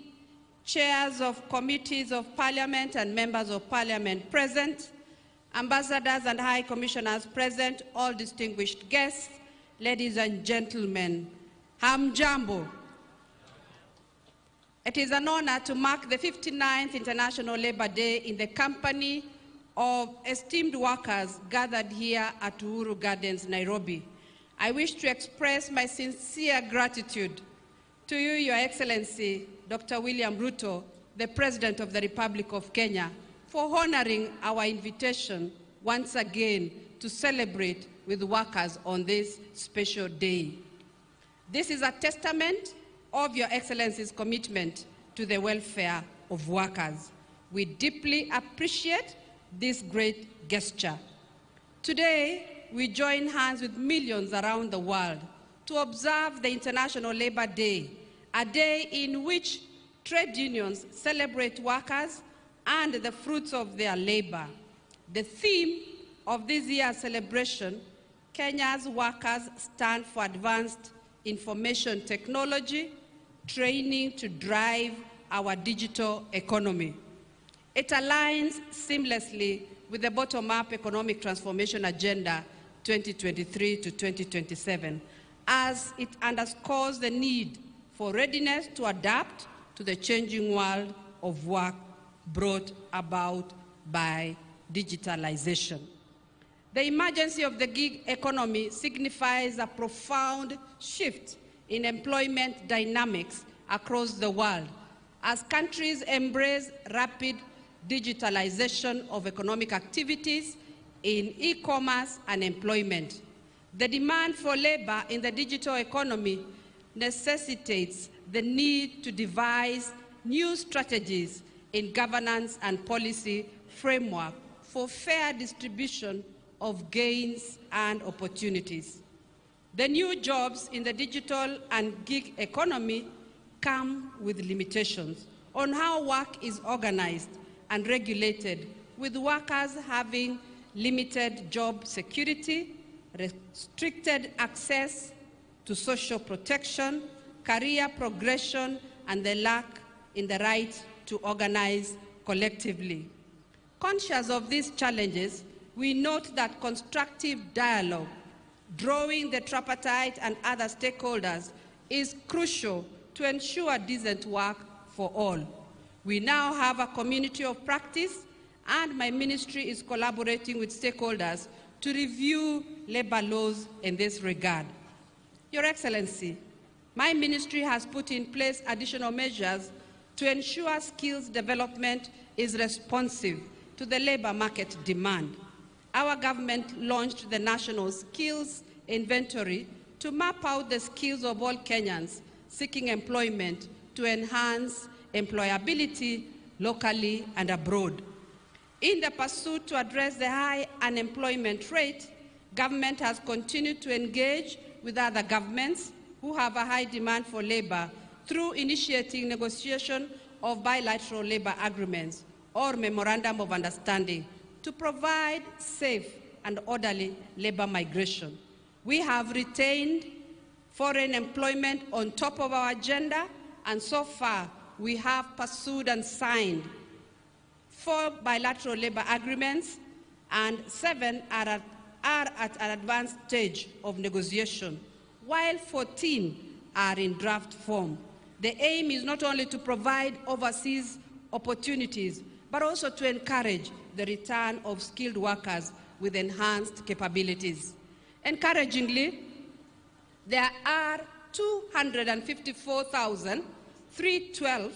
Chairs of Committees of Parliament and Members of Parliament present, Ambassadors and High Commissioners present, all distinguished guests, ladies and gentlemen, Hamjambo. It is an honor to mark the 59th International Labour Day in the company of esteemed workers gathered here at Uhuru Gardens, Nairobi. I wish to express my sincere gratitude to you, Your Excellency, Dr. William Ruto, the President of the Republic of Kenya, for honoring our invitation once again to celebrate with workers on this special day. This is a testament of Your Excellency's commitment to the welfare of workers. We deeply appreciate this great gesture. Today, we join hands with millions around the world to observe the International Labour Day, a day in which trade unions celebrate workers and the fruits of their labor. The theme of this year's celebration, Kenya's workers stand for advanced information technology, training to drive our digital economy. It aligns seamlessly with the bottom-up economic transformation agenda 2023 to 2027, as it underscores the need for readiness to adapt to the changing world of work brought about by digitalization. The emergence of the gig economy signifies a profound shift in employment dynamics across the world as countries embrace rapid digitalization of economic activities in e-commerce and employment. The demand for labor in the digital economy necessitates the need to devise new strategies in governance and policy framework for fair distribution of gains and opportunities. The new jobs in the digital and gig economy come with limitations on how work is organized and regulated, with workers having limited job security, restricted access to social protection, career progression, and the lack in the right to organize collectively. Conscious of these challenges, we note that constructive dialogue, drawing the tripartite and other stakeholders, is crucial to ensure decent work for all. We now have a community of practice, and my ministry is collaborating with stakeholders to review labor laws in this regard. Your Excellency, my ministry has put in place additional measures to ensure skills development is responsive to the labor market demand. Our government launched the National Skills Inventory to map out the skills of all Kenyans seeking employment to enhance employability locally and abroad. In the pursuit to address the high unemployment rate, government has continued to engage with other governments who have a high demand for labor through initiating negotiation of bilateral labor agreements or memorandum of understanding to provide safe and orderly labor migration. We have retained foreign employment on top of our agenda, and so far we have pursued and signed 4 bilateral labor agreements, and 7 are at an advanced stage of negotiation, while 14 are in draft form. The aim is not only to provide overseas opportunities, but also to encourage the return of skilled workers with enhanced capabilities. Encouragingly, there are 254,312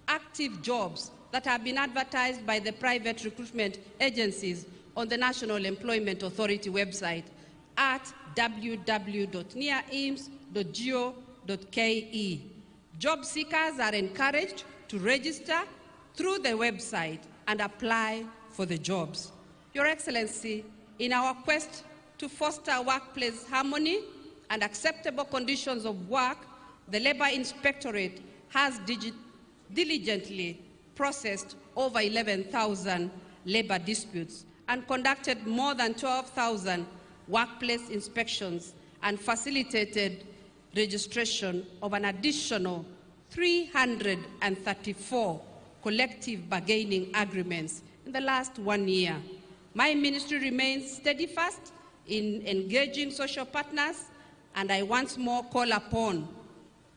active jobs that have been advertised by the private recruitment agencies on the National Employment Authority website at www.neaims.go.ke. Job seekers are encouraged to register through the website and apply for the jobs. Your Excellency, in our quest to foster workplace harmony and acceptable conditions of work, the Labor Inspectorate has diligently processed over 11,000 labor disputes and conducted more than 12,000 workplace inspections and facilitated registration of an additional 334 collective bargaining agreements in the last 1 year. My ministry remains steadfast in engaging social partners, and I once more call upon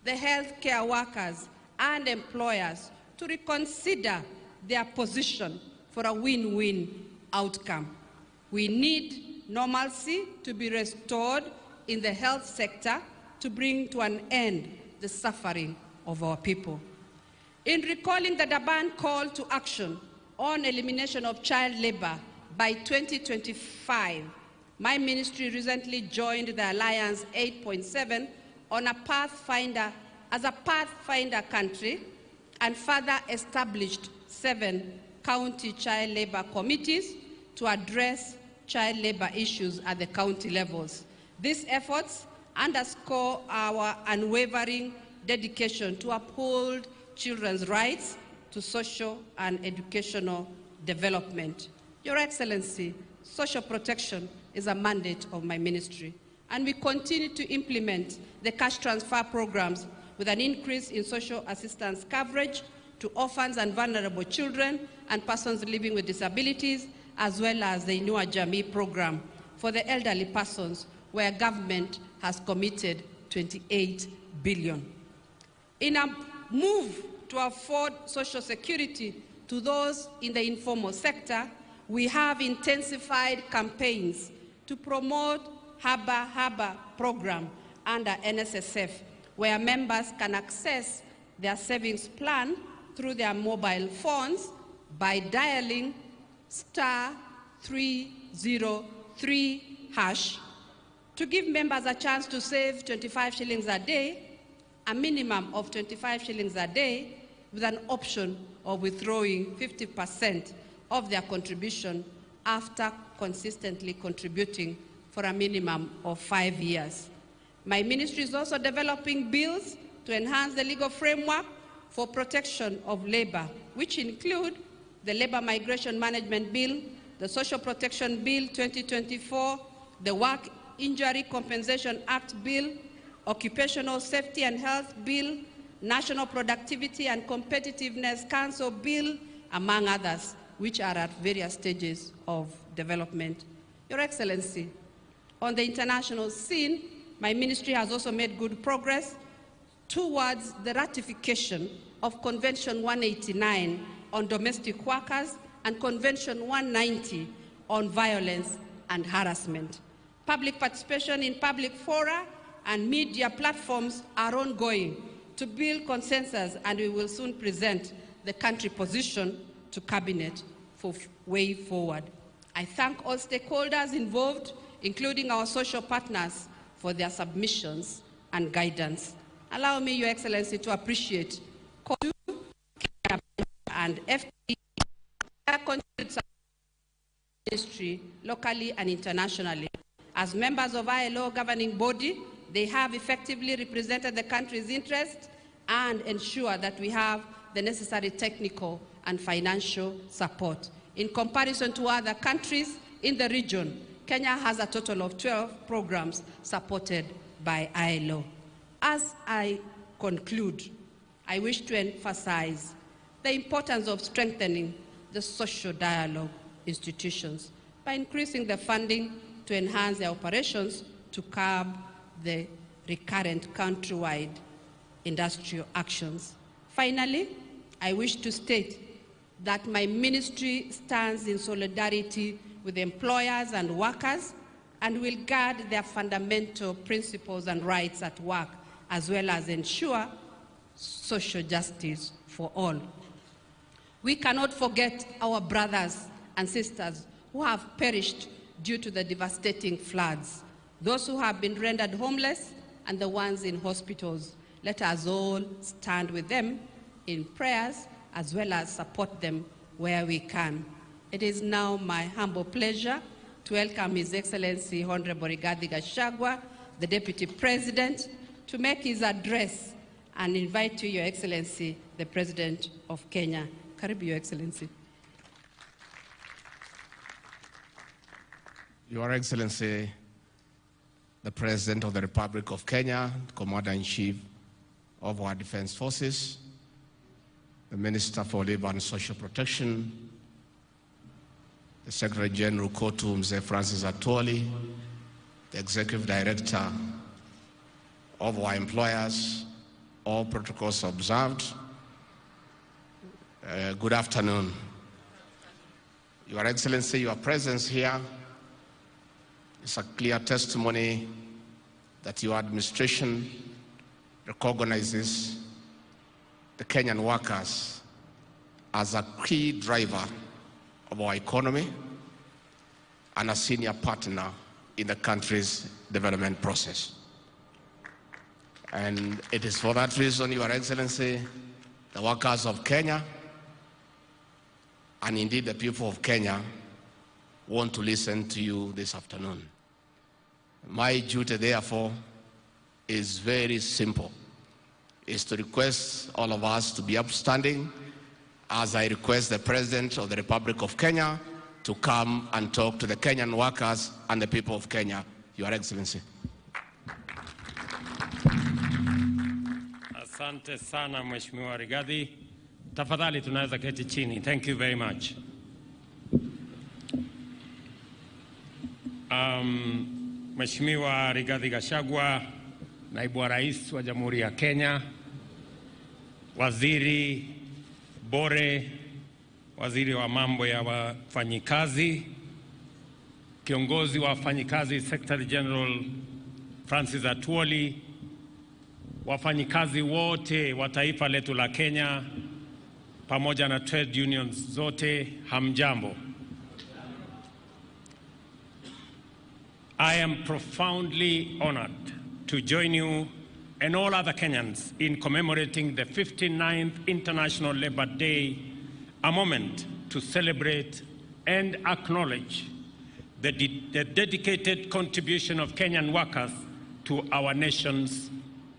the healthcare workers and employers to reconsider their position for a win-win outcome. We need normalcy to be restored in the health sector to bring to an end the suffering of our people. In recalling the Durban call to action on elimination of child labor by 2025, my ministry recently joined the Alliance 8.7 on a pathfinder as a pathfinder country, and further established 7 county child labor committees to address child labor issues at the county levels. These efforts underscore our unwavering dedication to uphold children's rights to social and educational development. Your Excellency, social protection is a mandate of my ministry, and we continue to implement the cash transfer programs with an increase in social assistance coverage to orphans and vulnerable children and persons living with disabilities, as well as the Inua Jamii program for the elderly persons, where government has committed 28 billion. In a move to afford social security to those in the informal sector, we have intensified campaigns to promote Haba Haba program under NSSF, where members can access their savings plan through their mobile phones by dialing *303# to give members a chance to save 25 shillings a day, a minimum of 25 shillings a day, with an option of withdrawing 50% of their contribution after consistently contributing for a minimum of 5 years. My ministry is also developing bills to enhance the legal framework for protection of labor, which include the Labor Migration Management Bill, the Social Protection Bill 2024, the Work Injury Compensation Act Bill, Occupational Safety and Health Bill, National Productivity and Competitiveness Council Bill, among others, which are at various stages of development. Your Excellency, on the international scene, my ministry has also made good progress towards the ratification of Convention 189 on domestic workers and Convention 190 on violence and harassment. Public participation in public fora and media platforms are ongoing to build consensus, and we will soon present the country position to Cabinet for way forward. I thank all stakeholders involved, including our social partners, for their submissions and guidance. Allow me, Your Excellency, to appreciate COTU and FP ministry locally and internationally. As members of ILO governing body, they have effectively represented the country's interests and ensure that we have the necessary technical and financial support. In comparison to other countries in the region, Kenya has a total of 12 programs supported by ILO. As I conclude, I wish to emphasize the importance of strengthening the social dialogue institutions by increasing the funding to enhance their operations to curb the recurrent countrywide industrial actions. Finally, I wish to state that my ministry stands in solidarity with employers and workers and will guard their fundamental principles and rights at work, as well as ensure social justice for all. We cannot forget our brothers and sisters who have perished due to the devastating floods, those who have been rendered homeless, and the ones in hospitals. Let us all stand with them in prayers as well as support them where we can. It is now my humble pleasure to welcome His Excellency Honorable Rigathi Gachagua, the Deputy President, to make his address and invite you, Your Excellency, the President of Kenya. Karibu, Your Excellency. Your Excellency, the President of the Republic of Kenya, Commander-in-Chief of our Defense Forces, the Minister for Labor and Social Protection, the Secretary General COTU, Mzee Francis Atwoli, the Executive Director of our employers, all protocols observed. Good afternoon. Your Excellency, your presence here is a clear testimony that your administration recognizes the Kenyan workers as a key driver of our economy and a senior partner in the country's development process. And it is for that reason, Your Excellency, the workers of Kenya, and indeed the people of Kenya, want to listen to you this afternoon. My duty, therefore, is very simple, is to request all of us to be upstanding as I request the President of the Republic of Kenya to come and talk to the Kenyan workers and the people of Kenya. Your Excellency. Asante sana Mheshimiwa Rigathi. Tafadhali tunaweza keti chini. Thank you very much. Mheshimiwa Rigathi Gachagua, Naibu wa Rais wa Jamhuri ya Kenya, Waziri Bore, waziri wa mambo ya wafanyikazi, kiongozi wa wafanyikazi Secretary General Francis Atwoli, wafanyikazi wote wa taifa letu la Kenya pamoja na trade unions zote, hamjambo. I am profoundly honored to join you and all other Kenyans in commemorating the 59th International Labour Day, a moment to celebrate and acknowledge the dedicated contribution of Kenyan workers to our nation's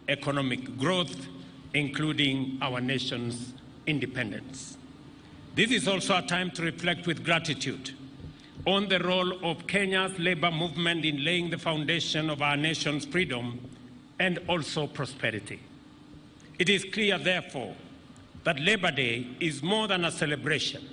economic growth, including our nation's independence. This is also a time to reflect with gratitude on the role of Kenya's labor movement in laying the foundation of our nation's freedom and also prosperity. It is clear, therefore, that Labor Day is more than a celebration.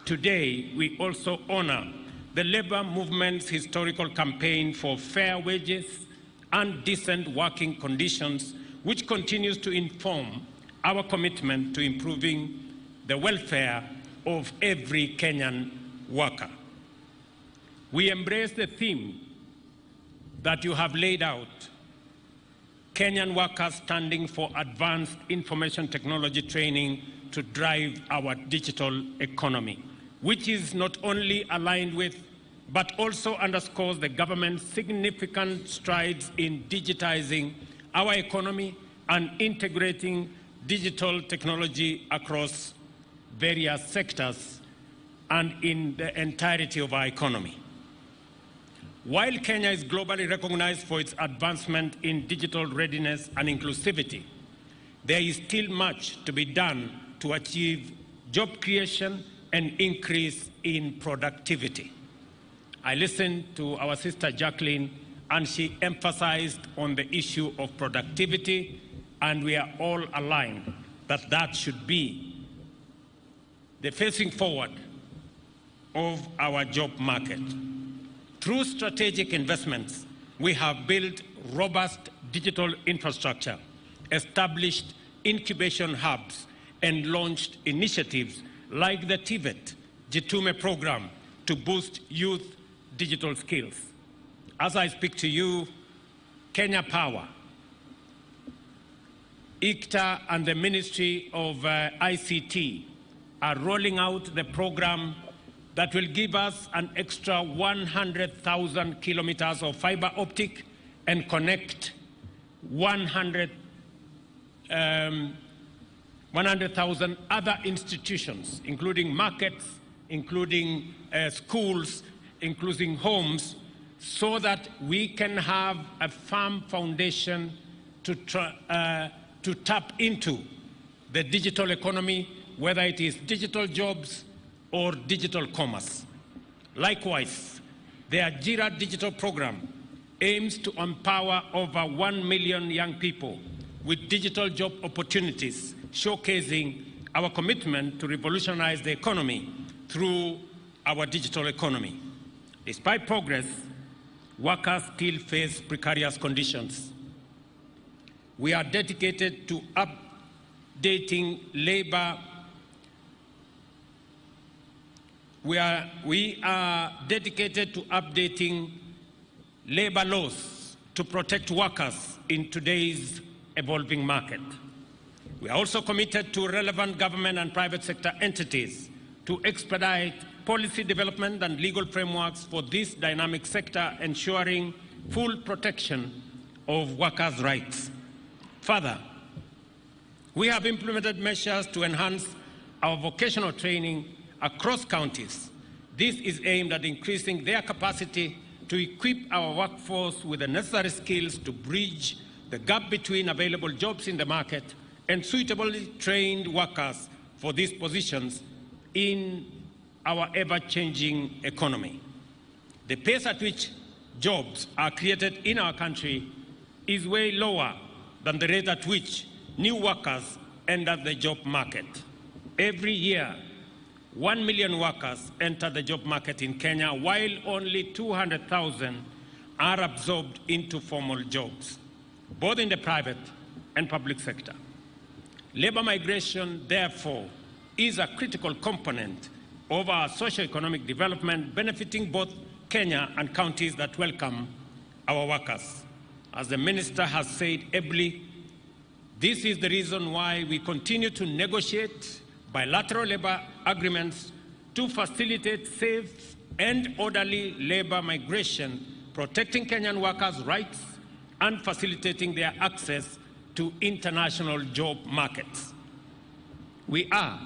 Today, we also honor the labor movement's historical campaign for fair wages and decent working conditions, which continues to inform our commitment to improving the welfare of every Kenyan worker. We embrace the theme that you have laid out, Kenyan workers standing for advanced information technology training to drive our digital economy, which is not only aligned with, but also underscores the government's significant strides in digitizing our economy and integrating digital technology across various sectors and in the entirety of our economy. While Kenya is globally recognized for its advancement in digital readiness and inclusivity, there is still much to be done to achieve job creation and increase in productivity. I listened to our sister Jacqueline, and she emphasized on the issue of productivity, and we are all aligned that that should be the facing forward of our job market. Through strategic investments, we have built robust digital infrastructure, established incubation hubs, and launched initiatives like the TVET Jitume program to boost youth digital skills. As I speak to you, Kenya Power, ICTA, and the Ministry of ICT are rolling out the program that will give us an extra 100,000 kilometers of fiber optic and connect 100,000 other institutions, including markets, including schools, including homes, so that we can have a firm foundation to tap into the digital economy, whether it is digital jobs or digital commerce. Likewise, the Ajira digital program aims to empower over 1 million young people with digital job opportunities, showcasing our commitment to revolutionize the economy through our digital economy. Despite progress, workers still face precarious conditions. We are dedicated to updating labor. We are dedicated to updating labor laws to protect workers in today's evolving market. We are also committed to relevant government and private sector entities to expedite policy development and legal frameworks for this dynamic sector, ensuring full protection of workers' rights. Further, we have implemented measures to enhance our vocational training across counties. This is aimed at increasing their capacity to equip our workforce with the necessary skills to bridge the gap between available jobs in the market and suitably trained workers for these positions in our ever-changing economy. The pace at which jobs are created in our country is way lower than the rate at which new workers enter the job market. Every year, 1 million workers enter the job market in Kenya, while only 200,000 are absorbed into formal jobs, both in the private and public sector. Labor migration, therefore, is a critical component of our socio-economic development, benefiting both Kenya and counties that welcome our workers. As the Minister has said ably, this is the reason why we continue to negotiate bilateral labor agreements to facilitate safe and orderly labor migration, protecting Kenyan workers' rights and facilitating their access to international job markets. We are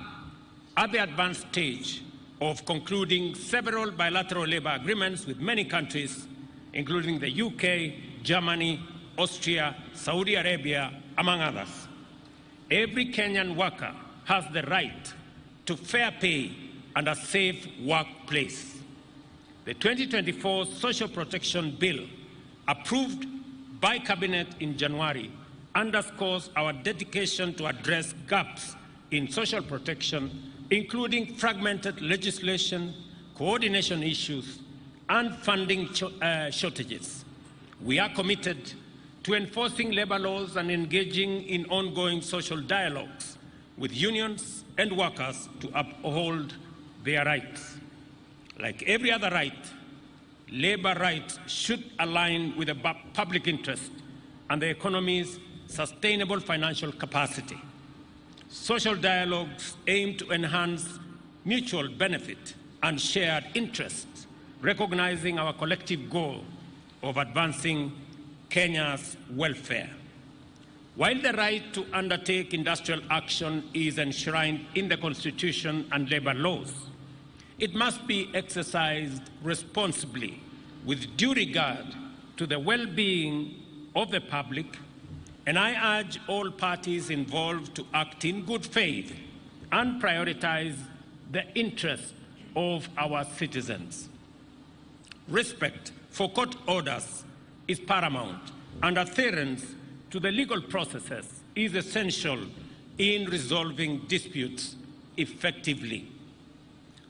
at the advanced stage of concluding several bilateral labor agreements with many countries, including the UK, Germany, Austria, Saudi Arabia, among others. Every Kenyan worker has the right to fair pay and a safe workplace. The 2024 Social Protection Bill, approved by Cabinet in January, underscores our dedication to address gaps in social protection, including fragmented legislation, coordination issues, and funding shortages. We are committed to enforcing labor laws and engaging in ongoing social dialogues with unions and workers to uphold their rights. Like every other right, labor rights should align with the public interest and the economy's sustainable financial capacity. Social dialogues aim to enhance mutual benefit and shared interests, recognizing our collective goal of advancing Kenya's welfare. While the right to undertake industrial action is enshrined in the Constitution and labor laws, it must be exercised responsibly with due regard to the well-being of the public, and I urge all parties involved to act in good faith and prioritize the interests of our citizens. Respect for court orders is paramount, and adherence to the legal processes is essential in resolving disputes effectively.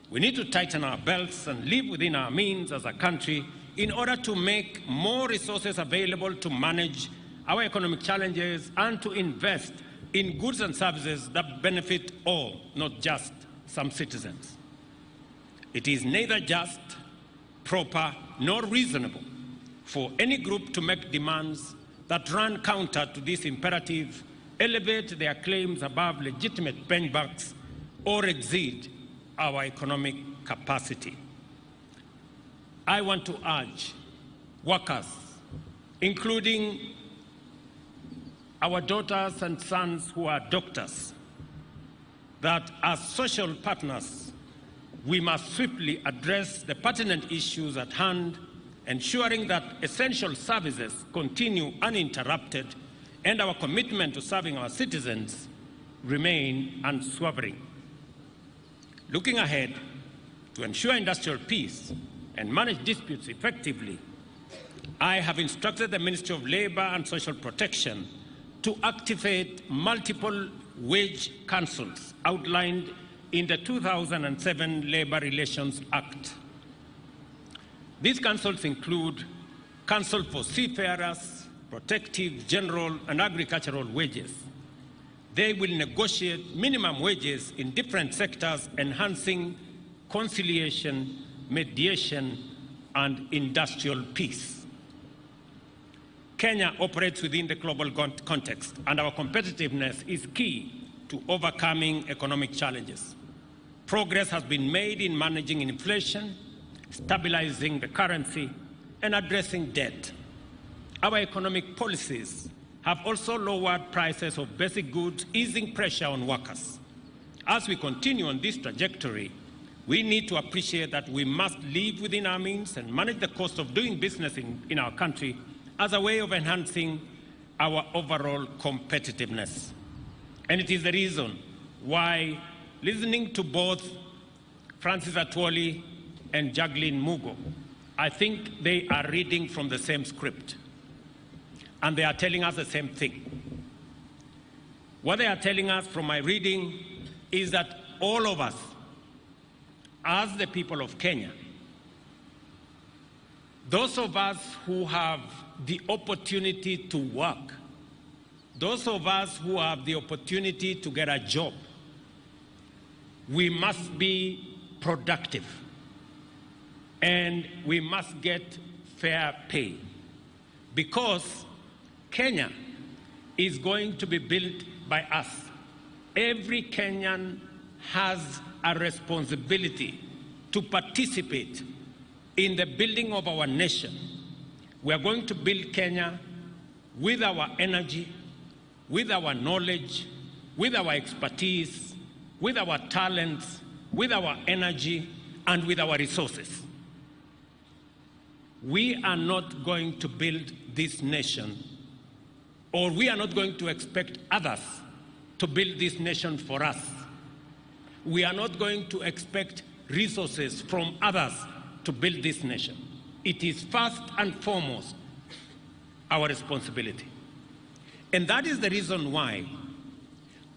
We need to tighten our belts and live within our means as a country in order to make more resources available to manage our economic challenges and to invest in goods and services that benefit all, not just some citizens. It is neither just, proper, nor reasonable for any group to make demands that run counter to this imperative, elevate their claims above legitimate benchmarks, or exceed our economic capacity. I want to urge workers, including our daughters and sons who are doctors, that as social partners, we must swiftly address the pertinent issues at hand, ensuring that essential services continue uninterrupted and our commitment to serving our citizens remain unswerving. Looking ahead, to ensure industrial peace and manage disputes effectively, I have instructed the Ministry of Labor and Social Protection to activate multiple wage councils outlined in the 2007 Labor Relations Act. These councils include Council for Seafarers, Protective, General, and Agricultural Wages. They will negotiate minimum wages in different sectors, enhancing conciliation, mediation, and industrial peace. Kenya operates within the global context, and our competitiveness is key to overcoming economic challenges. Progress has been made in managing inflation, stabilizing the currency, and addressing debt. Our economic policies have also lowered prices of basic goods, easing pressure on workers. As we continue on this trajectory, we need to appreciate that we must live within our means and manage the cost of doing business in our country as a way of enhancing our overall competitiveness. And it is the reason why, listening to both Francis Atwoli and Jacqueline Mugo, I think they are reading from the same script, and they are telling us the same thing. What they are telling us from my reading is that all of us, as the people of Kenya, those of us who have the opportunity to work, those of us who have the opportunity to get a job, we must be productive and we must get fair pay, because Kenya is going to be built by us. Every Kenyan has a responsibility to participate in the building of our nation. We are going to build Kenya with our energy, with our knowledge, with our expertise, with our talents, with our energy, and with our resources. We are not going to build this nation, or we are not going to expect others to build this nation for us. We are not going to expect resources from others to build this nation. It is first and foremost our responsibility. And that is the reason why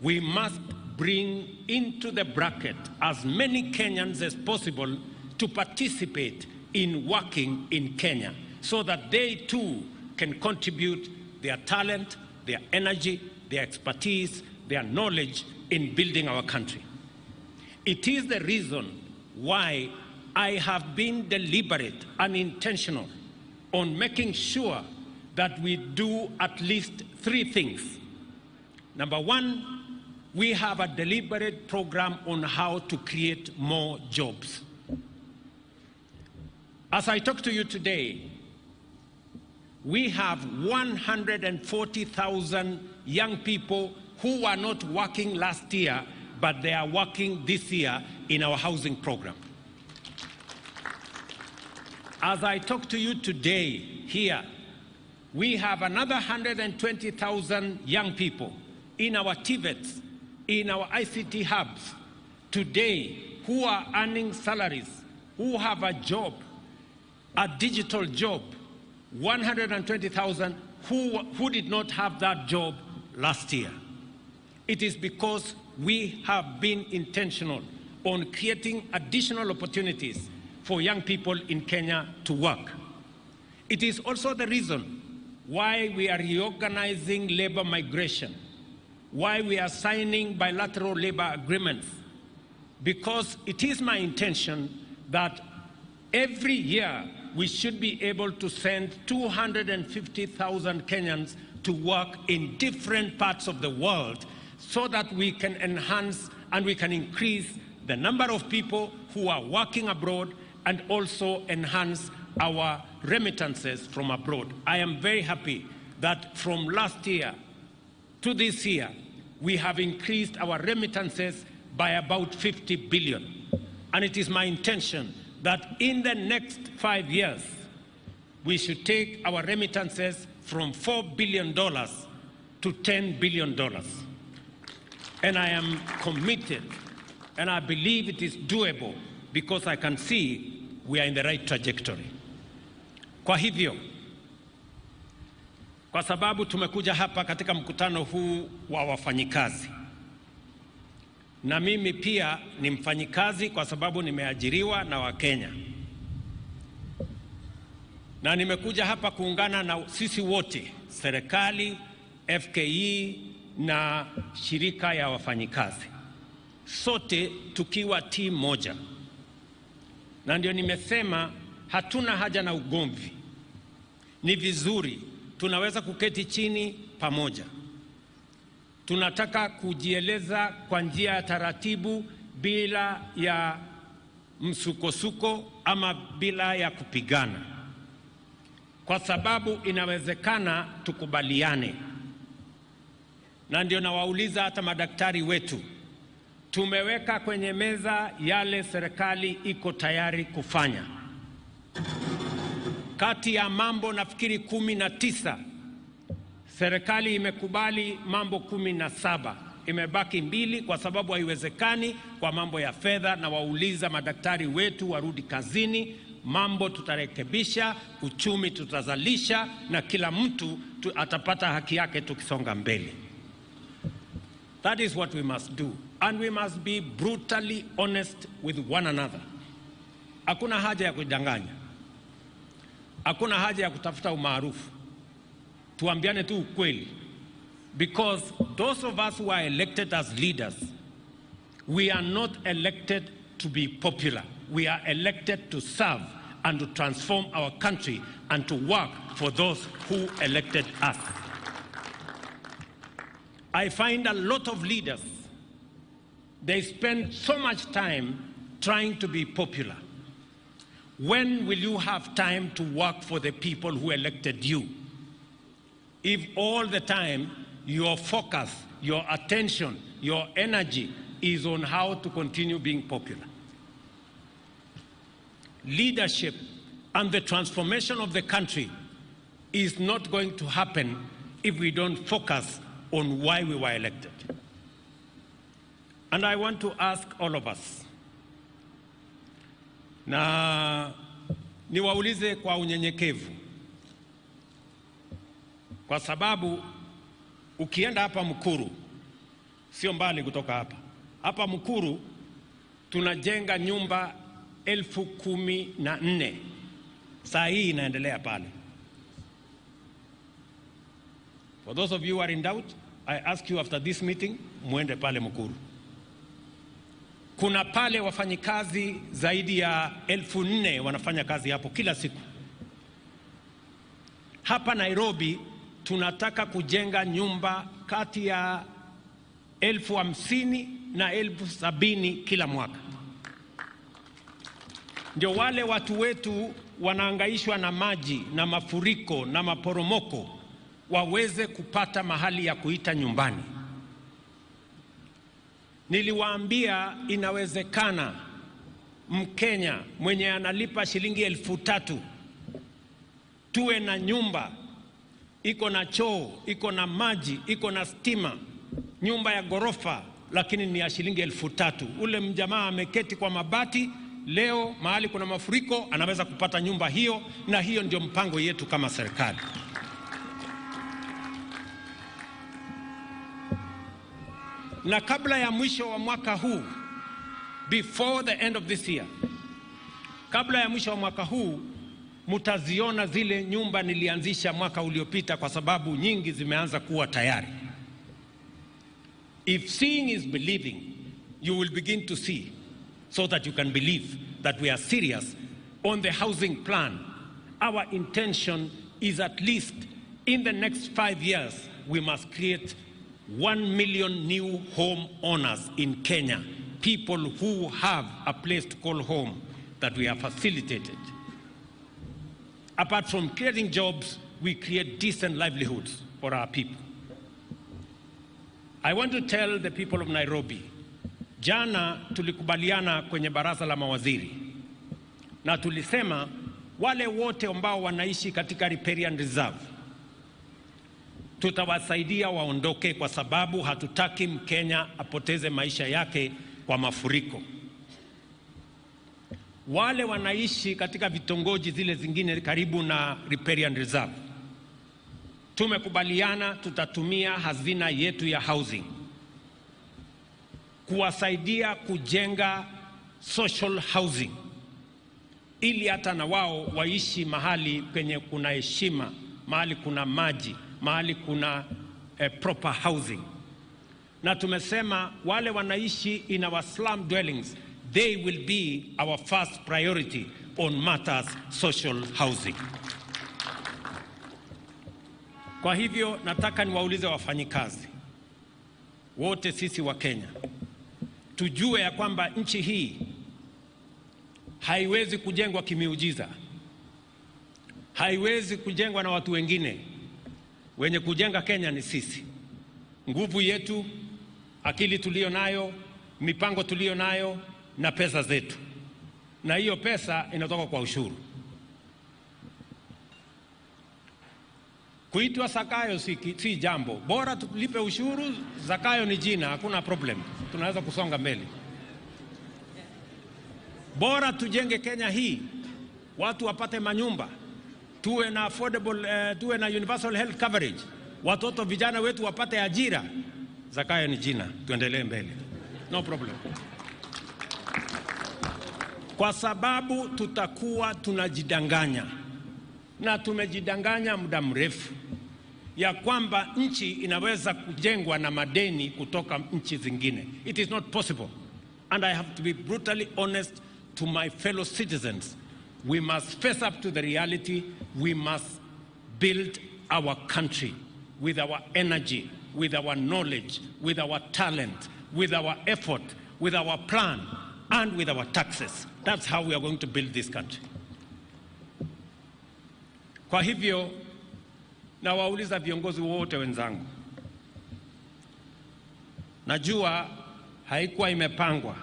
we must bring into the bracket as many Kenyans as possible to participate in working in Kenya, so that they too can contribute their talent, their energy, their expertise, their knowledge in building our country. It is the reason why I have been deliberate and intentional on making sure that we do at least 3 things. Number one, we have a deliberate program on how to create more jobs. As I talk to you today, we have 140,000 young people who were not working last year, but they are working this year in our housing program. As I talk to you today here, we have another 120,000 young people in our TVETs, in our ICT hubs today, who are earning salaries, who have a job, a digital job. 120,000 who did not have that job last year. It is because we have been intentional on creating additional opportunities for young people in Kenya to work. It is also the reason why we are reorganizing labor migration, why we are signing bilateral labor agreements, because it is my intention that every year we should be able to send 250,000 Kenyans to work in different parts of the world, so that we can enhance and we can increase the number of people who are working abroad and also enhance our remittances from abroad. I am very happy that from last year to this year, we have increased our remittances by about 50 billion. And it is my intention that in the next 5 years, we should take our remittances from $4 billion to $10 billion. And I am committed, and I believe it is doable, because I can see we are in the right trajectory. Kwa hivyo, kwa sababu tumekuja hapa katika mkutano huu wa wafanyikazi, na mimi pia ni mfanyikazi kwa sababu nimeajiriwa na Wakenya, na nimekuja hapa kuungana na sisi wote, serikali, FKE na shirika ya wafanyikazi, sote tukiwa timu moja. Na ndio nimesema hatuna haja na ugomvi. Ni vizuri tunaweza kuketi chini pamoja. Tunataka kujieleza kwa njia ya taratibu, bila ya msukosuko ama bila ya kupigana, kwa sababu inawezekana tukubaliane. Na ndio nawauliza hata madaktari wetu, tumeweka kwenye meza yale serikali iko tayari kufanya. Kati ya mambo nafikiri 19, serikali imekubali mambo 17. Imebaki 2 kwa sababu haiwezekani kwa mambo ya fedha, na wauliza madaktari wetu warudi kazini. Mambo tutarekebisha, uchumi tutazalisha, na kila mtu atapata haki yake tukisonga mbele. That is what we must do. And we must be brutally honest with one another. Hakuna haja ya kudanganya. Hakuna haja ya kutafuta umaarufu. Tuambiane tu ukweli. because those of us who are elected as leaders, we are not elected to be popular. We are elected to serve and to transform our country and to work for those who elected us. I find a lot of leaders, they spend so much time trying to be popular. When will you have time to work for the people who elected you? If all the time your focus, your attention, your energy is on how to continue being popular. Leadership and the transformation of the country is not going to happen if we don't focus on why we were elected. And I want to ask all of us, na niwaulize kwa unyenyekevu, kwa sababu ukienda hapa Mukuru, sio mbali kutoka hapa. Hapa Mukuru tunajenga nyumba 14,000. Saa hii inaendelea pale. For those of you who are in doubt, I ask you after this meeting, muende pale Mukuru. Kuna pale wafanyikazi zaidi ya 4,000 wanafanya kazi hapo kila siku. Hapa Nairobi tunataka kujenga nyumba kati ya 50,000 na 70,000 kila mwaka. Ndio wale watu wetu wanaangaishwa na maji na mafuriko na maporomoko waweze kupata mahali ya kuita nyumbani. Niliwaambia inawezekana Mkenya mwenye analipa shilingi 3,000 tuwe na nyumba iko na choo, iko na maji, iko na stima, nyumba ya gorofa, lakini ni ya shilingi 3,000. Ule mjamaa ameketi kwa mabati, leo mahali kuna mafuriko anaweza kupata nyumba hiyo, na hiyo ndio mpango yetu kama serikali. Na kabla ya mwisho wa mwaka huu, before the end of this year, kabla ya mwisho wa mwaka huu, mutaziona zile nyumba nilianzisha mwaka uliopita, kwa sababu nyingi zimeanza kuwa tayari. If seeing is believing, you will begin to see, so that you can believe that we are serious on the housing plan. Our intention is at least in the next 5 years, we must create 1 million new home owners in Kenya, people who have a place to call home that we have facilitated. Apart from creating jobs, we create decent livelihoods for our people. I want to tell the people of Nairobi, jana tulikubaliana kwenye baraza la mawaziri, na tulisema wale wote ambao wanaishi katika riparian reserve tutawasaidia waondoke, kwa sababu hatutaki Mkenya apoteze maisha yake kwa mafuriko. Wale wanaishi katika vitongoji zile zingine karibu na riparian reserve, tumekubaliana tutatumia hazina yetu ya housing kuwasaidia kujenga social housing, ili hata na wao waishi mahali penye kuna heshima, mahali kuna maji, mahali kuna proper housing. Na tumesema wale wanaishi in our slum dwellings, they will be our first priority on matters social housing. Kwa hivyo nataka niwaulize wafanyikazi wote, sisi wa Kenya tujue ya kwamba nchi hii haiwezi kujengwa kimiujiza, haiwezi kujengwa na watu wengine. Wenye kujenga Kenya ni sisi. Nguvu yetu, akili tulio nayo, mipango tulio nayo, na pesa zetu. Na hiyo pesa inatoka kwa ushuru. Kuitwa Zakayo si jambo. Bora tulipe ushuru, Zakayo ni jina, hakuna problem. Tunaweza kusonga mbele. Bora tujenge Kenya hii, watu wapate manyumba, tuwe na affordable, tuwe na universal health coverage, watoto vijana wetu wapate ajira. Zakayo ni jina, tuendelee mbele. No problem. Kwa sababu tutakuwa tunajidanganya, na tumejidanganya muda mrefu. ya kwamba nchi inaweza kujengwa na madeni kutoka nchi zingine. It is not possible. And I have to be brutally honest to my fellow citizens. We must face up to the reality. We must build our country with our energy, with our knowledge, with our talent, with our effort, with our plan, and with our taxes. That's how we are going to build this country. Kwa hivyo, na wauliza viongozi wote wenzangu, najua haikuwa imepangwa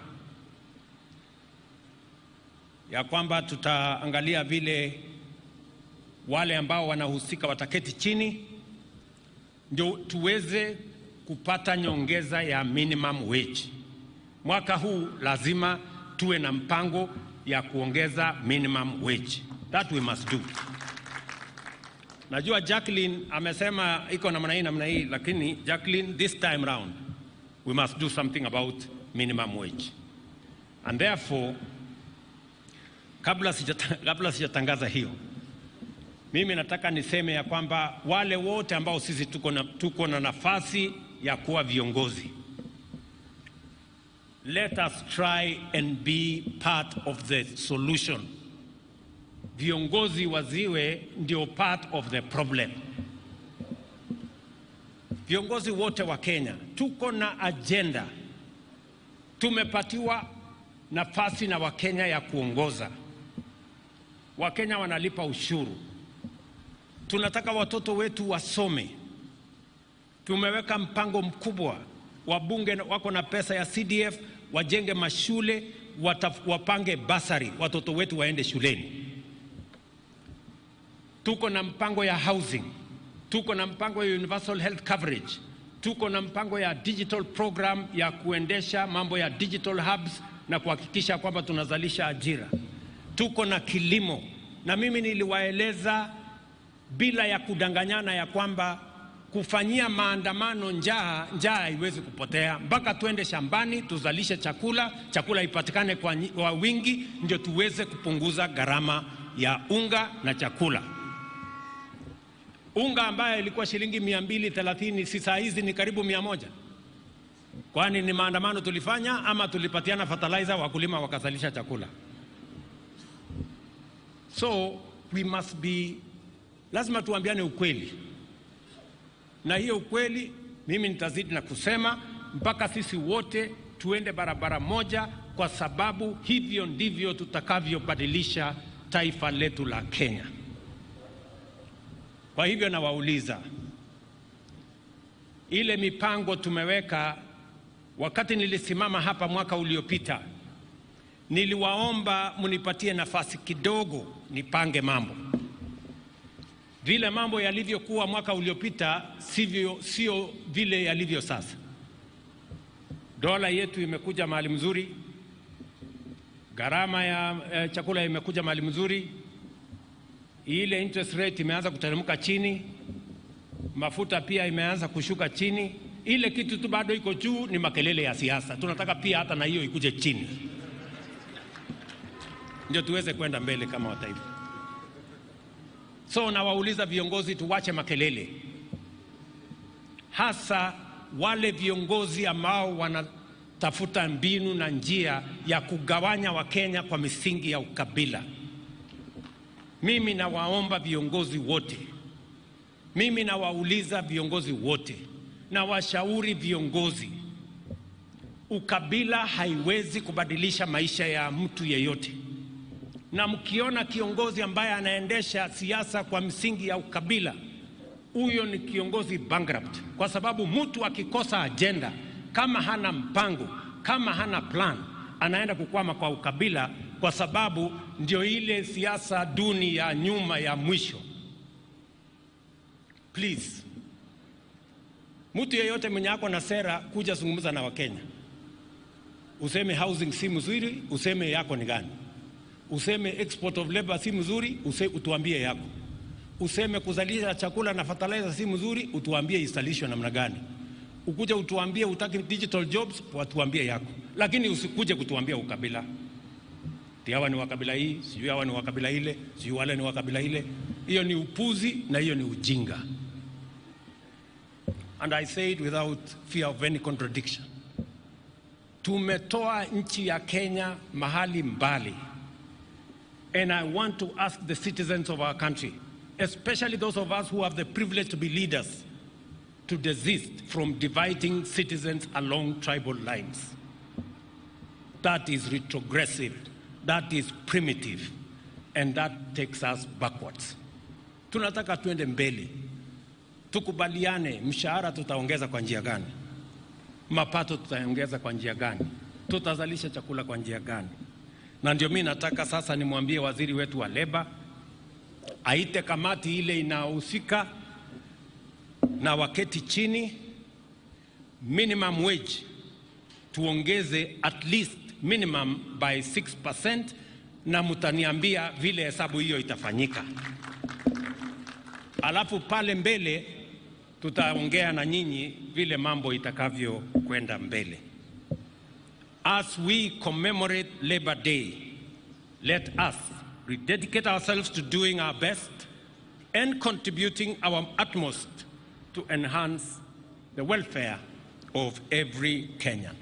ya kwamba tutaangalia vile wale ambao wanahusika wataketi chini ndio tuweze kupata nyongeza ya minimum wage. Mwaka huu lazima tuwe na mpango ya kuongeza minimum wage. That we must do. Najua Jacqueline amesema iko namna hii, lakini Jacqueline, this time round we must do something about minimum wage. And therefore, kabla sijatangaza hiyo, mimi nataka niseme ya kwamba wale wote ambao sisi tuko na nafasi ya kuwa viongozi, let us try and be part of the solution. Viongozi waziwe ndio part of the problem. Viongozi wote wa Kenya tuko na agenda. Tumepatiwa nafasi na Wakenya ya kuongoza. Wakenya wanalipa ushuru. Tunataka watoto wetu wasome. Tumeweka mpango mkubwa. Wabunge wako na pesa ya CDF, wajenge mashule, wapange basari, watoto wetu waende shuleni. Tuko na mpango ya housing. Tuko na mpango ya universal health coverage. Tuko na mpango ya digital program ya kuendesha mambo ya digital hubs na kuhakikisha kwamba tunazalisha ajira. Tuko na kilimo. Na mimi niliwaeleza bila ya kudanganyana ya kwamba kufanyia maandamano njaa haiwezi kupotea. Mpaka tuende shambani, tuzalishe chakula ipatikane kwa wingi, ndio tuweze kupunguza gharama ya unga na chakula. Unga ambayo ilikuwa shilingi 230 sasa hizi ni karibu 100. Kwani ni maandamano tulifanya ama tulipatiana fertilizer wakulima wakazalisha chakula? So we must be, lazima tuambiane ukweli. Na hiyo ukweli mimi nitazidi na kusema mpaka sisi wote tuende barabara moja, kwa sababu hivyo ndivyo tutakavyobadilisha taifa letu la Kenya. Kwa hivyo nawauliza, ile mipango tumeweka, wakati nilisimama hapa mwaka uliopita, niliwaomba munipatie nafasi kidogo nipange mambo. Vile mambo yalivyokuwa mwaka uliopita sio vile yalivyo sasa. Dola yetu imekuja mahali mzuri, gharama ya chakula imekuja mahali mzuri, ile interest rate imeanza kuteremka chini, mafuta pia imeanza kushuka chini. Ile kitu tu bado iko juu ni makelele ya siasa. Tunataka pia hata na hiyo ikuje chini, ndio tuweze kwenda mbele kama wataifa. So nawauliza viongozi, tuwache makelele, hasa wale viongozi ambao wanatafuta mbinu na njia ya kugawanya Wakenya kwa misingi ya ukabila. Mimi nawaomba viongozi wote, mimi nawauliza viongozi wote, na washauri viongozi, ukabila haiwezi kubadilisha maisha ya mtu yeyote. Na mkiona kiongozi ambaye anaendesha siasa kwa msingi ya ukabila, huyo ni kiongozi bankrupt, kwa sababu mtu akikosa agenda, kama hana mpango, kama hana plan, anaenda kukwama kwa ukabila, kwa sababu ndio ile siasa duni ya nyuma ya mwisho. Please, mtu yeyote mwenye ako na sera kuja zungumza na Wakenya. Useme housing si mzuri, useme yako ni gani. Useme export of labor si mzuri, utuambie yako. Useme kuzalisha chakula na fertilizer si mzuri, utuambie isalishwe namna gani. Ukuje utuambie utaki digital jobs, watuambie yako. Lakini usikuje kutuambia ukabila. Hawa ni wakabila hii, sijui hawa ni wakabila ile, sijui wale ni wakabila ile. Hiyo ni upuzi na hiyo ni ujinga. and I say it without fear of any contradiction. Tumetoa nchi ya Kenya mahali mbali. And I want to ask the citizens of our country, especially those of us who have the privilege to be leaders, to desist from dividing citizens along tribal lines. That is retrogressive, that is primitive, and that takes us backwards. Tunataka tuende mbele. Tukubaliane, mshahara tutaongeza kwa njia gani? Mapato tutaongeza kwa njia gani? Tutazalisha chakula kwa njia gani? Na ndio mimi nataka sasa nimwambie waziri wetu wa leba aite kamati ile inahusika na waketi chini, minimum wage tuongeze at least minimum by 6%, na mtaniambia vile hesabu hiyo itafanyika. Alafu pale mbele tutaongea na nyinyi vile mambo itakavyo kwenda mbele. As we commemorate Labor Day, let us rededicate ourselves to doing our best and contributing our utmost to enhance the welfare of every Kenyan.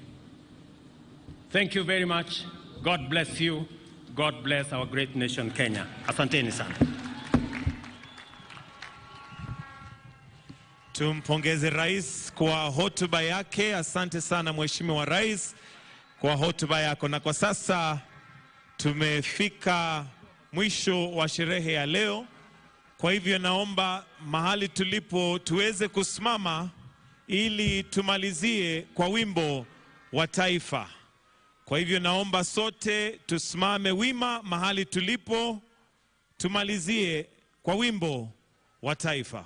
Thank you very much. God bless you. God bless our great nation, Kenya. Asanteni sana. Tumpongeze Rais kwa hotuba yake. Asante sana Mheshimiwa Rais kwa hotuba yako. Na kwa sasa tumefika mwisho wa sherehe ya leo. Kwa hivyo naomba mahali tulipo tuweze kusimama ili tumalizie kwa wimbo wa taifa. Kwa hivyo naomba sote tusimame wima mahali tulipo tumalizie kwa wimbo wa taifa.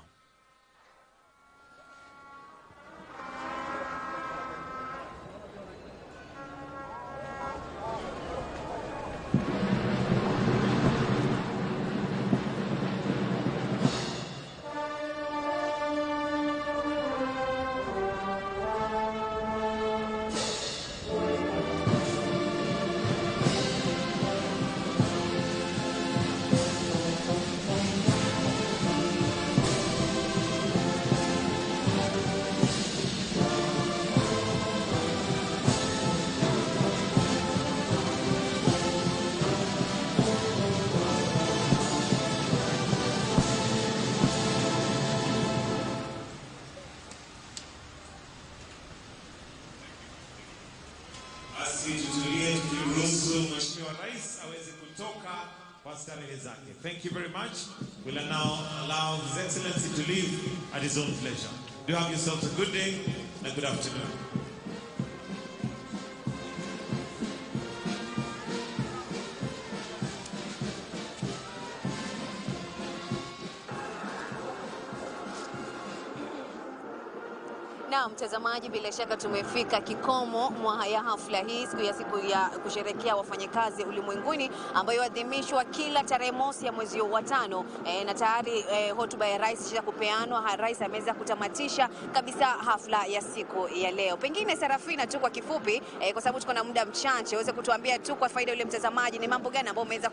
Thank you very much. We'll now allow His Excellency to leave at his own pleasure. Do have yourselves a good day and a good afternoon. Na mtazamaji, bila shaka tumefika kikomo mwa ya hafla hii, siku ya kusherehekea wafanyakazi ulimwenguni ambayo huadhimishwa kila tarehe mosi ya mwezi wa 5. Na tayari hotuba ya rais isha kupeanwa. Rais ameweza kutamatisha kabisa hafla ya siku ya leo. Pengine Serafina tu kwa kifupi, kwa sababu tuko na muda mchache, uweze kutuambia tu kwa faida yule mtazamaji ni mambo gani ambayo umeweza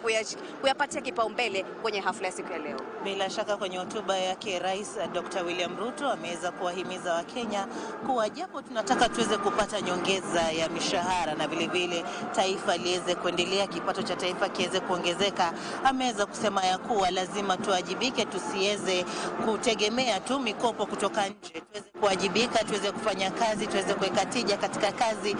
kuyapatia kipaumbele kwenye hafla ya siku ya leo. Bila shaka kwenye hotuba yake Rais Dr. William Ruto ameweza kuwahimiza Wakenya kuwa japo tunataka tuweze kupata nyongeza ya mishahara na vile vile taifa liweze kuendelea, kipato cha taifa kiweze kuongezeka, ameweza kusema ya kuwa lazima tuwajibike, tusiweze kutegemea tu mikopo kutoka nje, tuweze kuwajibika, tuweze kufanya kazi, tuweze kuweka tija katika kazi.